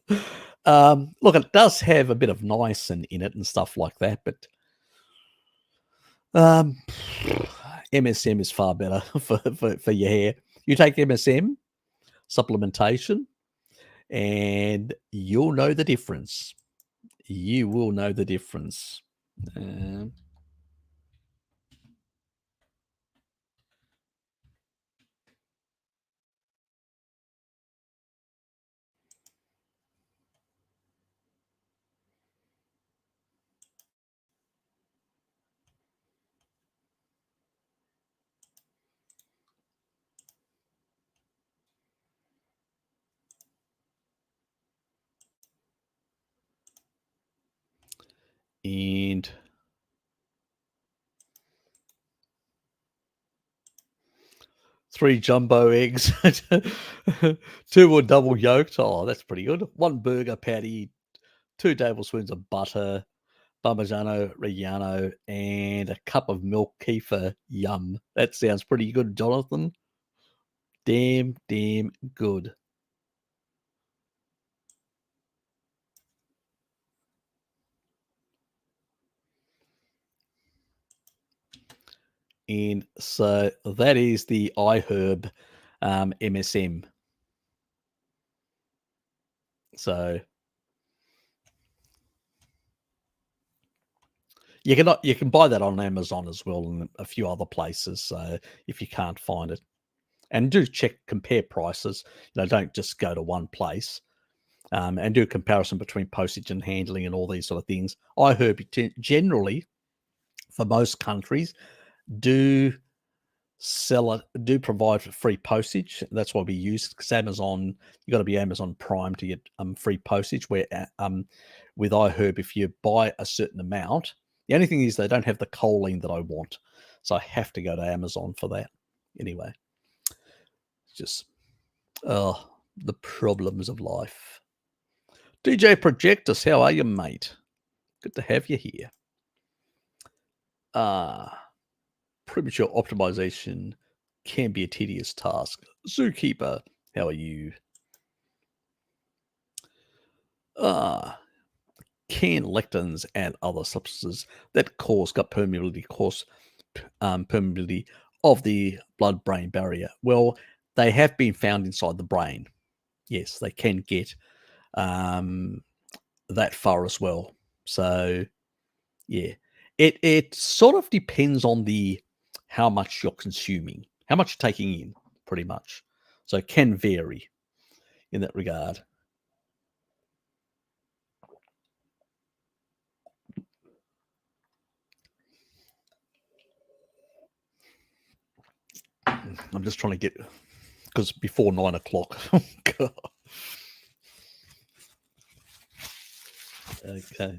Look, it does have a bit of niacin in it and stuff like that, but MSM is far better for your hair. You take MSM supplementation, and you'll know the difference. You will know the difference. And 3 jumbo eggs, 2 were double yolked. Oh, that's pretty good. 1 burger patty, 2 tablespoons of butter, Parmigiano Reggiano, and a cup of milk kefir. Yum. That sounds pretty good, Jonathan. Damn good. And so that is the iHerb MSM. So you can buy that on Amazon as well and a few other places. So if you can't find it, and do compare prices. Don't just go to one place. And do a comparison between postage and handling and all these sort of things. iHerb generally, for most countries, do provide free postage. That's why we use it, because Amazon, you got to be Amazon Prime to get free postage. Where with iHerb, if you buy a certain amount, the only thing is they don't have the choline that I want, so I have to go to Amazon for that. Anyway, it's just the problems of life. DJ Projectus, how are you, mate? Good to have you here. Premature optimization can be a tedious task. Zookeeper, how are you? Can lectins and other substances that cause gut permeability permeability of the blood-brain barrier? Well, they have been found inside the brain. Yes, they can get that far as well. So, yeah, it sort of depends on how much you're consuming, how much you're taking in, pretty much. So it can vary in that regard. I'm just trying to get, because before 9 o'clock. Okay,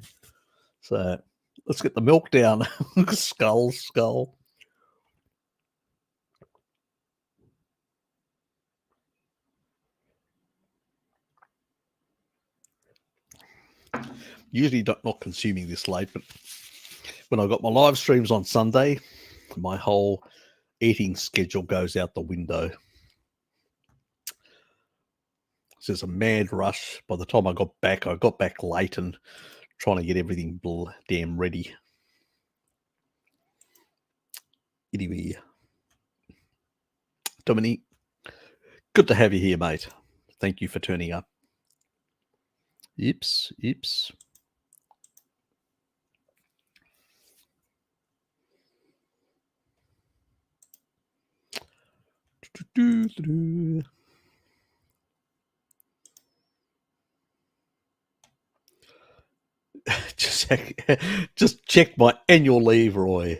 so let's get the milk down. skull. Usually not consuming this late, but when I got my live streams on Sunday, my whole eating schedule goes out the window. So there's a mad rush. By the time I got back late and trying to get everything damn ready. Anyway, Dominique, good to have you here, mate. Thank you for turning up. Yips. Just check my annual leave, Roy.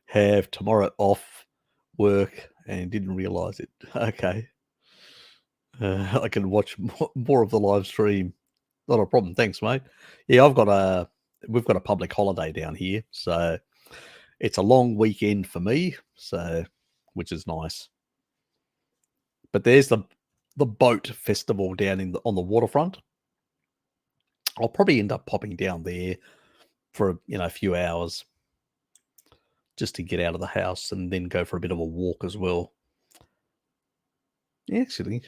Have tomorrow off work and didn't realize it. Okay. I can watch more of the live stream. Not a problem. Thanks, mate. Yeah, we've got a public holiday down here, so it's a long weekend for me, so which is nice. But there's the boat festival down on the waterfront. I'll probably end up popping down there for a few hours just to get out of the house and then go for a bit of a walk as well. Actually,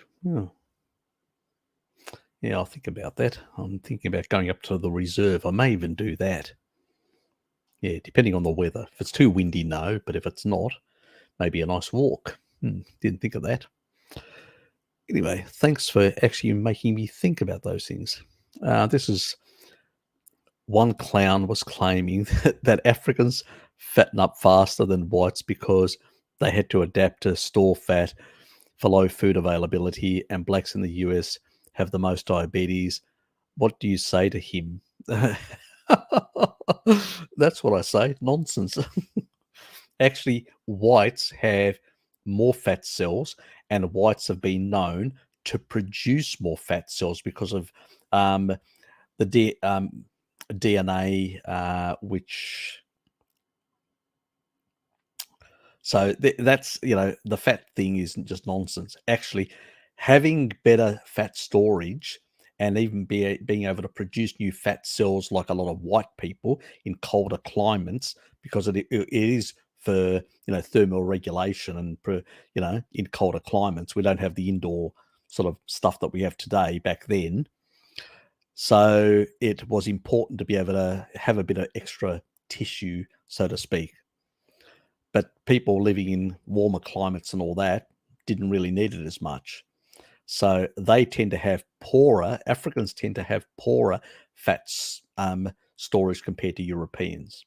yeah, I'll think about that. I'm thinking about going up to the reserve. I may even do that. Yeah, depending on the weather. If it's too windy, no. But if it's not, maybe a nice walk. Didn't think of that. Anyway, thanks for actually making me think about those things. This is one clown was claiming that Africans fatten up faster than whites because they had to adapt to store fat for low food availability, and blacks in the US have the most diabetes. What do you say to him? That's what I say. Nonsense. Actually, whites have more fat cells, and whites have been known to produce more fat cells because of the DNA, which. So that's, the fat thing isn't just nonsense. Actually, having better fat storage and even being able to produce new fat cells like a lot of white people in colder climates, because it is for, thermal regulation and, in colder climates. We don't have the indoor sort of stuff that we have today back then. So it was important to be able to have a bit of extra tissue, so to speak. But people living in warmer climates and all that didn't really need it as much. So they tend to have Africans tend to have poorer fats storage compared to Europeans.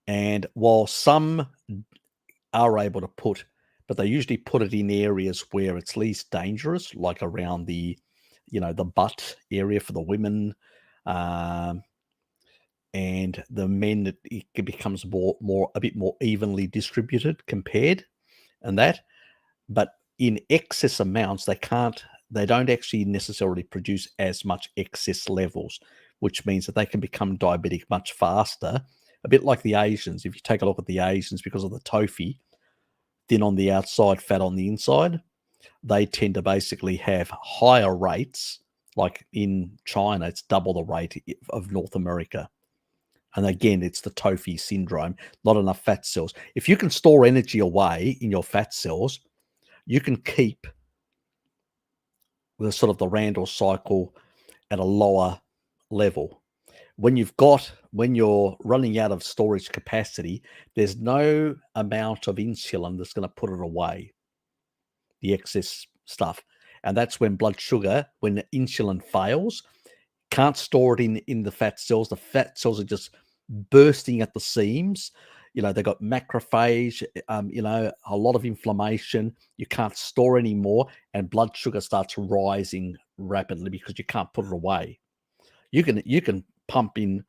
And while some are able to but they usually put it in areas where it's least dangerous, like around the butt area for the women, and the men, it becomes a bit more evenly distributed compared and that. But in excess amounts, they don't actually necessarily produce as much excess levels, which means that they can become diabetic much faster. A bit like the Asians. If you take a look at the Asians, because of the tofu, thin on the outside, fat on the inside, they tend to basically have higher rates. Like in China, it's double the rate of North America. And again, it's the tofu syndrome, not enough fat cells. If you can store energy away in your fat cells, you can keep the sort of the Randall cycle at a lower level. When you're running out of storage capacity, there's no amount of insulin that's going to put it away, the excess stuff. And that's when blood sugar, when the insulin fails, can't store it in the fat cells. The fat cells are just bursting at the seams. They've got macrophage, a lot of inflammation. You can't store anymore, and blood sugar starts rising rapidly because you can't put it away. You can pump in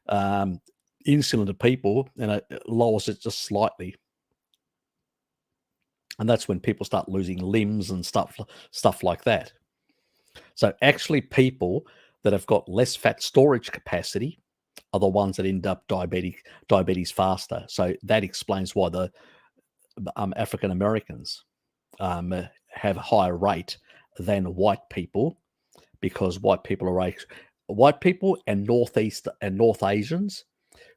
insulin to people, and it lowers it just slightly. And that's when people start losing limbs and stuff like that. So actually, people that have got less fat storage capacity are the ones that end up diabetes faster. So that explains why the African Americans have a higher rate than white people, because white people and North Asians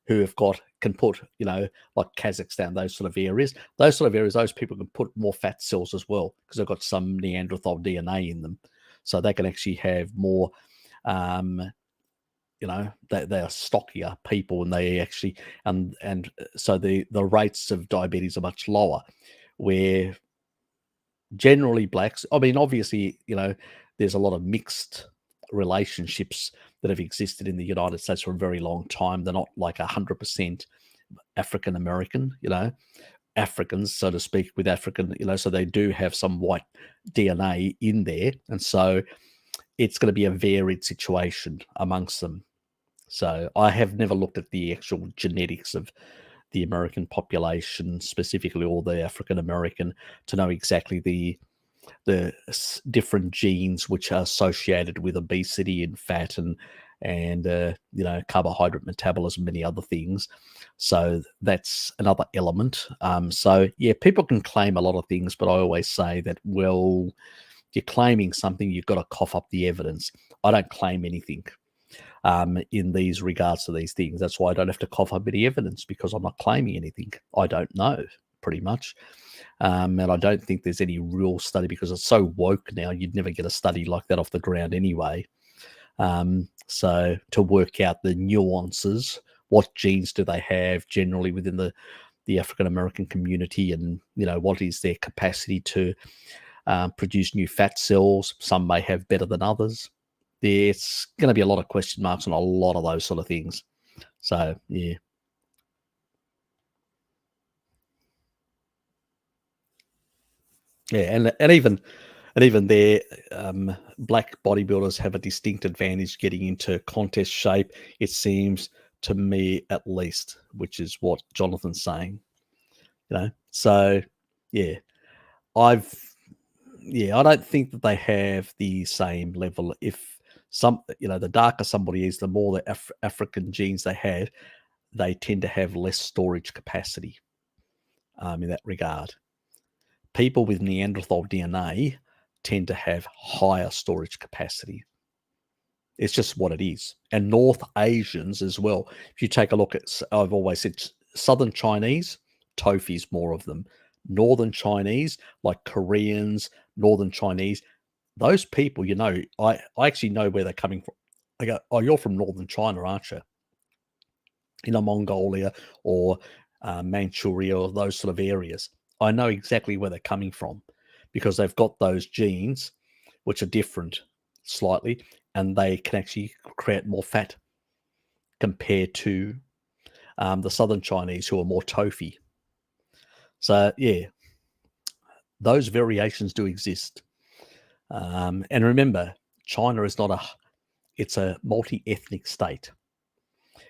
who can put, like Kazakhstan, those sort of areas, those people can put more fat cells as well, because they've got some Neanderthal DNA in them. So they can actually have more, they are stockier people, and they actually, and so the rates of diabetes are much lower, where generally blacks, I mean, obviously, there's a lot of mixed relationships that have existed in the United States for a very long time. They're not like 100% African American, Africans, so to speak, with African, so they do have some white DNA in there. And so it's going to be a varied situation amongst them. So I have never looked at the actual genetics of the American population specifically, or the African American, to know exactly the different genes which are associated with obesity and fat and carbohydrate metabolism, many other things. So that's another element. So yeah, people can claim a lot of things, but I always say that, well, you're claiming something, you've got to cough up the evidence. I don't claim anything. in these regards to these things. That's why I don't have to cough up any evidence, because I'm not claiming anything. I don't know, pretty much. And I don't think there's any real study, because it's so woke now, you'd never get a study like that off the ground anyway. So to work out the nuances, what genes do they have generally within the African American community, and what is their capacity to produce new fat cells. Some may have better than others. There's going to be a lot of question marks on a lot of those sort of things. So yeah. Yeah, and even their black bodybuilders have a distinct advantage getting into contest shape, it seems to me, at least, which is what Jonathan's saying. So yeah, I don't think that they have the same level. If the darker somebody is, the more the African genes they have, they tend to have less storage capacity in that regard. People with Neanderthal DNA tend to have higher storage capacity. It's just what it is. And North Asians as well. If you take a look at, I've always said, Southern Chinese, TOFI's more of them. Northern Chinese, like Koreans, Northern Chinese, those people, I actually know where they're coming from. I go, oh, you're from Northern China, aren't you? Mongolia or Manchuria or those sort of areas. I know exactly where they're coming from, because they've got those genes which are different slightly, and they can actually create more fat compared to the Southern Chinese, who are more TOFI. So yeah, those variations do exist. And remember, China is it's a multi-ethnic state.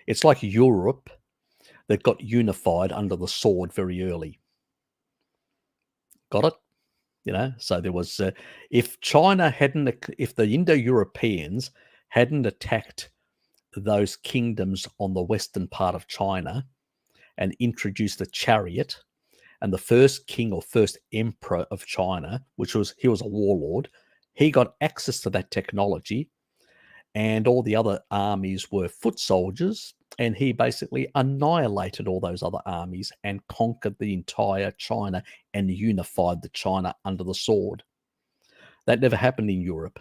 It's like Europe that got unified under the sword very early. Got it? So there was, if the Indo-Europeans hadn't attacked those kingdoms on the western part of China and introduced the chariot, and the first king or first emperor of China, he was a warlord, he got access to that technology, and all the other armies were foot soldiers, and he basically annihilated all those other armies and conquered the entire China and unified the China under the sword. That never happened in Europe.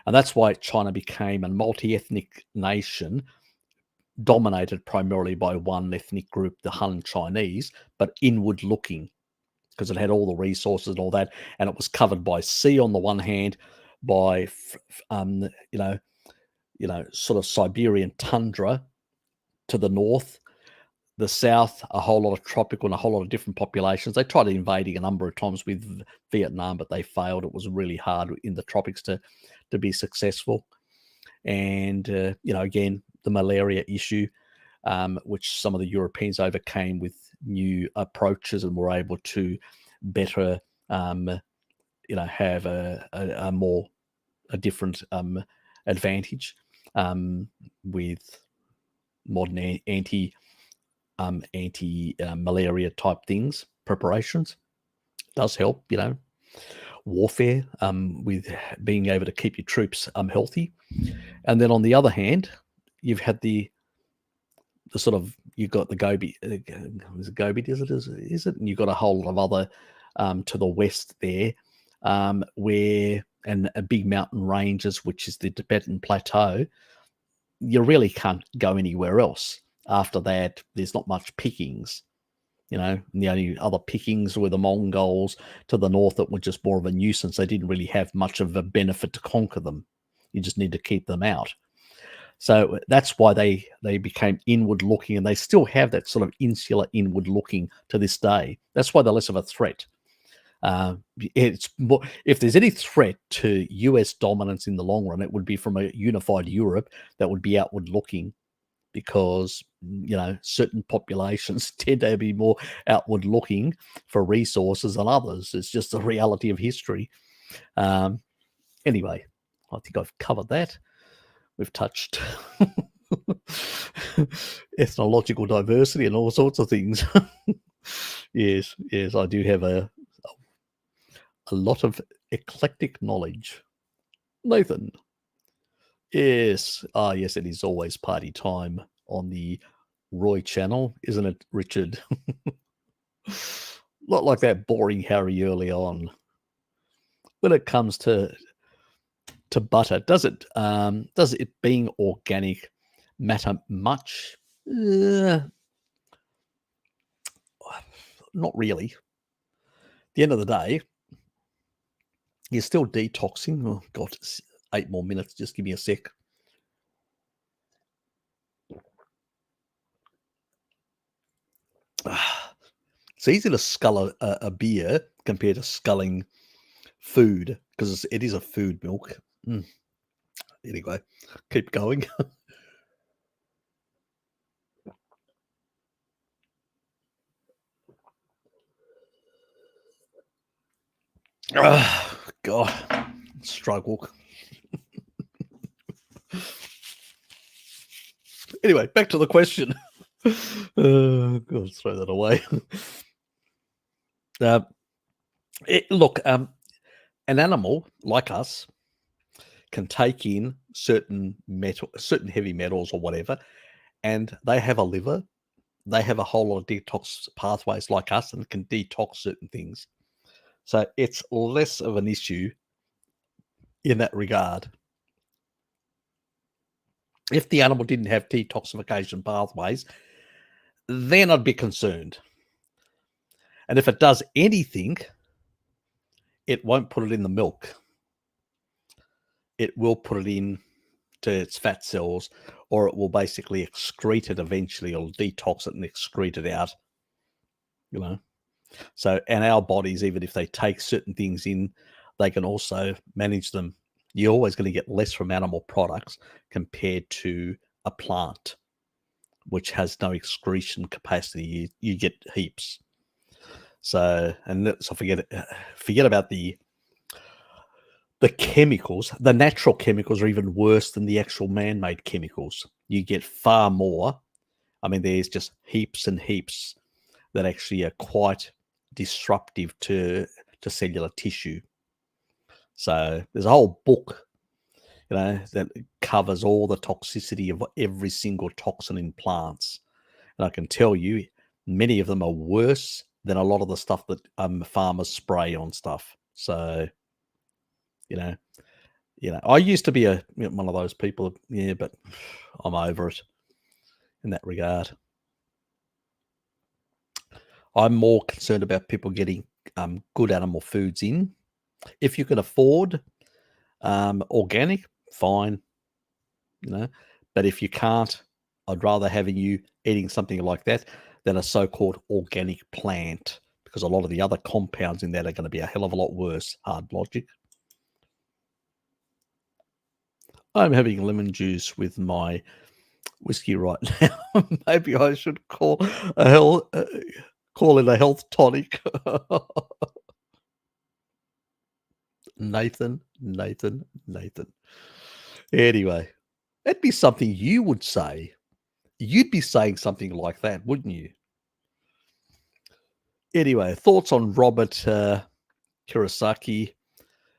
And that's why China became a multi-ethnic nation, dominated primarily by one ethnic group, the Han Chinese, but inward looking, because it had all the resources and all that, and it was covered by sea on the one hand, by sort of Siberian tundra to the north, the south, a whole lot of tropical and a whole lot of different populations. They tried invading a number of times with Vietnam, but they failed. It was really hard in the tropics to be successful. And again, the malaria issue, which some of the Europeans overcame with new approaches and were able to better have a different advantage with modern anti-malaria type things, preparations. Does help, warfare, with being able to keep your troops healthy. And then on the other hand, you've had the sort of, you've got the Gobi, Gobi Desert, is it? And you've got a whole lot of other to the west there, where, and a big mountain ranges, which is the Tibetan Plateau. You really can't go anywhere else. After that, there's not much pickings. And the only other pickings were the Mongols to the north that were just more of a nuisance. They didn't really have much of a benefit to conquer them. You just need to keep them out. So that's why they became inward looking, and they still have that sort of insular inward looking to this day. That's why they're less of a threat. It's more, if there's any threat to US dominance in the long run, it would be from a unified Europe that would be outward looking, because certain populations tend to be more outward looking for resources than others. It's just the reality of history. Anyway, I think I've covered that. We've touched ethnological diversity and all sorts of things. yes, I do have a lot of eclectic knowledge. Nathan, Yes. Ah, yes, it is always party time on the Roy channel, isn't it, Richard? Not like that boring Harry early on. When it comes to butter, does it being organic matter much? Not really. At the end of the day, you're still detoxing. Oh God, 8 more minutes. Just give me a sec. It's easy to scull a beer compared to sculling food because it is a food milk. Anyway, keep going. God, struggle. Anyway, back to the question. God, throw that away. Look, an animal like us can take in certain heavy metals or whatever, and they have a liver. They have a whole lot of detox pathways like us and can detox certain things. So it's less of an issue in that regard. If the animal didn't have detoxification pathways, then I'd be concerned. And if it does anything, it won't put it in the milk. It will put it in to its fat cells, or it will basically excrete it eventually. It'll detox it and excrete it out. So, and our bodies, even if they take certain things in, they can also manage them. You're always going to get less from animal products compared to a plant, which has no excretion capacity. You get heaps. So, forget about the chemicals. The natural chemicals are even worse than the actual man-made chemicals. You get far more. I mean, there's just heaps and heaps that actually are quite disruptive to cellular tissue. So there's a whole book, that covers all the toxicity of every single toxin in plants. And I can tell you, many of them are worse than a lot of the stuff that farmers spray on stuff. So, I used to be one of those people, but I'm over it in that regard. I'm more concerned about people getting good animal foods in. If you can afford organic, fine, but if you can't, I'd rather having you eating something like that than a so-called organic plant, because a lot of the other compounds in that are going to be a hell of a lot worse. Hard logic. I'm having lemon juice with my whiskey right now. Maybe I should call it a health tonic. Nathan. Anyway, that'd be something you would say. You'd be saying something like that, wouldn't you? Anyway, thoughts on Robert Kiyosaki.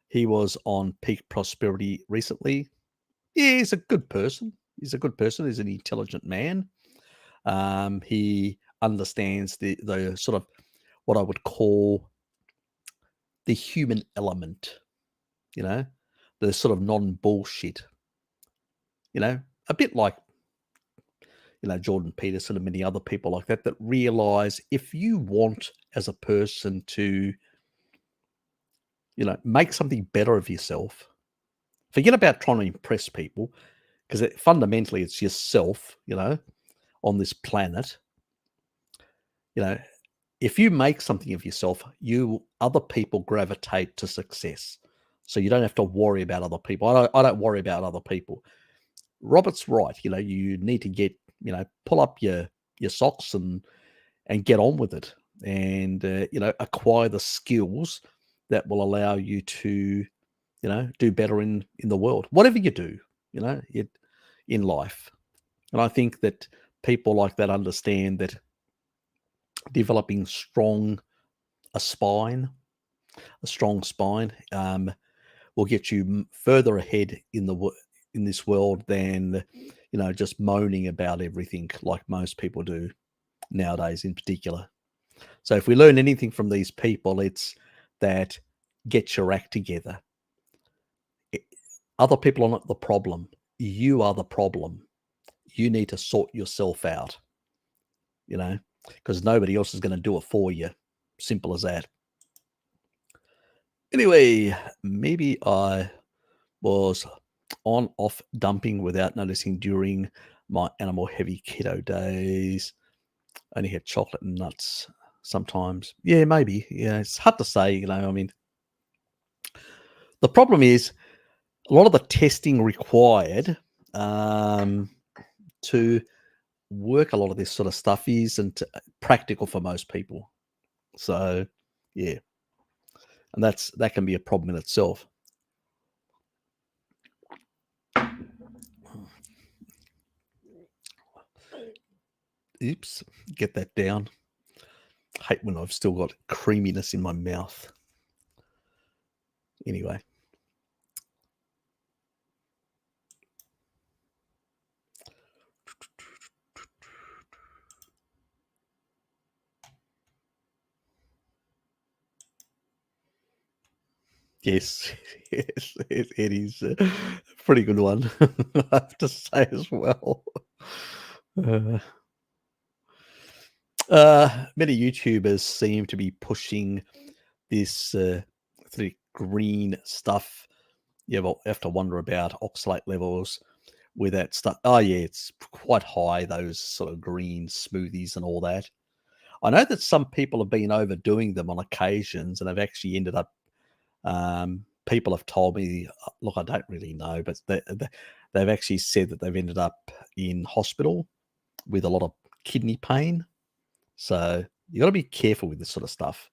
He was on Peak Prosperity recently. Yeah, he's a good person. He's an intelligent man. He understands the sort of what I would call the human element, the sort of non-bullshit, a bit like, Jordan Peterson and many other people like that realize if you want as a person to, make something better of yourself, forget about trying to impress people, because fundamentally it's yourself, on this planet. If you make something of yourself, other people gravitate to success. So you don't have to worry about other people. I don't worry about other people. Robert's right. You need to get, pull up your socks and get on with it, and acquire the skills that will allow you to, do better in the world, whatever you do, in life. And I think that people like that understand that developing a strong spine will get you further ahead in in this world than, just moaning about everything like most people do nowadays in particular. So if we learn anything from these people, it's that get your act together. Other people are not the problem. You are the problem. You need to sort yourself out, because nobody else is going to do it for you. Simple as that. Anyway, maybe I was on-off dumping without noticing during my animal heavy keto days. Only had chocolate and nuts sometimes. Yeah, maybe. Yeah, it's hard to say, I mean, the problem is a lot of the testing required to work a lot of this sort of stuff isn't practical for most people. So, yeah. And that can be a problem in itself. Oops, get that down. Hate when I've still got creaminess in my mouth. Anyway. Yes, yes, it is a pretty good one, I have to say as well. Many YouTubers seem to be pushing this green stuff. Yeah, well, I have to wonder about oxalate levels with that stuff. Oh, yeah, it's quite high, those sort of green smoothies and all that. I know that some people have been overdoing them on occasions and have actually ended up people have told me, look, I don't really know, but they've actually said that they've ended up in hospital with a lot of kidney pain. So you got to be careful with this sort of stuff.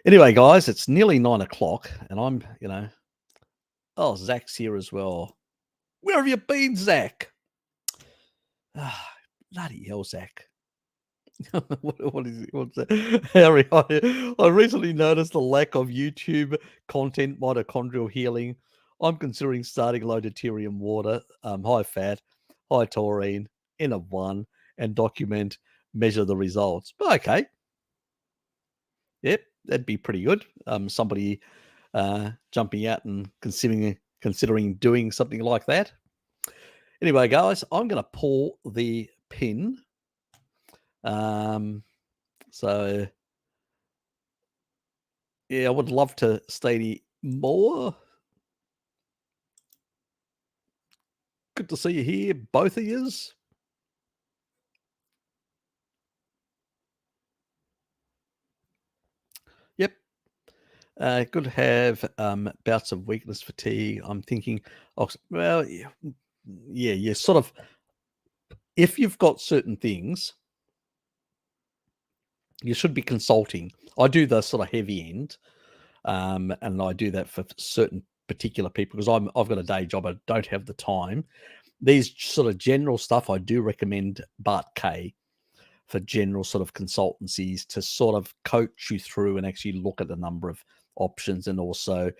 Anyway, guys, it's nearly 9 o'clock and I'm, oh, Zach's here as well. Where have you been, Zach? Bloody hell, Zach. What is it? What's that? Harry, I recently noticed the lack of YouTube content, mitochondrial healing. I'm considering starting low deuterium water, high fat, high taurine, N of 1, and document, measure the results. Okay. Yep, that'd be pretty good. Somebody jumping out and considering doing something like that. Anyway, guys, I'm going to pull the pin. So yeah, I would love to study more. Good to see you here, both of yous. Yep. Good to have bouts of weakness, fatigue. I'm thinking, well, yeah, you sort of, if you've got certain things, you should be consulting. I do the sort of heavy end, and I do that for certain particular people because I've got a day job. I don't have the time. These sort of general stuff, I do recommend Bart K for general sort of consultancies to sort of coach you through and actually look at a number of options and also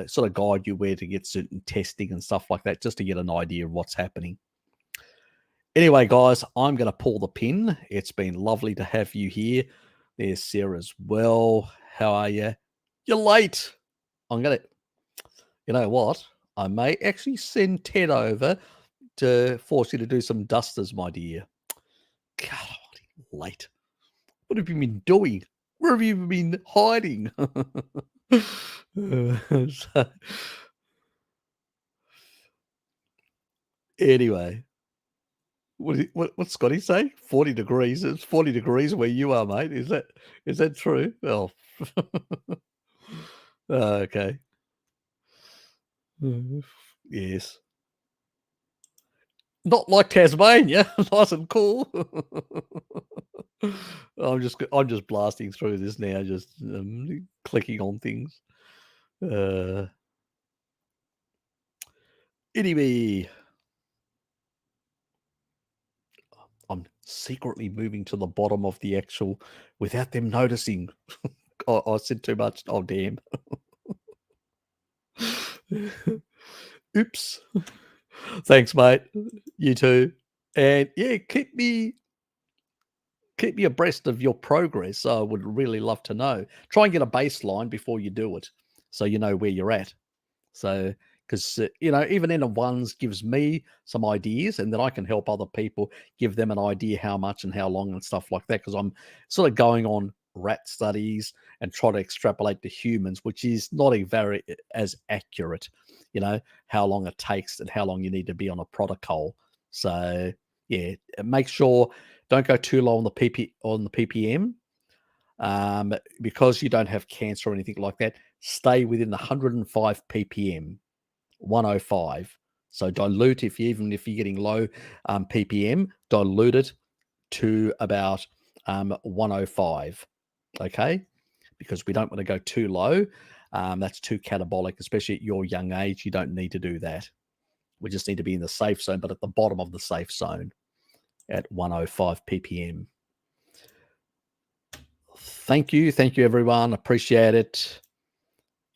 sort of guide you where to get certain testing and stuff like that, just to get an idea of what's happening. Anyway, guys, I'm going to pull the pin. It's been lovely to have you here. There's Sarah as well. How are you? You're late. I'm going to, you know what? I may actually send Ted over to force you to do some dusters, my dear. God, late. What have you been doing? Where have you been hiding? So, anyway, what's Scotty say? 40 degrees. It's 40 degrees where you are, mate. Is that true? Oh, okay. Yes. Not like Tasmania. Nice and cool. I'm just blasting through this now, just clicking on things. Anyway, I'm secretly moving to the bottom of the actual without them noticing. I said too much. Oh, damn. Oops. Thanks, mate. You too. And yeah, keep me abreast of your progress. I would really love to know. Try and get a baseline before you do it, so you know where you're at. So, because even N1s gives me some ideas, and then I can help other people, give them an idea how much and how long and stuff like that. Because I'm sort of going on rat studies and try to extrapolate to humans, which is not very as accurate. How long it takes and how long you need to be on a protocol. So yeah, make sure don't go too low on the ppm. Because you don't have cancer or anything like that, stay within the 105 ppm, 105. So dilute even if you're getting low ppm, dilute it to about 105. Okay, because we don't want to go too low. That's too catabolic, especially at your young age. You don't need to do that. We just need to be in the safe zone, but at the bottom of the safe zone at 105 ppm. Thank you everyone. Appreciate it.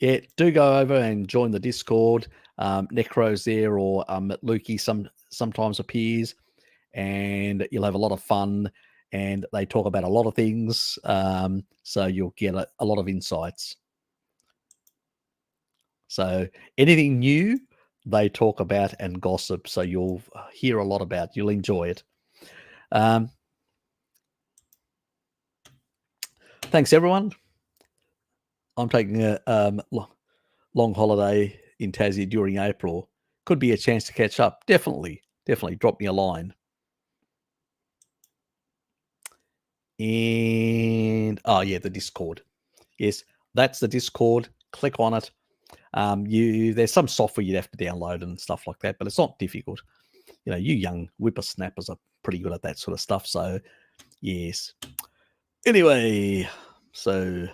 Yeah, do go over and join the Discord. Necro's there, or Lukey sometimes appears, and you'll have a lot of fun. And they talk about a lot of things, so you'll get a lot of insights. So anything new, they talk about and gossip. So you'll hear a lot about. You'll enjoy it. Thanks, everyone. I'm taking a long holiday in Tassie during April. Could be a chance to catch up. Definitely drop me a line. And the Discord. Yes, that's the Discord. Click on it. There's some software you'd have to download and stuff like that, but it's not difficult. You young whippersnappers are pretty good at that sort of stuff. So yes. Anyway, so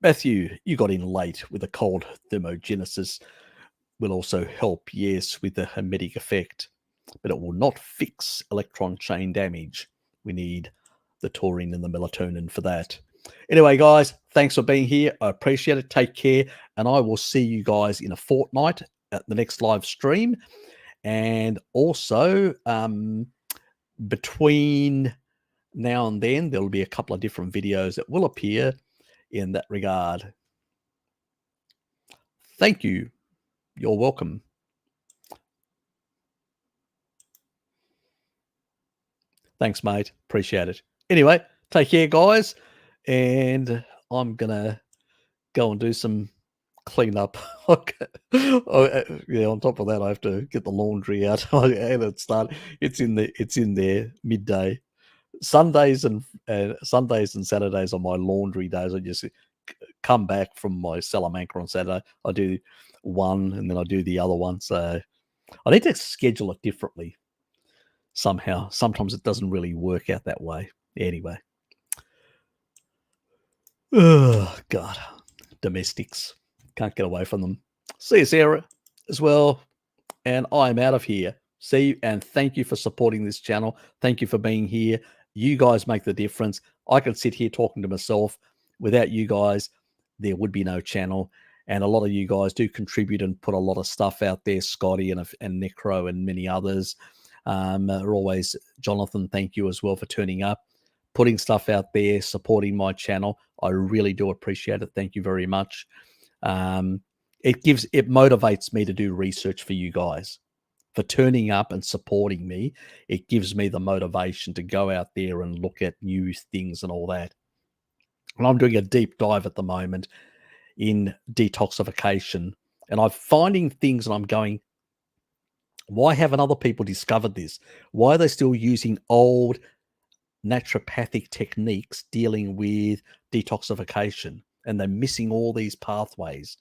Matthew, you got in late with a cold thermogenesis. Will also help, yes, with the hermetic effect, but it will not fix electron chain damage. We need the taurine and the melatonin for that. Anyway, guys, thanks for being here. I appreciate it. Take care, and I will see you guys in a fortnight at the next live stream. And also, between now and then, there'll be a couple of different videos that will appear in that regard. Thank you. You're welcome. Thanks, mate. Appreciate it. Anyway, take care, guys. And I'm going to go and do some cleanup. Yeah, on top of that, I have to get the laundry out. And it's in there midday. Sundays and Saturdays are my laundry days. I just come back from my Salamanca on Saturday. I do one and then I do the other one. So I need to schedule it differently somehow. Sometimes it doesn't really work out that way. Anyway. Oh, God. Domestics. Can't get away from them. See you, Sarah, as well. And I'm out of here. See you, and thank you for supporting this channel. Thank you for being here. You guys make the difference. I can sit here talking to myself. Without you guys, there would be no channel. And a lot of you guys do contribute and put a lot of stuff out there. Scotty and Necro and many others are always. Jonathan, thank you as well for turning up, putting stuff out there, supporting my channel. I really do appreciate it. Thank you very much. It motivates me to do research for you guys, for turning up and supporting me. It gives me the motivation to go out there and look at new things and all that. And I'm doing a deep dive at the moment in detoxification, and I'm finding things and I'm going, why haven't other people discovered this? Why are they still using old naturopathic techniques dealing with detoxification? And they're missing all these pathways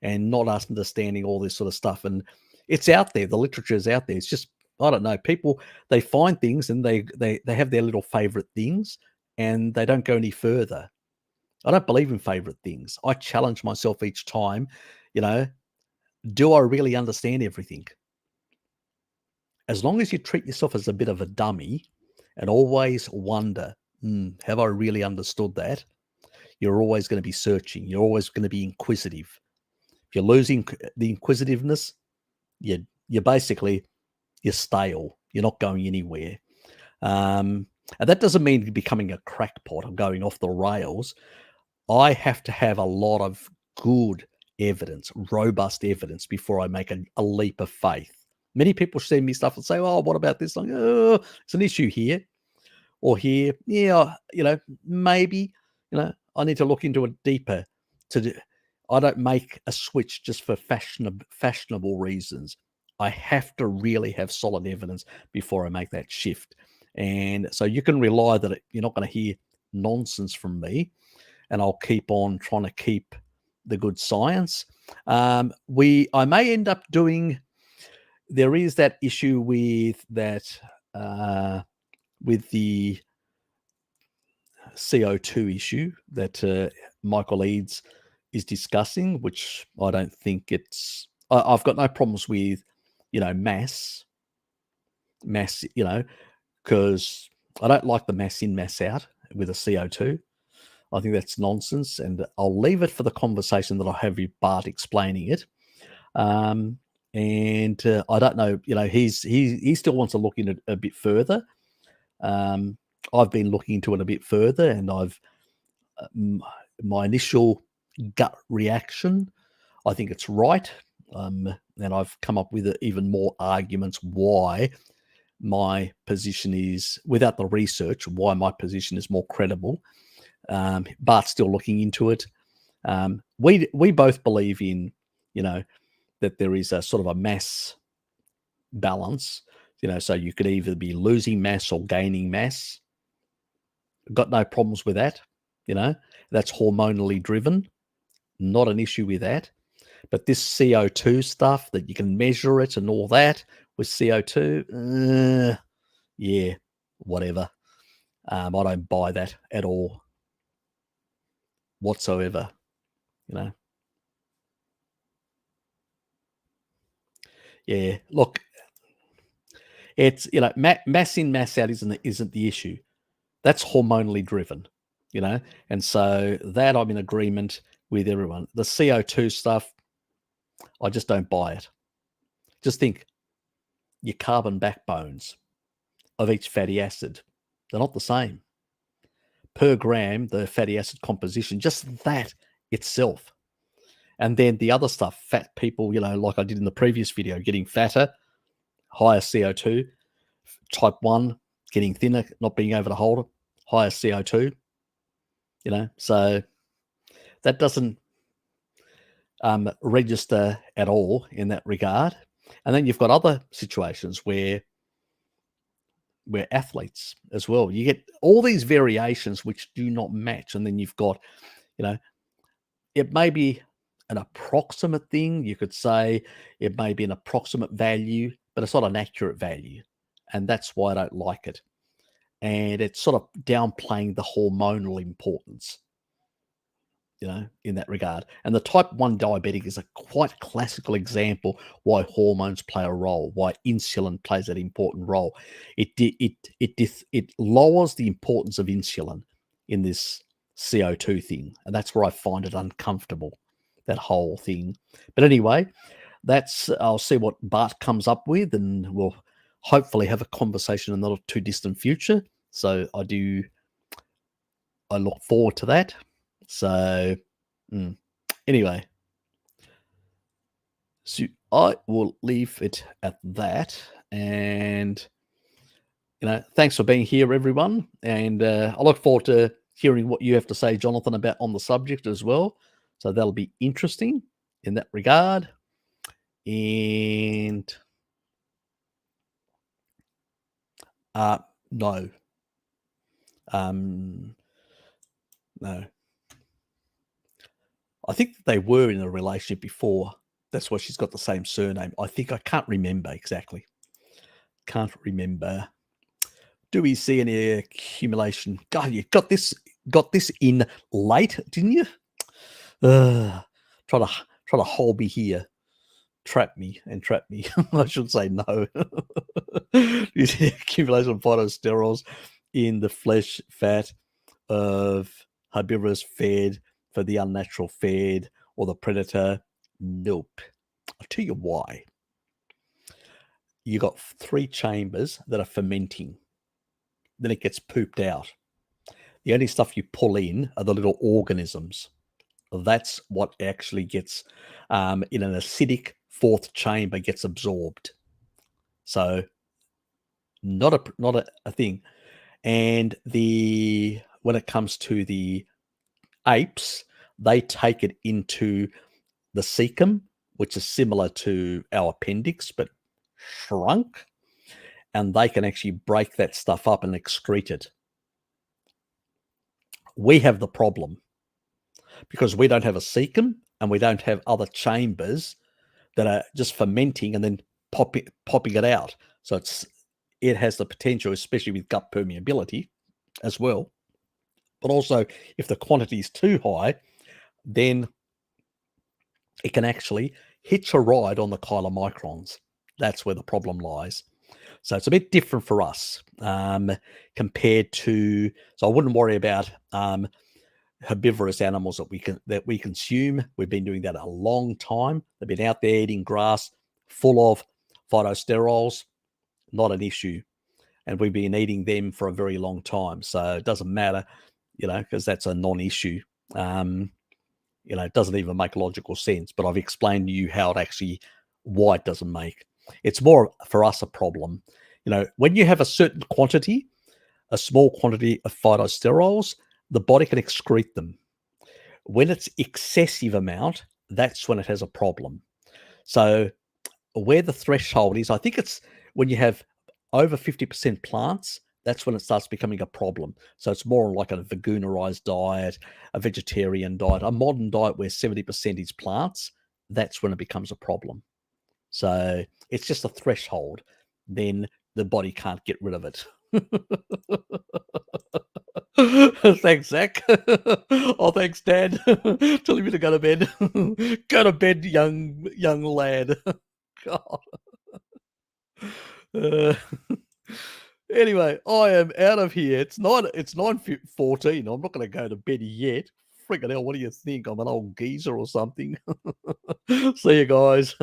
and not understanding all this sort of stuff. And it's out there. The literature is out there. It's just, I don't know, people, they find things and they have their little favorite things and they don't go any further. I don't believe in favorite things. I challenge myself each time, do I really understand everything? As long as you treat yourself as a bit of a dummy and always wonder, have I really understood that? You're always going to be searching. You're always going to be inquisitive. If you're losing the inquisitiveness, you're basically, you're stale. You're not going anywhere. And that doesn't mean becoming a crackpot or going off the rails. I have to have a lot of good evidence, robust evidence, before I make a leap of faith. Many people send me stuff and say, "Oh, what about this?" Like, "Oh, it's an issue here or here." Yeah, maybe, I need to look into it deeper. I don't make a switch just for fashionable reasons. I have to really have solid evidence before I make that shift. And so you can rely that you're not going to hear nonsense from me, and I'll keep on trying to keep the good science. I may end up doing. There is that issue with that with the CO2 issue that Michael Eads is discussing, which I don't think it's. I've got no problems with, mass, because I don't like the mass in, mass out with a CO2. I think that's nonsense, and I'll leave it for the conversation that I'll have with Bart explaining it. And I don't know, he still wants to look in it a bit further. I've been looking into it a bit further, and my initial gut reaction, I think it's right. And I've come up with even more arguments why my position is, without the research, why my position is more credible. Bart's still looking into it. We both believe in, that there is a sort of a mass balance, so you could either be losing mass or gaining mass. Got no problems with that. That's hormonally driven. Not an issue with that. But this CO2 stuff, that you can measure it and all that with CO2, yeah, whatever. I don't buy that at all, whatsoever. Yeah, look, it's, mass in, mass out isn't the issue. That's hormonally driven, and so that I'm in agreement with everyone. The CO2 stuff, I just don't buy it. Just think, your carbon backbones of each fatty acid, they're not the same. Per gram, the fatty acid composition, just that itself. And then the other stuff, fat people, like I did in the previous video, getting fatter, higher CO2. Type 1, getting thinner, not being able to hold it, higher CO2. So that doesn't register at all in that regard. And then you've got other situations where athletes as well, you get all these variations which do not match. And then you've got, it may be an approximate thing. You could say it may be an approximate value, but it's not an accurate value. And that's why I don't like it. And it's sort of downplaying the hormonal importance, in that regard. And the type 1 diabetic is a quite classical example why hormones play a role, why insulin plays that important role. It lowers the importance of insulin in this CO2 thing. And that's where I find it uncomfortable, that whole thing. But anyway, I'll see what Bart comes up with, and we'll hopefully have a conversation in the not too distant future. So I look forward to that. So anyway, so I will leave it at that. And, thanks for being here, everyone. And I look forward to hearing what you have to say, Jonathan, about on the subject as well. So that'll be interesting in that regard. And no. No. I think they were in a relationship before. That's why she's got the same surname. I can't remember exactly. Can't remember. Do we see any accumulation? God, you got this in late, didn't you? Try to hold me here. Trap me. I should say no. You see accumulation of phytosterols in the flesh fat of herbivorous fed for the unnatural fed or the predator. Nope. I'll tell you why. you got 3 chambers that are fermenting. Then it gets pooped out. The only stuff you pull in are the little organisms. That's what actually gets in an acidic 4th chamber gets absorbed. So not a thing. And when it comes to the apes, they take it into the cecum, which is similar to our appendix but shrunk, and they can actually break that stuff up and excrete it. We have the problem because we don't have a cecum and we don't have other chambers that are just fermenting and then popping it out. So it has the potential, especially with gut permeability as well. But also, if the quantity is too high, then it can actually hitch a ride on the chylomicrons. That's where the problem lies. So it's a bit different for us compared to. So I wouldn't worry about herbivorous animals that we consume. We've been doing that a long time. They've been out there eating grass full of phytosterols. Not an issue, and we've been eating them for a very long time. So it doesn't matter, because that's a non-issue. It doesn't even make logical sense. But I've explained to you why it doesn't make. It's more for us a problem. When you have a certain quantity, a small quantity of phytosterols, the body can excrete them. When it's excessive amount, that's when it has a problem. So where the threshold is, I think it's when you have over 50% plants, that's when it starts becoming a problem. So it's more like a veganurized diet, a vegetarian diet, a modern diet where 70% is plants. That's when it becomes a problem. So it's just a threshold. Then the body can't get rid of it. Thanks, Zach. Oh, thanks, Dad. Telling me to go to bed. Go to bed, young lad. God. Anyway, I am out of here. It's 9:14. I'm not going to go to bed yet. Freaking hell, what do you think? I'm an old geezer or something. See you guys.